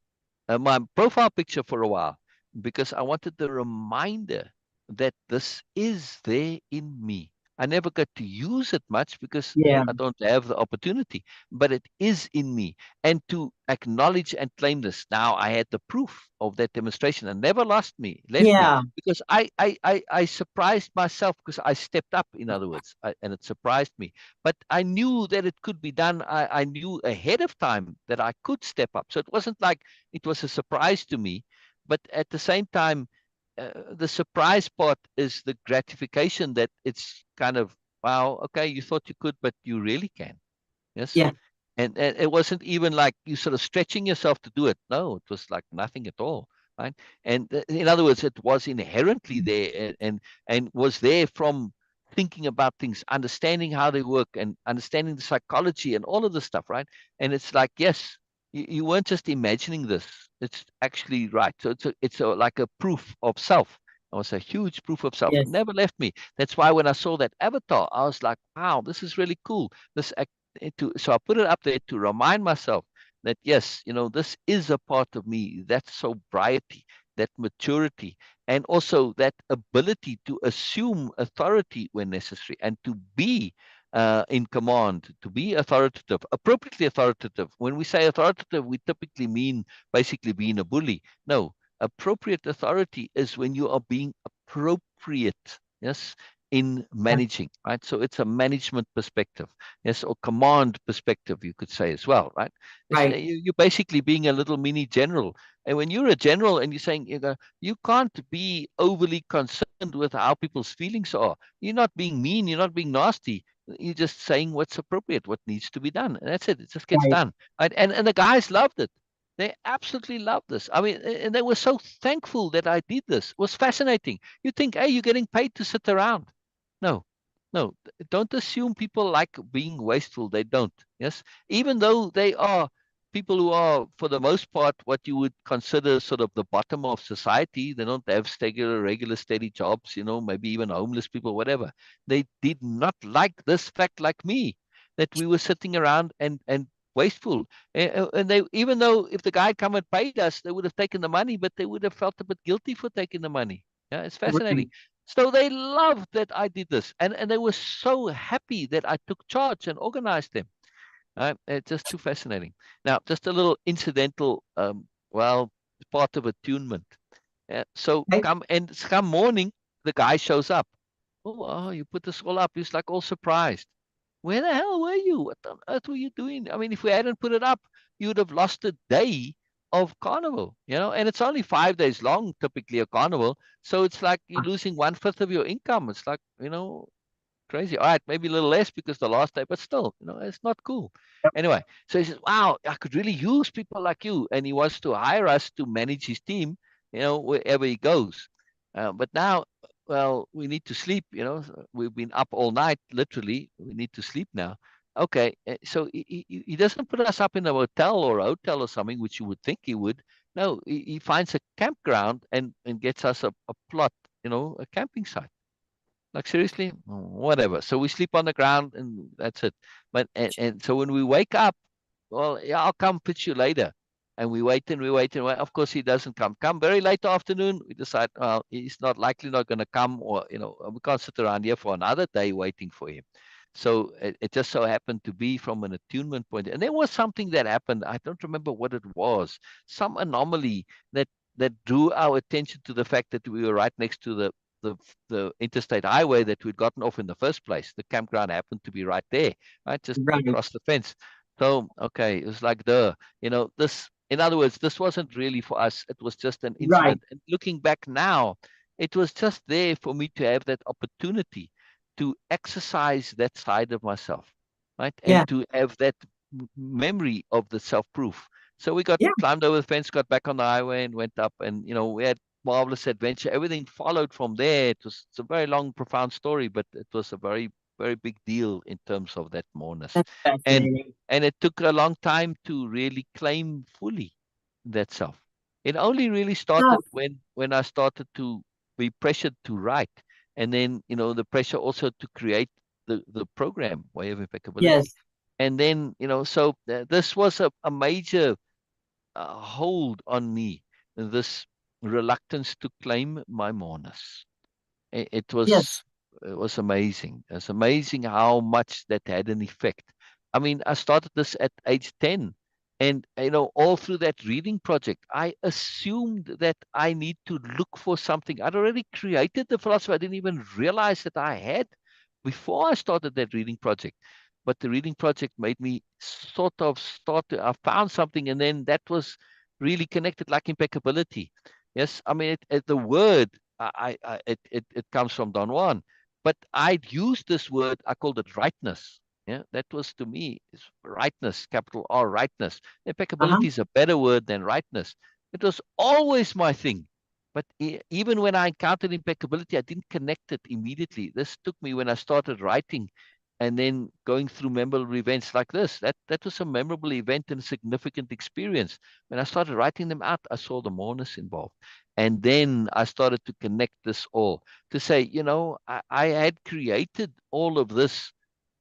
S2: my profile picture for a while, because I wanted the reminder that this is there in me. I never got to use it much because
S3: Yeah.
S2: I don't have the opportunity, but it is in me. And to acknowledge and claim this. Now I had the proof of that demonstration and never left me,
S3: Yeah.
S2: because I surprised myself because I stepped up, in other words, and it surprised me. But I knew that it could be done. I knew ahead of time that I could step up. So it wasn't like it was a surprise to me, but at the same time, the surprise part is the gratification that it's kind of, wow, okay, you thought you could, but you really can. Yes.
S3: Yeah.
S2: And it wasn't even like you sort of stretching yourself to do it. No, it was like nothing at all. Right. And in other words, it was inherently there, and was there from thinking about things, understanding how they work, and understanding the psychology and all of this stuff. Right. And it's like, yes, you weren't just imagining this. It's actually right. So it's like a proof of self. It was a huge proof of self. It
S3: Yes.
S2: never left me. That's why when I saw that avatar, I was like, wow, this is really cool. So I put it up there to remind myself that, yes, this is a part of me, that sobriety, that maturity, and also that ability to assume authority when necessary, and to be in command, to be authoritative, appropriately authoritative. When we say authoritative, we typically mean basically being a bully. No, appropriate authority is when you are being appropriate. Yes, in managing, right? So it's a management perspective, yes, or command perspective, you could say as well, right?
S3: Right.
S2: You're basically being a little mini general. And when you're a general and you're saying, you can't be overly concerned with how people's feelings are. You're not being mean, you're not being nasty. You're just saying what's appropriate, what needs to be done. And that's it. It just gets
S3: Right.
S2: done. Right? And the guys loved it. They absolutely loved this. I mean, and they were so thankful that I did this. It was fascinating. You think, hey, you're getting paid to sit around. No, no, don't assume people like being wasteful. They don't. Yes, even though they are people who are, for the most part, what you would consider sort of the bottom of society. They don't have regular, steady jobs. Maybe even homeless people, whatever. They did not like this fact, like me, that we were sitting around and wasteful. And they, even though if the guy come and paid us, they would have taken the money, but they would have felt a bit guilty for taking the money. Yeah, it's fascinating.
S3: Right.
S2: So they loved that I did this, and they were so happy that I took charge and organized them. It's just too fascinating. Now, just a little incidental, well, part of attunement. So
S3: Right.
S2: come morning, the guy shows up. Oh, you put this all up. He's like all surprised. Where the hell were you? What on earth were you doing? I mean, if we hadn't put it up, you would have lost a day of carnival, and it's only 5 days long, typically a carnival. So it's like you're losing 1/5 of your income. It's like, crazy. All right, maybe a little less because the last day, but still, it's not cool. Anyway, so he says, wow, I could really use people like you. And he wants to hire us to manage his team, wherever he goes. But now, well, we need to sleep, we've been up all night, literally. We need to sleep now. Okay, so he doesn't put us up in a hotel or something, which you would think he would. No, he finds a campground and gets us a plot, a camping site. Like, seriously, whatever. So we sleep on the ground and that's it. But and so when we wake up, well, yeah, I'll come pitch you later. And we wait and we wait and wait. Of course, he doesn't come. Come very late afternoon. We decide, well, he's likely not going to come, or we can't sit around here for another day waiting for him. So it just so happened to be from an attunement point. And there was something that happened. I don't remember what it was. Some anomaly that drew our attention to the fact that we were right next to the interstate highway that we'd gotten off in the first place. The campground happened to be right there, right, just
S3: Right.
S2: across the fence. So okay, it was like this. In other words, this wasn't really for us. It was just an
S3: Right.
S2: incident. And looking back now, it was just there for me to have that opportunity to exercise that side of myself, right? And
S3: Yeah.
S2: to have that memory of the self-proof. So we
S3: Yeah.
S2: climbed over the fence, got back on the highway and went up, and we had marvelous adventure. Everything followed from there. It's a very long, profound story, but it was a very, very big deal in terms of that moreness.
S3: That's
S2: And
S3: fascinating.
S2: it took a long time to really claim fully that self. It only really started when I started to be pressured to write, and then the pressure also to create the program Way of Impeccability.
S3: Yes.
S2: And then so this was a major hold on me, this reluctance to claim my moreness. It, it
S3: Yes.
S2: was it was amazing. It's amazing how much that had an effect. I mean, I started this at age 10. And all through that reading project, I assumed that I need to look for something. I'd already created the philosophy. I didn't even realize that I had before I started that reading project. But the reading project made me sort of I found something, and then that was really connected, like impeccability. Yes, I mean, the word, it comes from Don Juan, but I'd used this word. I called it rightness. Yeah, that was to me is rightness, capital R, rightness.
S3: Uh-huh.
S2: Impeccability is a better word than rightness. It was always my thing. But even when I encountered impeccability, I didn't connect it immediately. This took me when I started writing and then going through memorable events like this. That was a memorable event and a significant experience. When I started writing them out, I saw the moreness involved. And then I started to connect this all to say, I had created all of this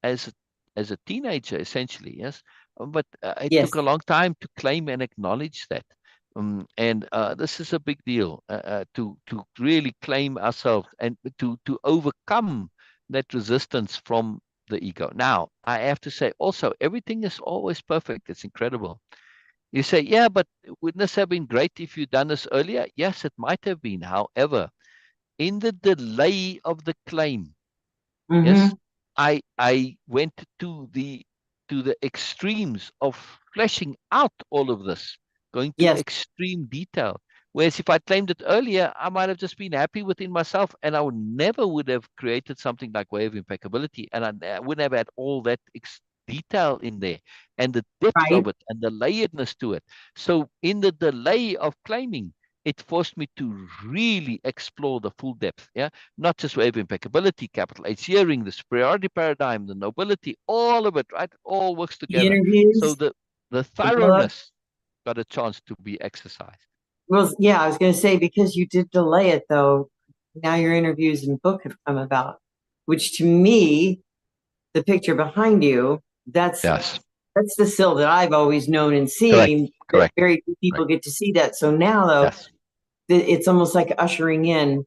S2: as as a teenager, essentially, yes. But it
S3: Yes.
S2: took a long time to claim and acknowledge that. And this is a big deal to really claim ourselves and to overcome that resistance from the ego. Now, I have to say also, everything is always perfect. It's incredible. You say, yeah, but wouldn't this have been great if you'd done this earlier? Yes, it might have been. However, in the delay of the claim,
S3: Mm-hmm.
S2: yes, I went to the extremes of fleshing out all of this, going to
S3: Yes.
S2: extreme detail. Whereas if I claimed it earlier, I might have just been happy within myself, and I would have created something like Way of Impeccability, and I wouldn't have had all that detail in there, and the depth
S3: Right.
S2: of it, and the layeredness to it. So in the delay of claiming, it forced me to really explore the full depth. Yeah, not just Way of Impeccability, capital H hearing, the superiority paradigm, the nobility, all of it, right? It all works
S3: The
S2: together. So
S3: interviews,
S2: the
S3: the book.
S2: thoroughness got a chance to be exercised.
S3: Well, yeah, I was going to say, because you did delay it, though, now your interviews and book have come about, which to me, the picture behind you, that's
S2: Yes,
S3: that's the Syl that I've always known and
S2: correct,
S3: seen. That
S2: correct,
S3: very few people
S2: correct.
S3: get to see that. So now, though,
S2: Yes,
S3: it's almost like ushering in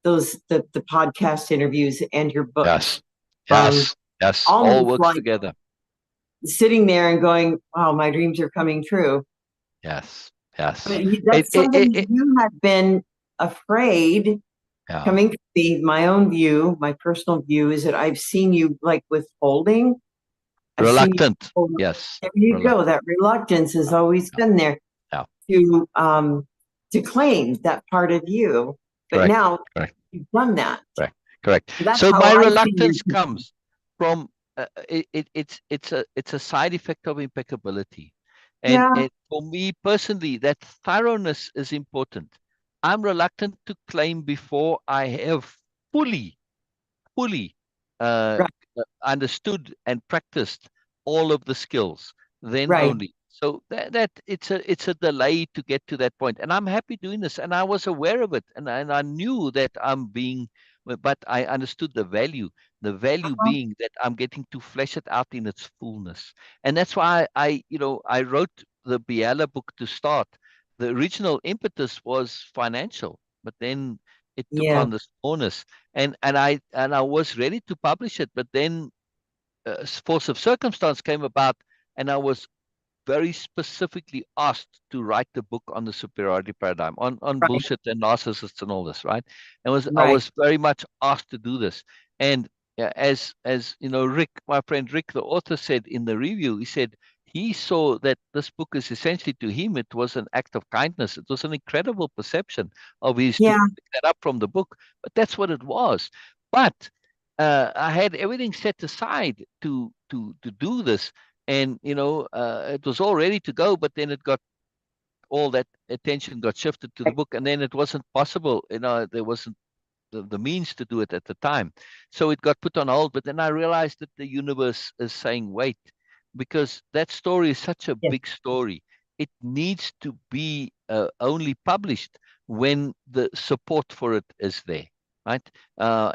S3: the podcast interviews and your books.
S2: yes, yes, yes. All
S3: Almost
S2: works
S3: like
S2: together.
S3: sitting there and going, "Wow, my dreams are coming true."
S2: Yes, yes.
S3: But
S2: It,
S3: that's
S2: it, it,
S3: something
S2: it
S3: you had been afraid.
S2: yeah.
S3: Coming to me, my own view, my personal view is that I've seen you like withholding. I've seen you.
S2: Reluctant.
S3: Withhold.
S2: Yes,
S3: There you go.
S2: reluctant.
S3: That reluctance has
S2: Yeah,
S3: always
S2: yeah,
S3: been there
S2: yeah.
S3: to claim that part of you. But
S2: Correct,
S3: now
S2: correct.
S3: you've done that.
S2: Correct. Correct.
S3: So that's
S2: So
S3: how
S2: my
S3: I see your.
S2: reluctance comes from it's a side effect of impeccability, and
S3: Yeah.
S2: for me personally, that thoroughness is important. I'm reluctant to claim before I have fully fully uh,
S3: Right.
S2: understood and practiced all of the skills, then
S3: Right.
S2: only. So that it's a delay to get to that point, and I'm happy doing this, and I was aware of it, and I knew that I'm being but I understood the value. The value
S3: Uh-huh.
S2: being that I'm getting to flesh it out in its fullness, and that's why I wrote the Biella book to start. The original impetus was financial, but then it took
S3: Yeah.
S2: on this onus, and I was ready to publish it, but then force of circumstance came about, and I was very specifically asked to write the book on the superiority paradigm, on
S3: Right.
S2: bullshit and narcissists and all this, right? I
S3: Right.
S2: was very much asked to do this. And as you know, Rick, my friend Rick, the author, said in the review, he said he saw that this book is essentially, to him, it was an act of kindness. It was an incredible perception of his to
S3: Yeah.
S2: pick that up from the book, but that's what it was. But I had everything set aside to do this, and it was all ready to go, but then it got all that attention got shifted to the book, and then it wasn't possible. There wasn't the means to do it at the time, so it got put on hold. But then I realized that the universe is saying, wait, because that story is such a
S3: Yeah.
S2: big story. It needs to be only published when the support for it is there, right?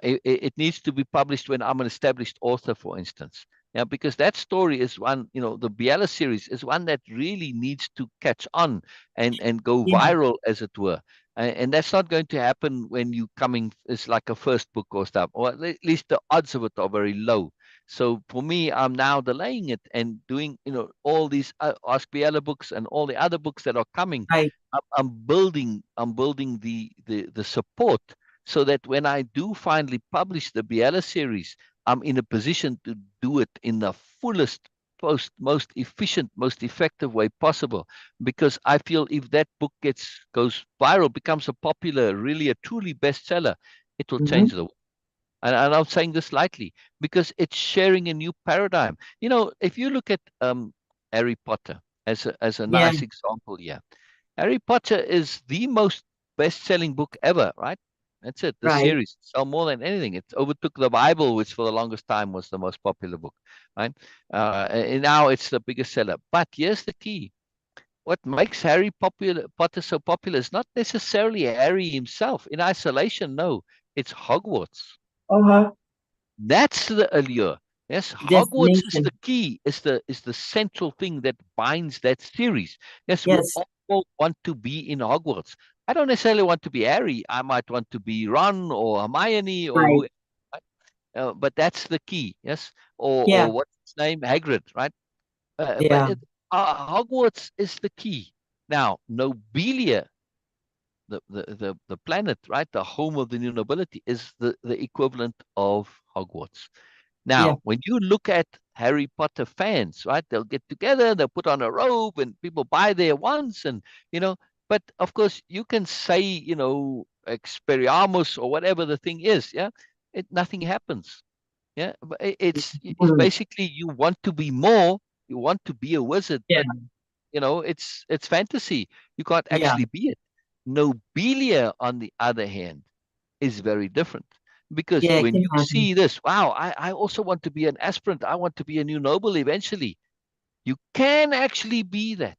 S2: It needs to be published when I'm an established author, for instance. Yeah, because that story is one, the Biella series is one that really needs to catch on and go
S3: Yeah.
S2: viral, as it were. And that's not going to happen when you coming as like a first book or stuff, or at least the odds of it are very low. So for me, I'm now delaying it and doing, all these Ask Biella books and all the other books that are coming.
S3: Right.
S2: I'm building the support, so that when I do finally publish the Biella series, I'm in a position to do it in the fullest, most efficient, most effective way possible. Because I feel if that book goes viral, becomes a popular, really a truly bestseller, it will
S3: Hmm.
S2: change the world. And I'm saying this lightly because it's sharing a new paradigm. If you look at Harry Potter as a
S3: Yeah.
S2: nice example here, Harry Potter is the most best-selling book ever, right? That's it. The
S3: Right.
S2: series sell more than anything. It overtook the Bible, which for the longest time was the most popular book, right? And now it's the biggest seller. But here's the key: what makes Potter so popular is not necessarily Harry himself in isolation. No, it's Hogwarts.
S3: Uh-huh.
S2: That's the allure. Yes, Hogwarts is the
S3: Destination.
S2: key, is the central thing that binds that series. Yes, we
S3: Yes.
S2: all want to be in Hogwarts. I don't necessarily want to be Harry. I might want to be Ron or Hermione or
S3: Right.
S2: who, but that's the key. Yes, or
S3: Yeah.
S2: what's his name, Hagrid, right? But
S3: Yeah.
S2: Hogwarts is the key. Now, Nobelia, the planet, right, the home of the new nobility, is the equivalent of Hogwarts.
S3: Yeah.
S2: Now, when you look at Harry Potter fans, right, they'll get together, they'll put on a robe, and people buy their wands, and but of course you can say, Expelliarmus or whatever the thing is, yeah, nothing happens, yeah. But it's
S3: Mhm.
S2: basically you want to be more, you want to be a wizard,
S3: Yeah.
S2: but it's fantasy. You can't
S3: Yeah.
S2: actually be it. Nobelia, on the other hand, is very different. Because
S3: Yeah. It
S2: when
S3: can
S2: you
S3: happen.
S2: see this, wow, I also want to be an aspirant. I want to be a new noble eventually. You can actually be that.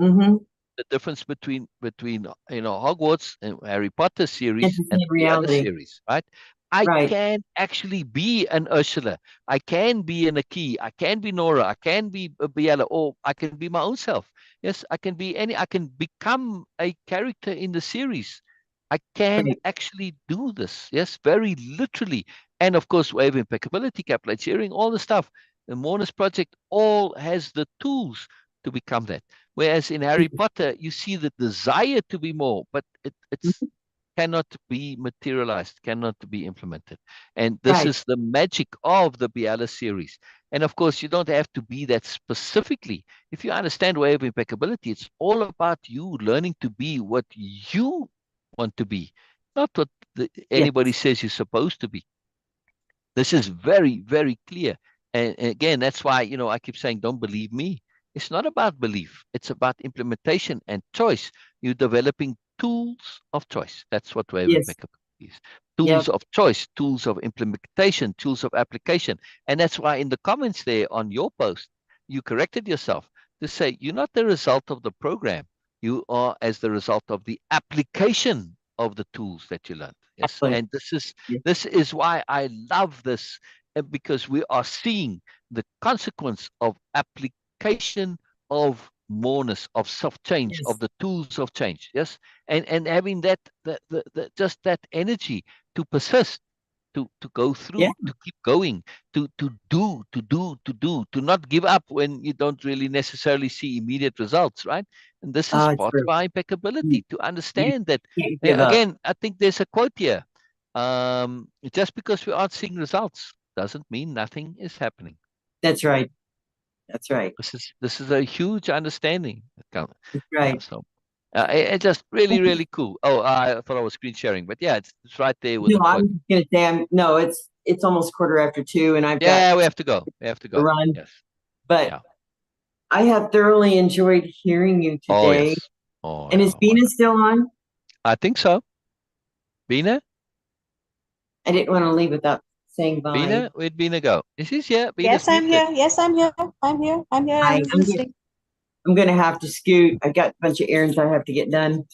S3: Mm-hmm.
S2: The difference between Hogwarts and Harry Potter series and
S3: Fantasy
S2: the other
S3: reality.
S2: series, right? I
S3: Right.
S2: can actually be an Ursula. I can be an Aki. I can be Nora. I can be a Biella, or I can be my own self. Yes, I can be any. I can become a character in the series. I can
S3: Right.
S2: actually do this. Yes, very literally. And of course, Way-of-Impeccability, Capillate Sharing, all the stuff. The Moreness-Project all has the tools to become that. Whereas in Harry Potter, you see the desire to be more, but it's
S3: Mhm.
S2: cannot be materialized, cannot be implemented. And this
S3: Right.
S2: is the magic of the Biella series. And of course, you don't have to be that specifically. If you understand Way-of-Impeccability, it's all about you learning to be what you want to be, not what anybody
S3: Yes.
S2: says you're supposed to be. This is very, very clear. And again, that's why, I keep saying, don't believe me. It's not about belief. It's about implementation and choice. You're developing tools of choice. That's what Wave
S3: Yes.
S2: Impeccability is.
S3: Yep.
S2: Tools of choice, tools of implementation, tools of application. And that's why in the comments there on your post, you corrected yourself to say, you're not the result of the program. You are as the result of the application of the tools that you learned. Yes.
S3: Absolutely.
S2: And
S3: Yeah.
S2: this is why I love this, because we are seeing the consequence of application of moreness, of self-change,
S3: Yes.
S2: of the tools of change. Yes. And having that, just that energy to persist, to go through,
S3: Yeah.
S2: to keep going, to not give up when you don't really necessarily see immediate results, right? And this is part
S3: True.
S2: of our
S3: You,
S2: impeccability, to
S3: you
S2: understand that.
S3: can't give up.
S2: Again, I think there's a quote here. Just because we aren't seeing results doesn't mean nothing is happening.
S3: That's right. That's right.
S2: This is a huge understanding.
S3: That's
S2: Yeah,
S3: right.
S2: so it's just really, really cool. Oh, I thought I was screen sharing, but yeah, it's right there with
S3: No,
S2: the quote.
S3: I'm gonna say no, it's almost 2:15, and I've got
S2: Yeah, we have to go. We have to
S3: to
S2: go.
S3: run.
S2: Yes.
S3: But
S2: Yeah.
S3: I have thoroughly enjoyed hearing you
S2: Oh,
S3: today.
S2: yes. Oh,
S3: And is
S2: yeah.
S3: Beena still on?
S2: I think so. Beena?
S3: I didn't want to leave without saying bye.
S2: Beena? Where'd Beena go? Is she here?
S1: Yes,
S2: Beena's
S1: I'm
S2: muted.
S1: here. Yes, I'm here. I'm here. I'm here. I'm listening.
S3: I'm gonna have to scoot. I got a bunch of errands I have to get done.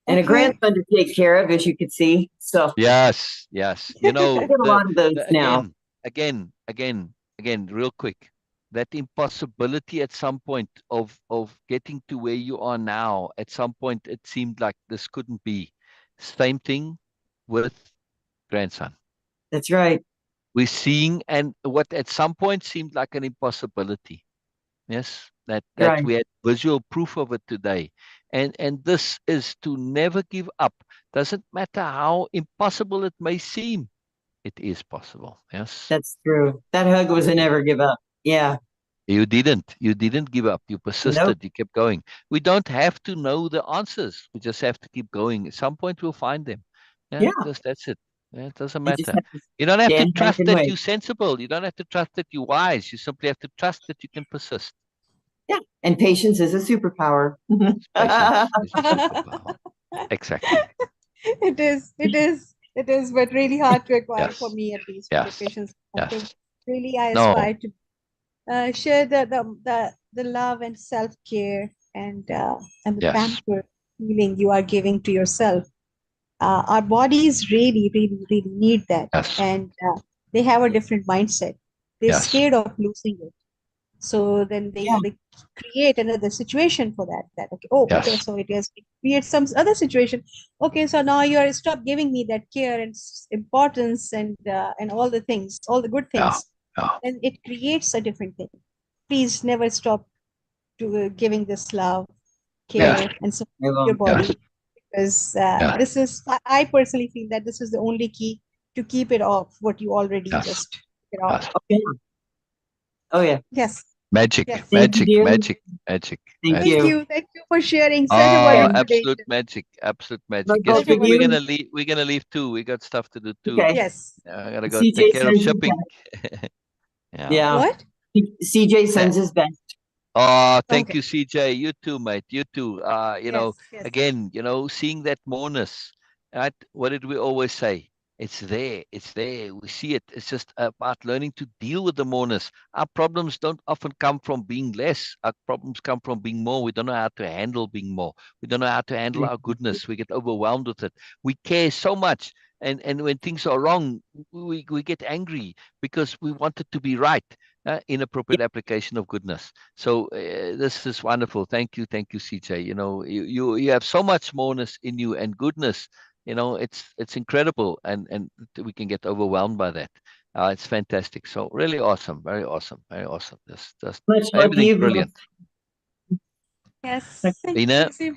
S3: And a
S1: Okay.
S3: grandson to take care of, as you could see. So
S2: Yes, yes. You know,
S3: I get a lot of those now.
S2: again, real quick. That impossibility at some point of getting to where you are now, at some point it seemed like this couldn't be. Same thing with grandson.
S3: That's right.
S2: We're seeing, and what at some point seemed like an impossibility. Yes, that
S3: Right.
S2: we had visual proof of it today. And this is to never give up. Doesn't matter how impossible it may seem, it is possible. Yes.
S3: That's true. That hug was a never give up. Yeah.
S2: You didn't give up. You persisted.
S3: Nope.
S2: You kept going. We don't have to know the answers. We just have to keep going. At some point we'll find them.
S3: Yeah.
S2: Just that's it. Yeah, it doesn't
S3: You just
S2: matter.
S3: have to
S2: You don't have to
S3: stand back
S2: trust
S3: and
S2: that
S3: wait.
S2: you're sensible. You don't have to trust that you're wise. You simply have to trust that you can persist.
S3: Yeah. And patience is a superpower.
S2: Patience is a superpower. Exactly.
S1: It is. It is. It is, but really hard to acquire for
S2: Yes.
S1: me at least.
S2: Yes.
S1: Patience.
S2: Yes.
S1: Really, I
S2: No.
S1: aspire to share the love and self care and the
S2: Yes.
S1: pamper feeling you are giving to yourself. Our bodies really, really, really need that,
S2: Yes.
S1: and they have a different mindset. They're
S2: Yes.
S1: scared of losing it. So then they create another situation for that. Okay, oh, okay,
S2: Yes.
S1: so it has create some other situation. Okay, so now you are stop giving me that care and importance and all the things, all the good
S2: Yeah.
S1: things,
S2: Yeah.
S1: and it creates a different thing. Please never stop to giving this love, care,
S2: Yes.
S1: and support your body, because this is I personally feel that this is the only key to keep it off what you already
S2: Yes.
S1: just get off.
S2: Yes.
S3: Oh yeah.
S1: Yes.
S2: Magic,
S1: Yes.
S2: magic,
S3: you, dear.
S2: magic, magic.
S3: Thank
S2: magic.
S3: you.
S1: Thank you for sharing such a
S2: Oh,
S1: wonderful
S2: absolute
S1: day.
S2: magic, absolute magic.
S3: Like
S2: Yes,
S3: both of
S2: we're
S3: you.
S2: gonna leave. We're gonna leave too. We got stuff to do too.
S3: Okay.
S1: Yes.
S2: I gotta go
S3: CJ
S2: take care of
S3: sends his
S2: shipping.
S3: Yeah.
S1: What?
S3: CJ sends his best.
S2: Oh, thank
S1: Okay.
S2: you, CJ. You too, mate. You too. You know,
S1: Yes.
S2: again, seeing that moreness, right? What did we always say? It's there. It's there. We see it. It's just about learning to deal with the moreness. Our problems don't often come from being less. Our problems come from being more. We don't know how to handle being more. We don't know how to handle our goodness. We get overwhelmed with it. We care so much. And when things are wrong, we get angry because we want it to be right. Inappropriate application of goodness. So this is wonderful. Thank you, CJ. You have so much moreness in you and goodness. It's incredible, and we can get overwhelmed by that. It's fantastic. So really awesome, very awesome, very awesome. Just
S3: Much love to
S2: everything's
S3: you.
S2: brilliant.
S1: Yes.
S2: Beena?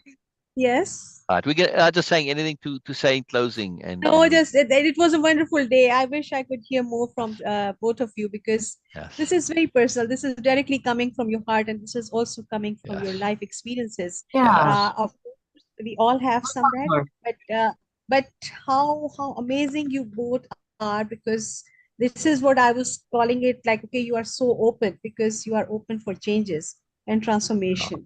S1: Yes.
S2: All right, we get just saying anything to say in closing, and
S1: No, just it was a wonderful day. I wish I could hear more from both of you, because
S2: yes,
S1: this is very personal. This is directly coming from your heart, and this is also coming from
S2: yes,
S1: your life experiences.
S3: Yeah.
S1: Of course, we all have some that, but how amazing you both are, because this is what I was calling it, like, okay, you are so open because you are open for changes and transformation.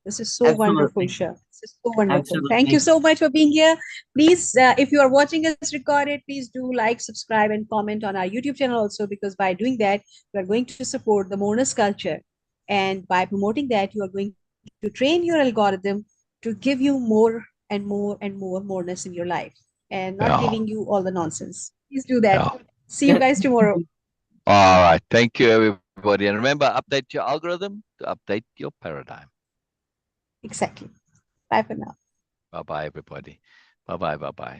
S1: This is so wonderful, Sher. This is so wonderful. Thank you so much for being here. Please, if you are watching us recorded, please do like, subscribe, and comment on our YouTube channel also, because by doing that, you are going to support the Moreness culture. And by promoting that, you are going to train your algorithm to give you more and and more moreness in your life, and not
S2: Yeah.
S1: giving you all the nonsense. Please do that.
S2: Yeah.
S1: See you guys tomorrow.
S2: All right. Thank you, everybody. And remember, update your algorithm to update your paradigm.
S1: Exactly. Bye for now.
S2: Bye-bye, everybody. Bye-bye. Bye-bye.